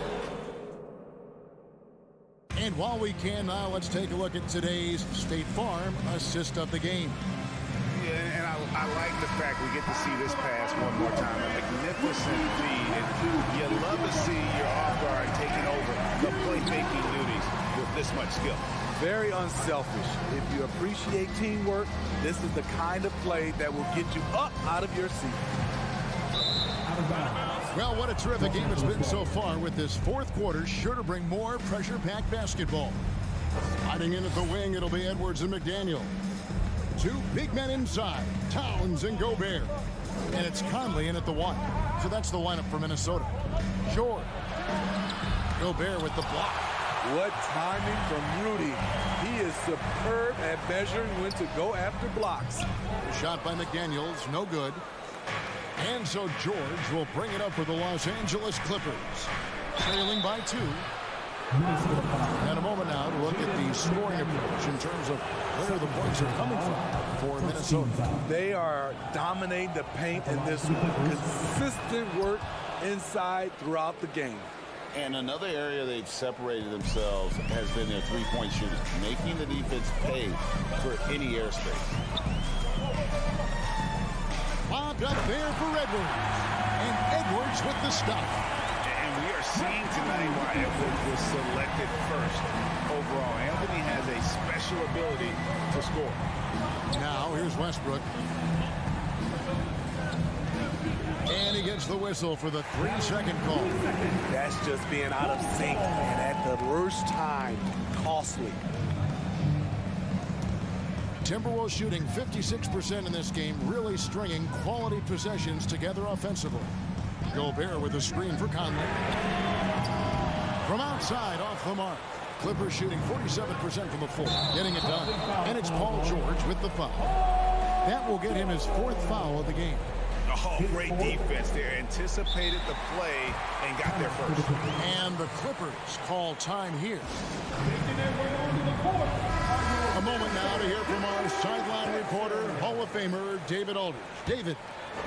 And while we can now, let's take a look at today's State Farm assist of the game. Yeah, and I like the fact we get to see this pass one more time. A magnificent feed. And you love to see your off guard taking over the playmaking duties with this much skill. Very unselfish. If you appreciate teamwork, this is the kind of play that will get you up out of your seat. Well, what a terrific game it's been so far, with this fourth quarter sure to bring more pressure-packed basketball. Sliding in at the wing, it'll be Edwards and McDaniel. Two big men inside, Towns and Gobert. And it's Conley in at the one. So that's the lineup for Minnesota. George. Gobert with the block. What timing from Rudy. He is superb at measuring when to go after blocks. The shot by McDaniels, no good. And so George will bring it up for the Los Angeles Clippers. Trailing by 2. And a moment now to look at the scoring approach in terms of where the points are coming from for Minnesota. They are dominating the paint in this one. Consistent work inside throughout the game. And another area they've separated themselves has been their three-point shooting, making the defense pay for any airspace. Lobbed up there for Edwards. And Edwards with the stop. And we are seeing tonight why Edwards was selected first overall. Anthony has a special ability to score. Now here's Westbrook. And he gets the whistle for the 3-second call. That's just being out of sync and at the worst time. Costly. Timberwolves shooting 56% in this game, really stringing quality possessions together offensively. Gobert with a screen for Conley. From outside, off the mark. Clippers shooting 47% from the floor, getting it done. And it's Paul George with the foul. That will get him his 4th foul of the game. Oh, great defense there. Anticipated the play and got there first. And the Clippers call time here. A moment now to hear from our sideline reporter, Hall of Famer David Aldridge. David.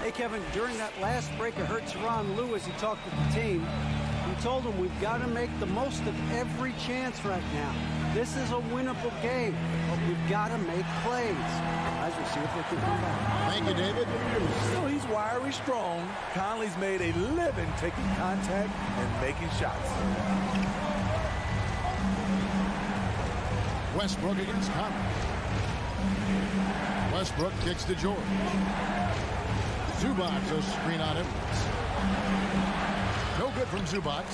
Hey, Kevin, during that last break, I heard Tyronn Lue as he talked to the team. He told them we've got to make the most of every chance right now. This is a winnable game, but we've got to make plays. Guys, we'll see if they can come back. Thank you, David. So he's wiry strong. Conley's made a living taking contact and making shots. Westbrook against Conley. Westbrook kicks to George. Zubac, a screen on Edwards. No good from Zubac.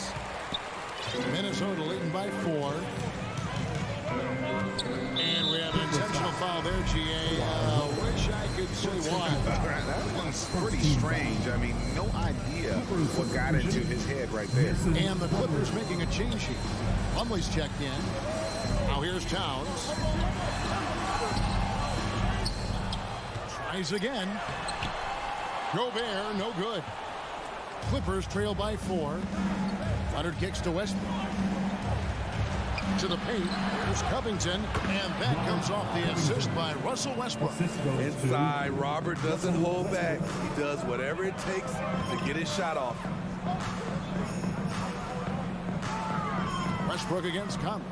Minnesota leading by 4. And we have an intentional foul there, GA. Wish I could say why. That one's pretty strange. I mean, no idea what got into his head right there. And the Clippers making a change here. Plumlee's checked in. Now here's Towns. Tries again. Gobert, no good. Clippers trail by 4. Leonard kicks to Westbrook. To the paint. Here's Covington. And that comes off the assist by Russell Westbrook. Inside, Robert doesn't hold back. He does whatever it takes to get his shot off. Westbrook against Conley.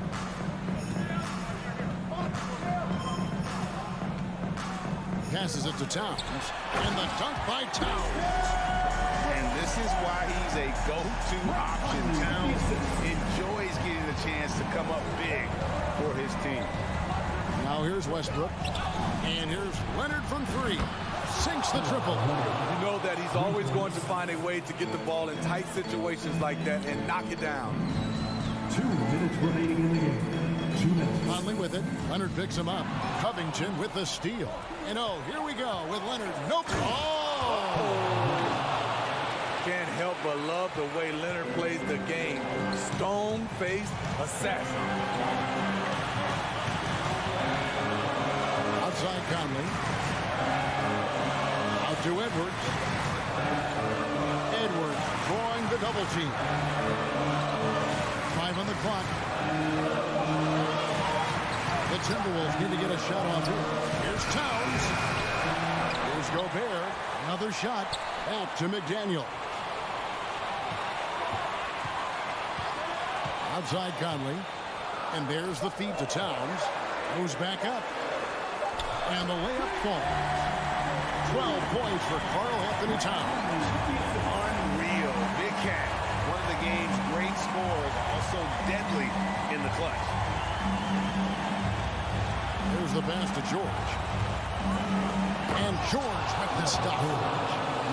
Passes it to Towns. And the dunk by Towns. And this is why he's a go-to option. Towns enjoys getting the a chance to come up big for his team. Now here's Westbrook. And here's Leonard from three. Sinks the triple. You know that he's always going to find a way to get the ball in tight situations like that and knock it down. 2 minutes remaining in the game. 2 minutes. Conley with it. Leonard picks him up. Covington with the steal. And oh, here we go with Leonard. Nope. Oh! Can't help but love the way Leonard plays the game. Stone-faced assassin. Outside Conley. Out to Edwards. Edwards drawing the double team. 5 on the clock. The Timberwolves need to get a shot off here. Here's Towns. Here's Gobert. Another shot. Back to McDaniel. Outside Conley. And there's the feed to Towns. Moves back up. And the layup falls. 12 points for Karl Anthony Towns. Unreal. Big Cat, one of the game's great scorers, also deadly in the clutch. Here's the pass to George. And George with the stop.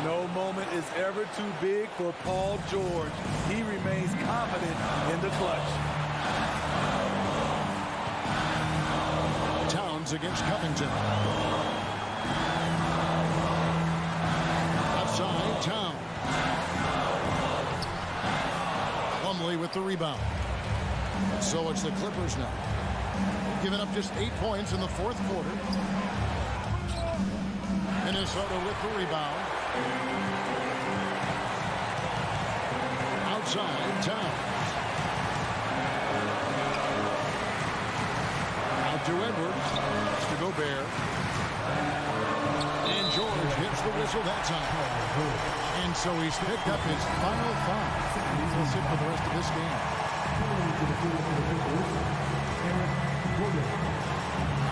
No moment is ever too big for Paul George. He remains confident in the clutch. Towns against Covington. Outside, Towns. Plumlee with the rebound. So it's the Clippers now. Giving up just 8 points in the fourth quarter. Minnesota with the rebound. Outside, Towns. Out to Edwards. To Gobert. And George hits the whistle that time. And so he's picked up his final 5. He'll sit for the rest of this game.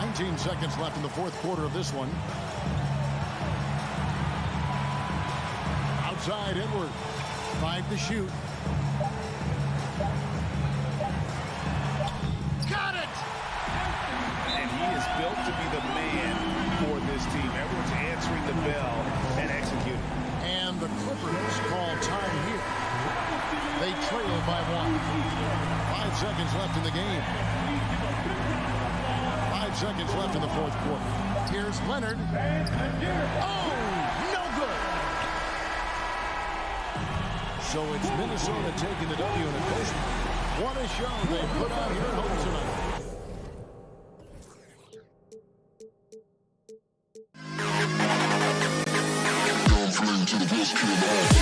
19 seconds left in the fourth quarter of this one. Outside Edwards. 5 to shoot. Got it! And he is built to be the man for this team. Edwards answering the bell and executing. And the Clippers call time here. They trail by 1. 5 seconds left in the game. 5 seconds left in the fourth quarter. Here's Leonard. Oh, no good. So it's Minnesota taking the W in a close one. What a show they put on here at home tonight. To the best kid in the house.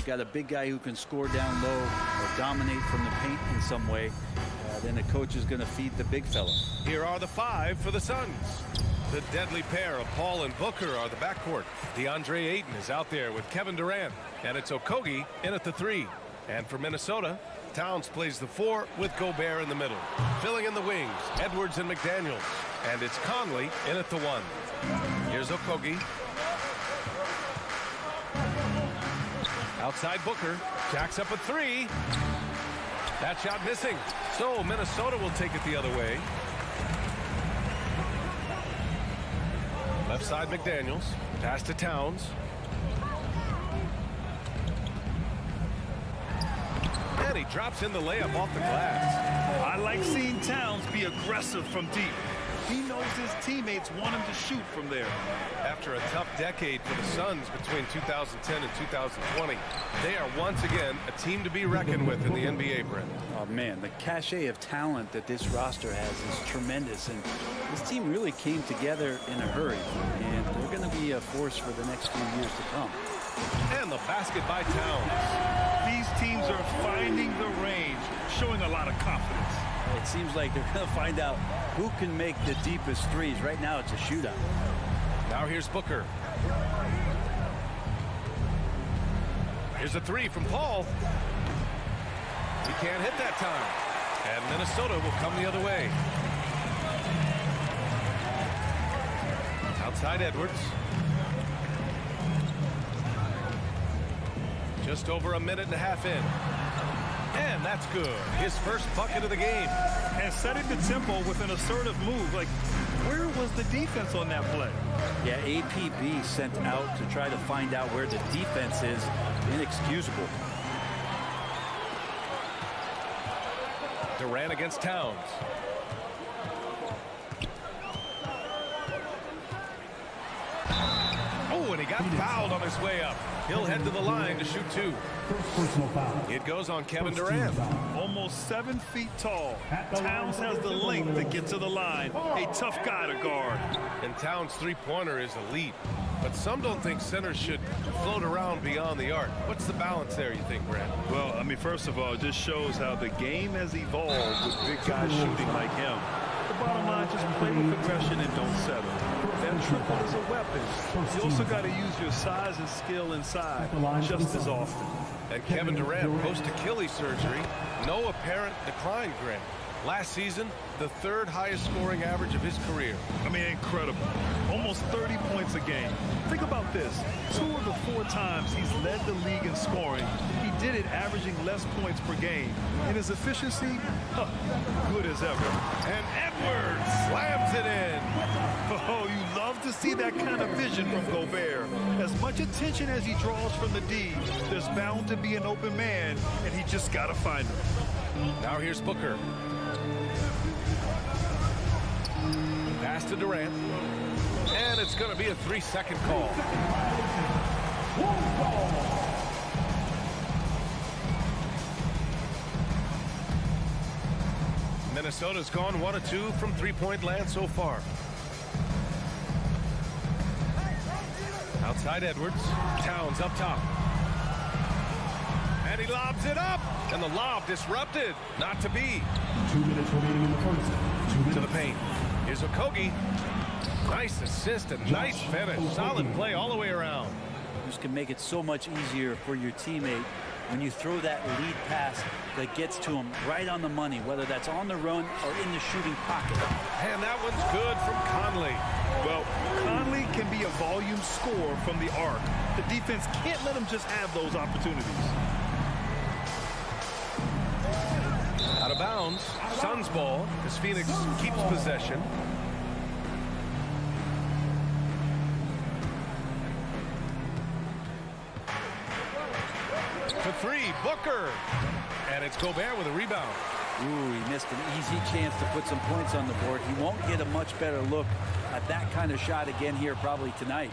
Got a big guy who can score down low or dominate from the paint in some way, then the coach is going to feed the big fella. Here are the 5 for the Suns. The deadly pair of Paul and Booker are the backcourt. DeAndre Ayton is out there with Kevin Durant, and it's Okogie in at the 3. And for Minnesota, Towns plays the 4 with Gobert in the middle. Filling in the wings, Edwards and McDaniels, and it's Conley in at the 1. Here's Okogie. Outside Booker, jacks up a 3. That shot missing. So Minnesota will take it the other way. Left side McDaniels, pass to Towns. And he drops in the layup off the glass. I like seeing Towns be aggressive from deep. He knows his teammates want him to shoot from there. After a tough decade for the Suns between 2010 and 2020, they are once again a team to be reckoned with in the NBA, Brent. Oh man, the cachet of talent that this roster has is tremendous, and this team really came together in a hurry, and they're going to be a force for the next few years to come. And the basket by Towns. These teams are finding the range, showing a lot of confidence. It seems like they're going to find out who can make the deepest threes. Right now, it's a shootout. Now here's Booker. Here's a 3 from Paul. He can't hit that time. And Minnesota will come the other way. Outside Edwards. Just over a minute and a half in. And that's good. His first bucket of the game. And setting the tempo with an assertive move. Like, where was the defense on that play? Yeah, APB sent out to try to find out where the defense is. Inexcusable. Durant against Towns. Oh, and he got fouled on his way up. He'll head to the line to shoot 2. It goes on Kevin Durant. Almost 7 feet tall. Towns has the length to get to the line. A tough guy to guard. And Towns' three-pointer is elite. But some don't think centers should float around beyond the arc. What's the balance there, you think, Brad? Well, I mean, first of all, it just shows how the game has evolved with big guys shooting like him. The bottom line, just play with aggression and don't settle. That triple is a weapon. You also got to use your size and skill inside just as often. And Kevin Durant, post-Achilles surgery, no apparent decline, Grant. Last season, the 3rd highest scoring average of his career. I mean, incredible. Almost 30 points a game. Think about this. 2 of the 4 times he's led the league in scoring, he did it averaging less points per game. And his efficiency, good as ever. And Edwards slams that kind of vision from Gobert. As much attention as he draws from the D, there's bound to be an open man, and he just got to find him. Now here's Booker. Pass to Durant. And it's going to be a 3-second call. Minnesota's gone 1 of 2 from three-point land so far. Outside Edwards. Towns up top. And he lobs it up. And the lob disrupted. Not to be. 2 minutes remaining in the first. 2 minutes. To the paint. Here's Okogie. Nice assist and nice finish. Solid play all the way around. This can make it so much easier for your teammate when you throw that lead pass that gets to him right on the money, whether that's on the run or in the shooting pocket. And that one's good from Conley. Well, Conley can be a volume scorer from the arc. The defense can't let him just have those opportunities. Out of bounds. Suns ball as Phoenix keeps possession. For three, Booker. And it's Gobert with a rebound. Ooh, he missed an easy chance to put some points on the board. He won't get a much better look at that kind of shot again here probably tonight.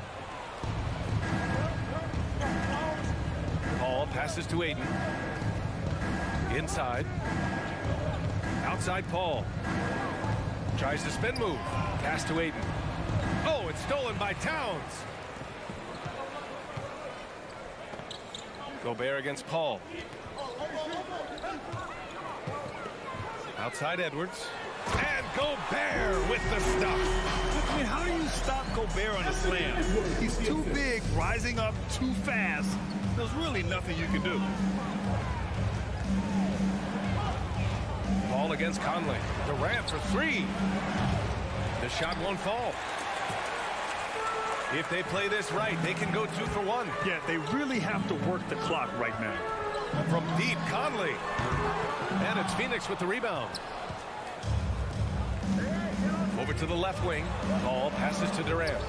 Paul passes to Aiden. Inside. Outside Paul. Tries the spin move. Pass to Aiden. Oh, it's stolen by Towns. Gobert against Paul. Outside Edwards. And Gobert with the stuff. I mean, how do you stop Gobert on a slam? He's too big, rising up too fast. There's really nothing you can do. Paul against Conley. Durant for three. The shot won't fall. If they play this right, they can go 2 for 1. Yeah, they really have to work the clock right now. From deep, Conley. And it's Phoenix with the rebound. Over to the left wing. Paul passes to Durant.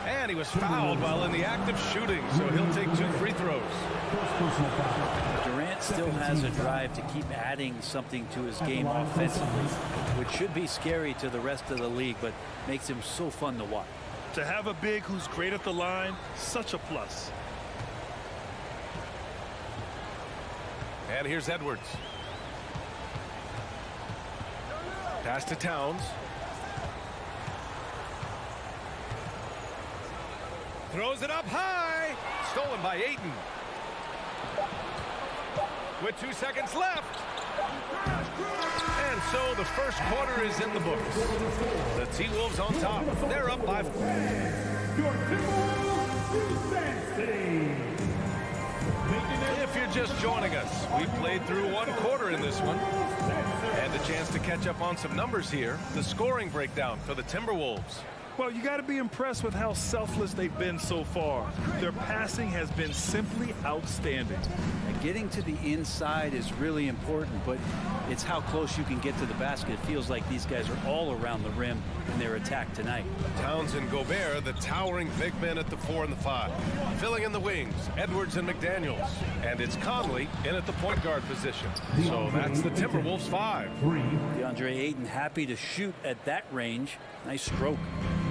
And he was fouled while in the act of shooting, so he'll take 2 free throws. Durant still has a drive to keep adding something to his game offensively, which should be scary to the rest of the league, but makes him so fun to watch. To have a big who's great at the line, such a plus. And here's Edwards. Pass to Towns. Throws it up high. Stolen by Ayton. With 2 seconds left. And so the first quarter is in the books. The T-Wolves on top. They're up by 4. If you're just joining us, we played through 1 quarter in this one. And a chance to catch up on some numbers here. The scoring breakdown for the Timberwolves. Well, you got to be impressed with how selfless they've been so far. Their passing has been simply outstanding. And getting to the inside is really important, but it's how close you can get to the basket. It feels like these guys are all around the rim in their attack tonight. Towns and Gobert, the towering big men at the 4 and the 5. Filling in the wings, Edwards and McDaniels. And it's Conley in at the point guard position. So that's the Timberwolves 5. DeAndre Ayton happy to shoot at that range. Nice stroke.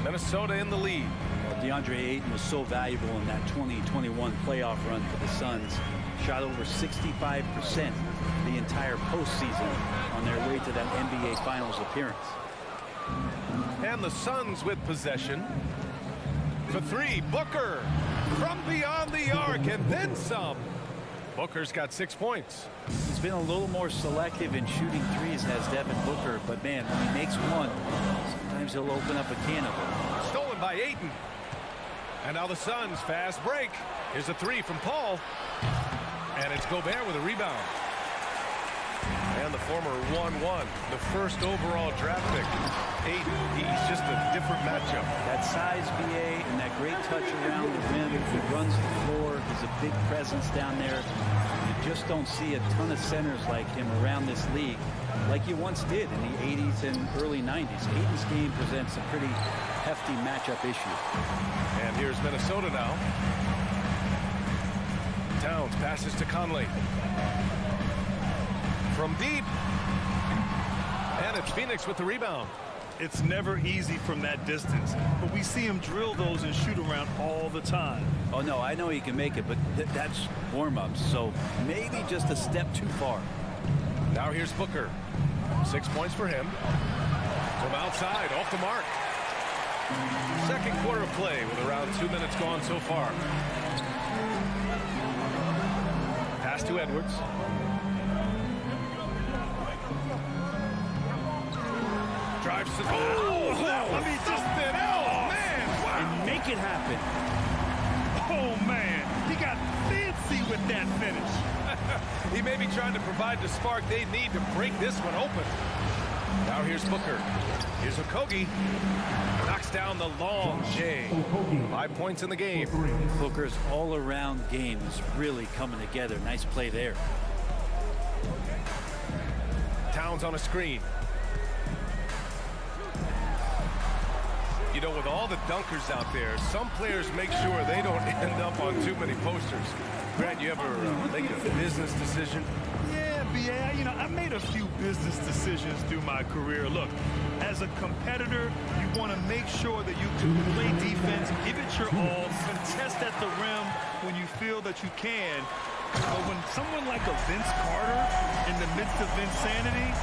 Minnesota in the lead. Well, DeAndre Ayton was so valuable in that 2021 playoff run for the Suns. Shot over 65% the entire postseason on their way to that NBA Finals appearance. And the Suns with possession. For 3, Booker from beyond the arc and then some. Booker's got 6 points. He's been a little more selective in shooting threes, has Devin Booker, but man, when he makes one, sometimes he'll open up a can of them. Stolen by Ayton. And now the Suns fast break. Here's a 3 from Paul. And it's Gobert with a rebound. And the former 1-1, the first overall draft pick. Ayton, he's just a different matchup. That size BA and that great touch around the rim. He runs the floor. He's a big presence down there. You just don't see a ton of centers like him around this league. like you once did in the 80s and early 90s. Aiden's game presents a pretty hefty matchup issue. And here's Minnesota now. Towns passes to Conley. From deep. And it's Phoenix with the rebound. It's never easy from that distance, but we see him drill those and shoot around all the time. Oh, no, I know he can make it, but that's warm-ups, so maybe just a step too far. Now here's Booker. 6 points for him. From outside, off the mark. Second quarter of play with around 2 minutes gone so far. Pass to Edwards. Drives to the ball. Let me just spin out. Man, wow. And make it happen. Oh, man. He got fancy with that finish. He may be trying to provide the spark they need to break this one open. Now here's Booker. Here's Okogie. Knocks down the long J. 5 points in the game. Booker's all-around game is really coming together. Nice play there. Towns on a screen. You know, with all the dunkers out there, some players make sure they don't end up on too many posters. Grant, you ever make a business decision? Yeah, B.A., you know, I made a few business decisions through my career. Look, as a competitor, you want to make sure that you can play defense, give it your all, contest at the rim when you feel that you can. But when someone like a Vince Carter in the midst of insanity,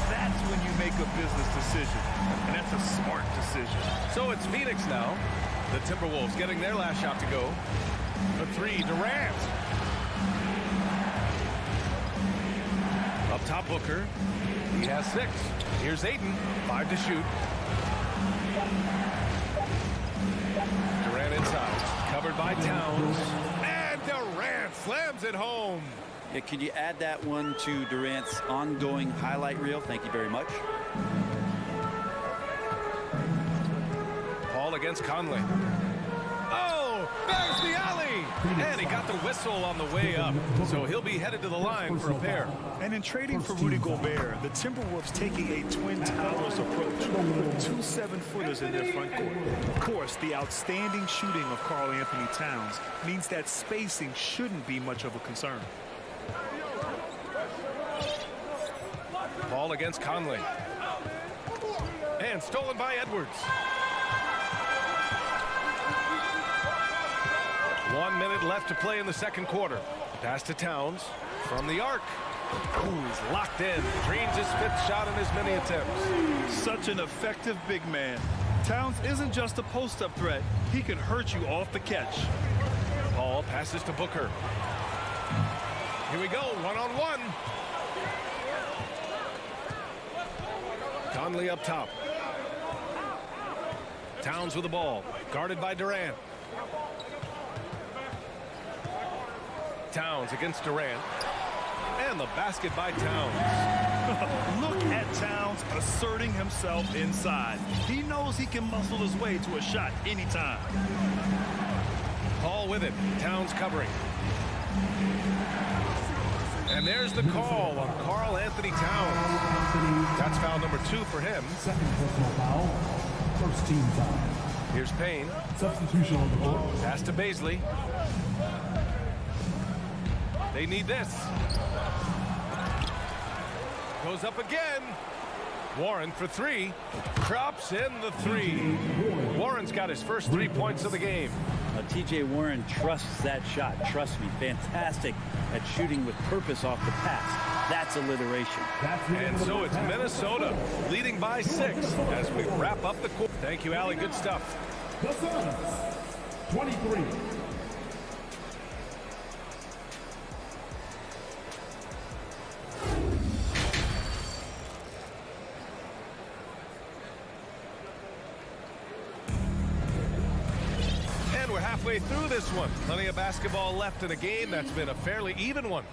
that's when you make a business decision. And that's a smart decision. So it's Phoenix now. The Timberwolves getting their last shot to go. The three, Durant. Up top, Booker. He has 6. Here's Aiden. 5 to shoot. Durant inside. Covered by Towns. And Durant slams it home. Yeah, could you add that one to Durant's ongoing highlight reel? Thank you very much. Paul against Conley. Oh, there's the alley. And he got the whistle on the way up. So he'll be headed to the line for a pair. And in trading for Rudy Gobert, the Timberwolves taking a Twin Towers approach with 2 7-footers in their front court. Of course, the outstanding shooting of Karl Anthony Towns means that spacing shouldn't be much of a concern. Ball against Conley. And stolen by Edwards. 1 minute left to play in the second quarter. Pass to Towns from the arc. He's locked in. Dreams his 5th shot in as many attempts. Such an effective big man. Towns isn't just a post-up threat. He can hurt you off the catch. Paul passes to Booker. Here we go, one-on-one. Conley up top. Towns with the ball, guarded by Durant. Towns against Durant. And the basket by Towns. Look at Towns asserting himself inside. He knows he can muscle his way to a shot anytime. Paul with it. Towns covering. And there's the call on Karl Anthony Towns. That's foul number 2 for him. Second personal foul. First team foul. Here's Payne. Substitution on the court. Pass to Baisley. They need this. Goes up again. Warren for 3. Drops in the 3. Warren's got his first 3 points of the game. T.J. Warren trusts that shot. Trust me, fantastic at shooting with purpose off the pass. That's alliteration. And so it's Minnesota leading by 6 as we wrap up the quarter. Thank you, Allie. Good stuff. The Suns, 23. We're halfway through this one. Plenty of basketball left in a game that's been a fairly even one.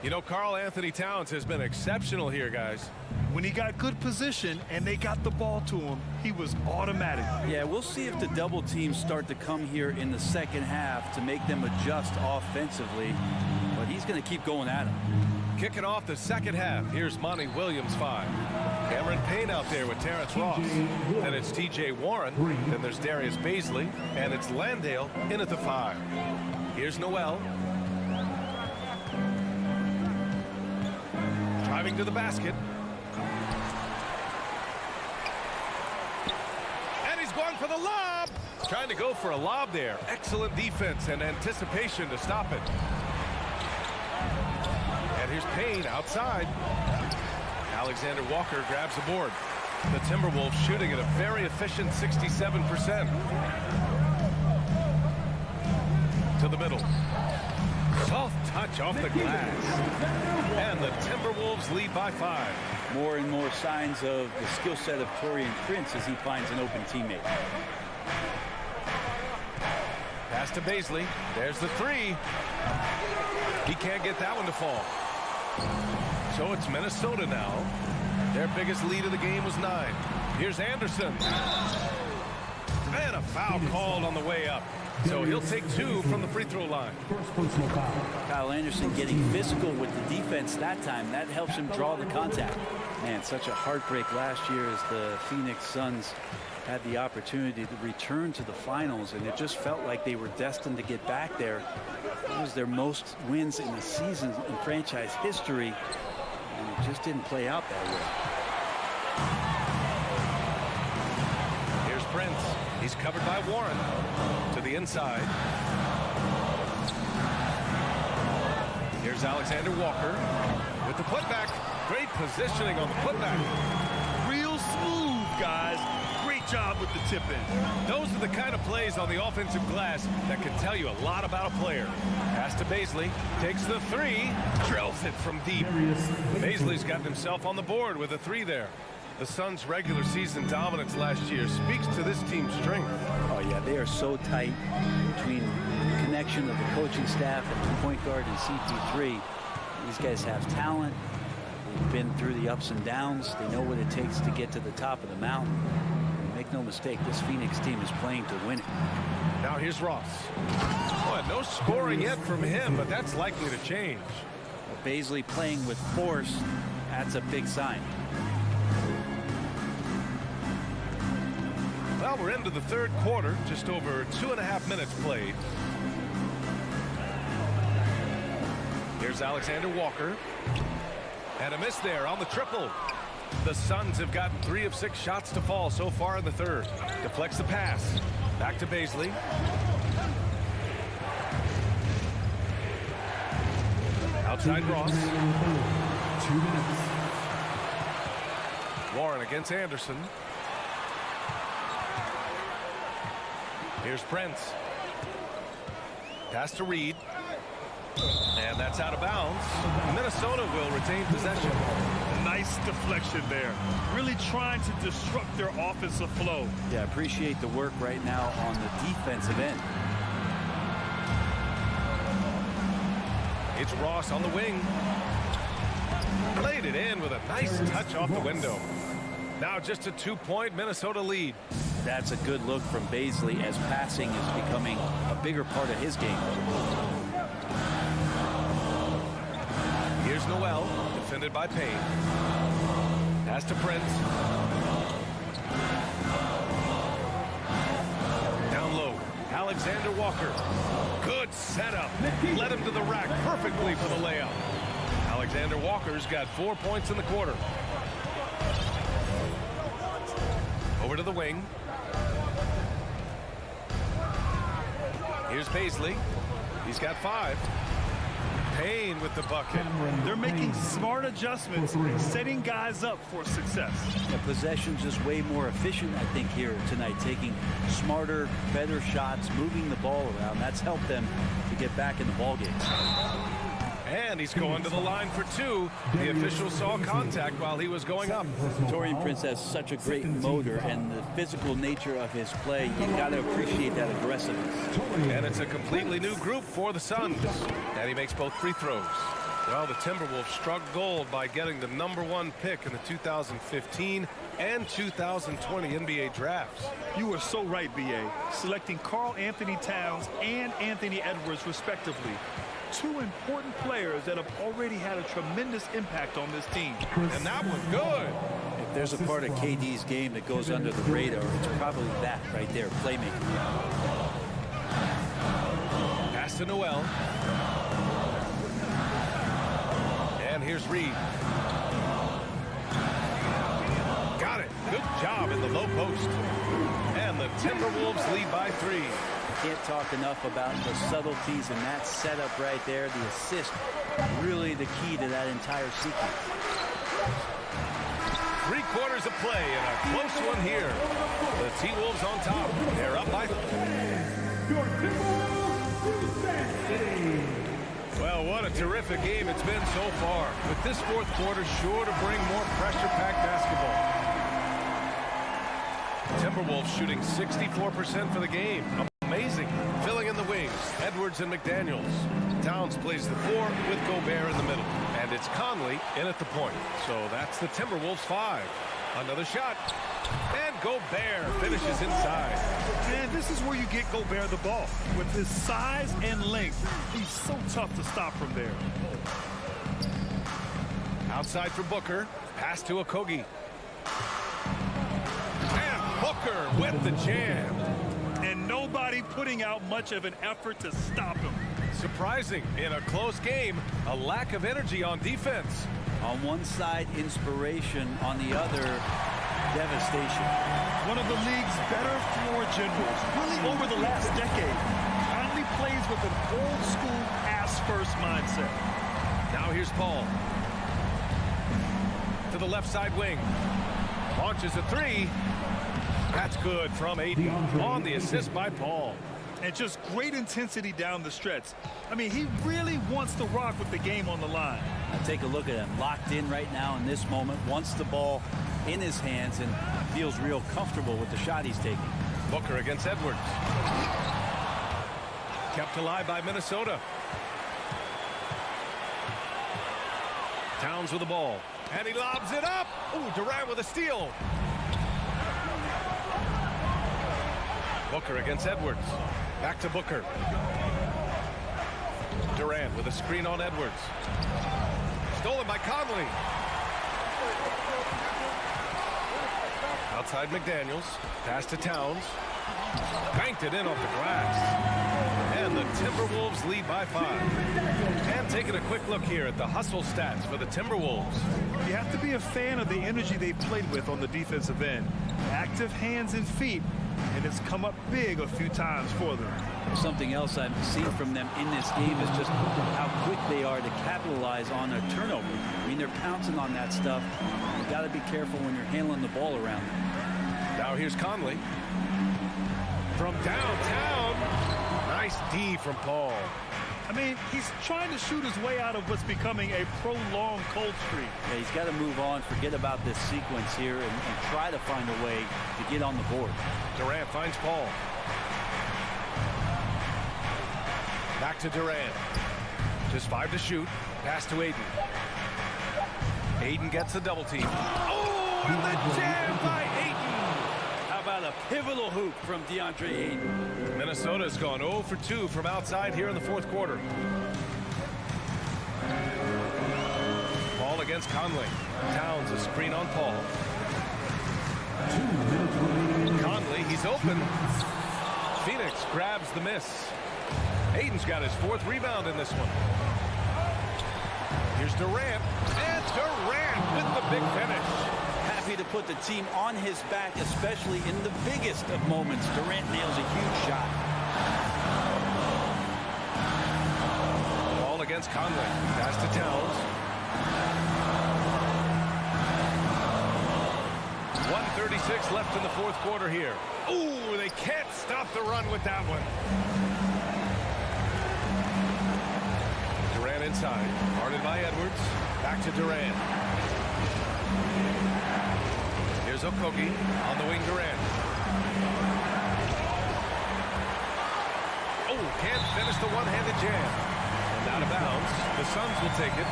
You know, Karl Anthony Towns has been exceptional here, guys. When he got good position and they got the ball to him, he was automatic. Yeah, we'll see if the double teams start to come here in the second half to make them adjust offensively. But he's going to keep going at him. Kicking off the second half, here's Monty Williams 5. Cameron Payne out there with Terrence Ross. Then it's T.J. Warren. Then there's Darius Baisley. And it's Landale in at the 5. Here's Noel. Driving to the basket. And he's going for the lob. Trying to go for a lob there. Excellent defense and anticipation to stop it. And here's Payne outside. Alexander Walker grabs the board. The Timberwolves shooting at a very efficient 67%. To the middle. Soft touch off the glass. And the Timberwolves lead by 5. More and more signs of the skill set of Taurean Prince as he finds an open teammate. Pass to Baisley. There's the 3. He can't get that one to fall. So it's Minnesota now. Their biggest lead of the game was 9. Here's Anderson. And a foul called on the way up. So he'll take 2 from the free throw line. Kyle Anderson getting physical with the defense that time. That helps him draw the contact. Man, such a heartbreak last year as the Phoenix Suns had the opportunity to return to the finals, and it just felt like they were destined to get back there. It was their most wins in the season in franchise history, and it just didn't play out that way. Here's Prince. He's covered by Warren. To the inside. Here's Alexander Walker with the putback. Great positioning on the putback. Real smooth, guys. Great job with the tip-in. Those are the kind of plays on the offensive glass that can tell you a lot about a player. Pass to Baisley. Takes the 3. Drills it from deep. Baisley's gotten himself on the board with a 3 there. The Suns' regular season dominance last year speaks to this team's strength. Oh, yeah, they are so tight between the connection of the coaching staff and the point guard and CP3. These guys have talent. They've been through the ups and downs. They know what it takes to get to the top of the mountain. And make no mistake, this Phoenix team is playing to win it. Now here's Ross. Boy, no scoring yet from him, but that's likely to change. Well, Baisley playing with force, that's a big sign. Well, we're into the third quarter, just over 2.5 minutes played. Here's Alexander Walker. And a miss there on the triple. The Suns have gotten 3 of 6 shots to fall so far in the third. Deflects the pass. Back to Baisley. Outside Ross. 2 minutes. Warren against Anderson. Here's Prince. Pass to Reed. And that's out of bounds. Minnesota will retain possession. Nice deflection there. Really trying to disrupt their offensive flow. Yeah, appreciate the work right now on the defensive end. It's Ross on the wing. Played it in with a nice touch off the window. Now just a 2-point Minnesota lead. That's a good look from Baisley as passing is becoming a bigger part of his game. Here's Noel, defended by Payne. Pass to Prince. Down low, Alexander Walker. Good setup. Led him to the rack perfectly for the layup. Alexander Walker's got 4 points in the quarter. Over to the wing. Here's Baisley. He's got 5. Payne with the bucket. They're making smart adjustments, setting guys up for success. The possession just way more efficient, I think, here tonight. Taking smarter, better shots, moving the ball around. That's helped them to get back in the ballgame. And he's going to the line for 2. The official saw contact while he was going up. Taurean Prince has such a great motor, and the physical nature of his play, you got to appreciate that aggressiveness. And it's a completely new group for the Suns. And he makes both free throws. Well, the Timberwolves struck gold by getting the #1 pick in the 2015 and 2020 NBA drafts. You were so right, B.A. Selecting Karl Anthony Towns and Anthony Edwards, respectively. two important players that have already had a tremendous impact on this team. And that was good. If there's a part of KD's game that goes under the radar, it's probably that right there, playmaking. Pass to Noel. And here's Reed. Got it. Good job in the low post. And the Timberwolves lead by 3. Can't talk enough about the subtleties in that setup right there. The assist, really the key to that entire sequence. 3 quarters of play and a close one here. The T-Wolves on top. They're up by 4. Well, what a terrific game it's been so far. With this fourth quarter sure to bring more pressure-packed basketball. Timberwolves shooting 64% for the game. Amazing. Filling in the wings, Edwards and McDaniels. Towns plays the 4 with Gobert in the middle. And it's Conley in at the point. So that's the Timberwolves 5. Another shot. And Gobert finishes inside. And this is where you get Gobert the ball. With his size and length, he's so tough to stop from there. Outside for Booker. Pass to Okogie. And Booker with the jam. And nobody putting out much of an effort to stop him. Surprising in a close game, a lack of energy on defense. On one side, inspiration. On the other, devastation. One of the league's better floor generals, really over the last decade. Conley plays with an old-school pass-first mindset. Now here's Paul. To the left side wing. Launches a 3. That's good from Aiden on the assist by Paul. And just great intensity down the stretch. I mean, he really wants to rock with the game on the line. Now take a look at him. Locked in right now in this moment. Wants the ball in his hands and feels real comfortable with the shot he's taking. Booker against Edwards. Kept alive by Minnesota. Towns with the ball. And he lobs it up. Ooh, Durant with a steal. Booker against Edwards. Back to Booker. Durant with a screen on Edwards. Stolen by Conley. Outside McDaniels. Pass to Towns. Banked it in off the glass. And the Timberwolves lead by 5. And taking a quick look here at the hustle stats for the Timberwolves. You have to be a fan of the energy they've played with on the defensive end. Active hands and feet, and it's come up big a few times for them. Something else I've seen from them in this game is just how quick they are to capitalize on a turnover. I mean, they're pouncing on that stuff. You got to be careful when you're handling the ball around them. Now here's Conley. From downtown. Nice D from Paul. I mean, he's trying to shoot his way out of what's becoming a prolonged cold streak. Yeah, he's got to move on, forget about this sequence here, and try to find a way to get on the board. Durant finds Paul. Back to Durant. Just 5 to shoot. Pass to Aiden. Aiden gets a double team. Oh, and the jam by Aiden. How about a pivotal hoop from DeAndre Aiden? Minnesota's gone 0 for 2 from outside here in the fourth quarter. Paul against Conley. Towns a screen on Paul. Conley, he's open. Phoenix grabs the miss. Aiden's got his 4th rebound in this one. Here's Durant. And Durant with the big finish. Happy to put the team on his back, especially in the biggest of moments. Durant nails a huge shot. Ball against Conley. Pass to Towns. 1:36 left in the fourth quarter here. Ooh, they can't stop the run with that one. Durant inside. Guarded by Edwards. Back to Durant. Here's Okogie on the wing. Durant. Oh, can't finish the one-handed jam. And out of bounds. The Suns will take it.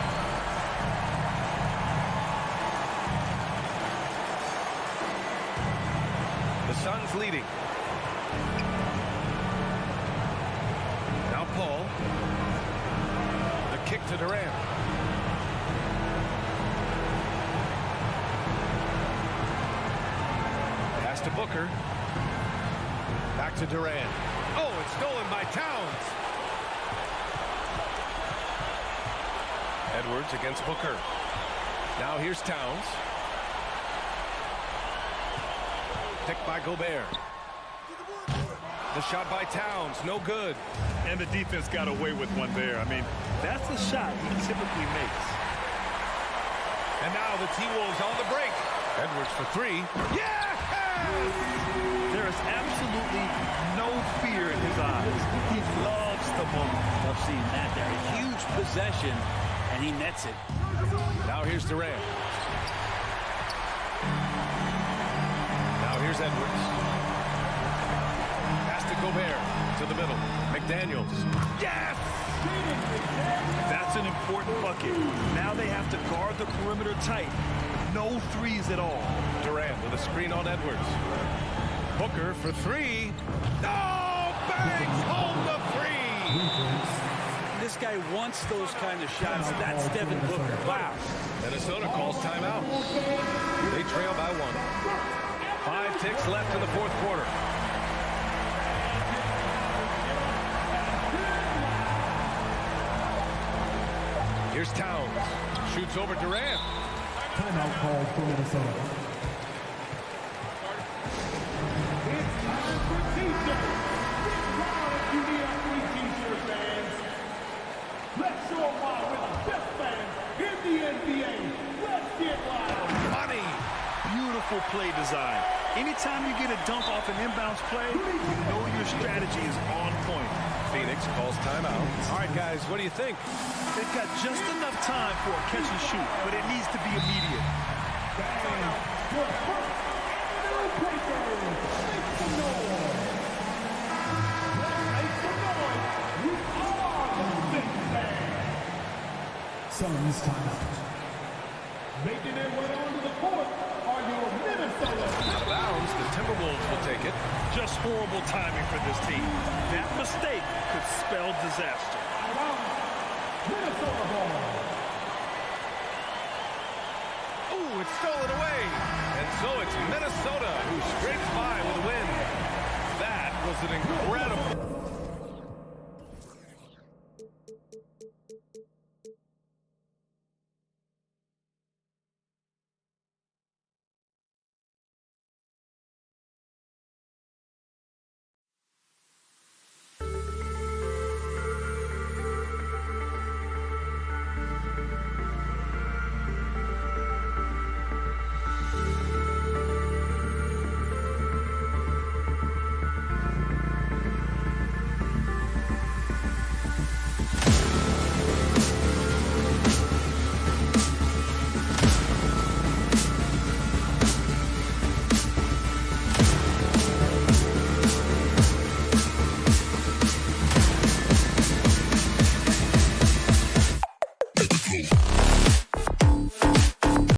The Suns leading. Now Paul. kick to Durant. Pass to Booker. Back to Durant. Oh, it's stolen by Towns. Edwards against Booker. Now here's Towns. Picked by Gobert. The shot by Towns, no good. And the defense got away with one there. I mean, that's a shot he typically makes. And now the T-Wolves on the break. Edwards for three. Yeah! There is absolutely no fear in his eyes. He loves the moment. Love seeing that there. A huge possession, and he nets it. Now here's Durant. Now here's Edwards. Pass to Gobert. To the middle. McDaniels. Yes! That's an important bucket. Now they have to guard the perimeter tight. No threes at all. Durant with a screen on Edwards. Booker for three. No! Bangs home the three! This guy wants those kind of shots. That's Devin Booker. Wow. Minnesota calls timeout. They trail by one. 5 ticks left in the fourth quarter. Here's Towns. Shoots over Durant. Timeout called for Minnesota. It's time for T-shirts. Get proud if you need our free T-shirt fans. Let's show them why we're the best fans in the NBA. Let's get loud. Money. Beautiful play design. Anytime you get a dunk off an inbounds play, you know your strategy is on point. Phoenix calls timeout. All right, guys, what do you think? They've got just enough time for a catch and shoot, but it needs to be immediate. Suns timeout. Making their way onto the court are your Minnesota. Out of bounds, the Timberwolves will take it. Just horrible timing for this team. That mistake could spell disaster. Minnesota ball. Ooh, it's stolen away. And so it's Minnesota who scrapes by with a win. That was an incredible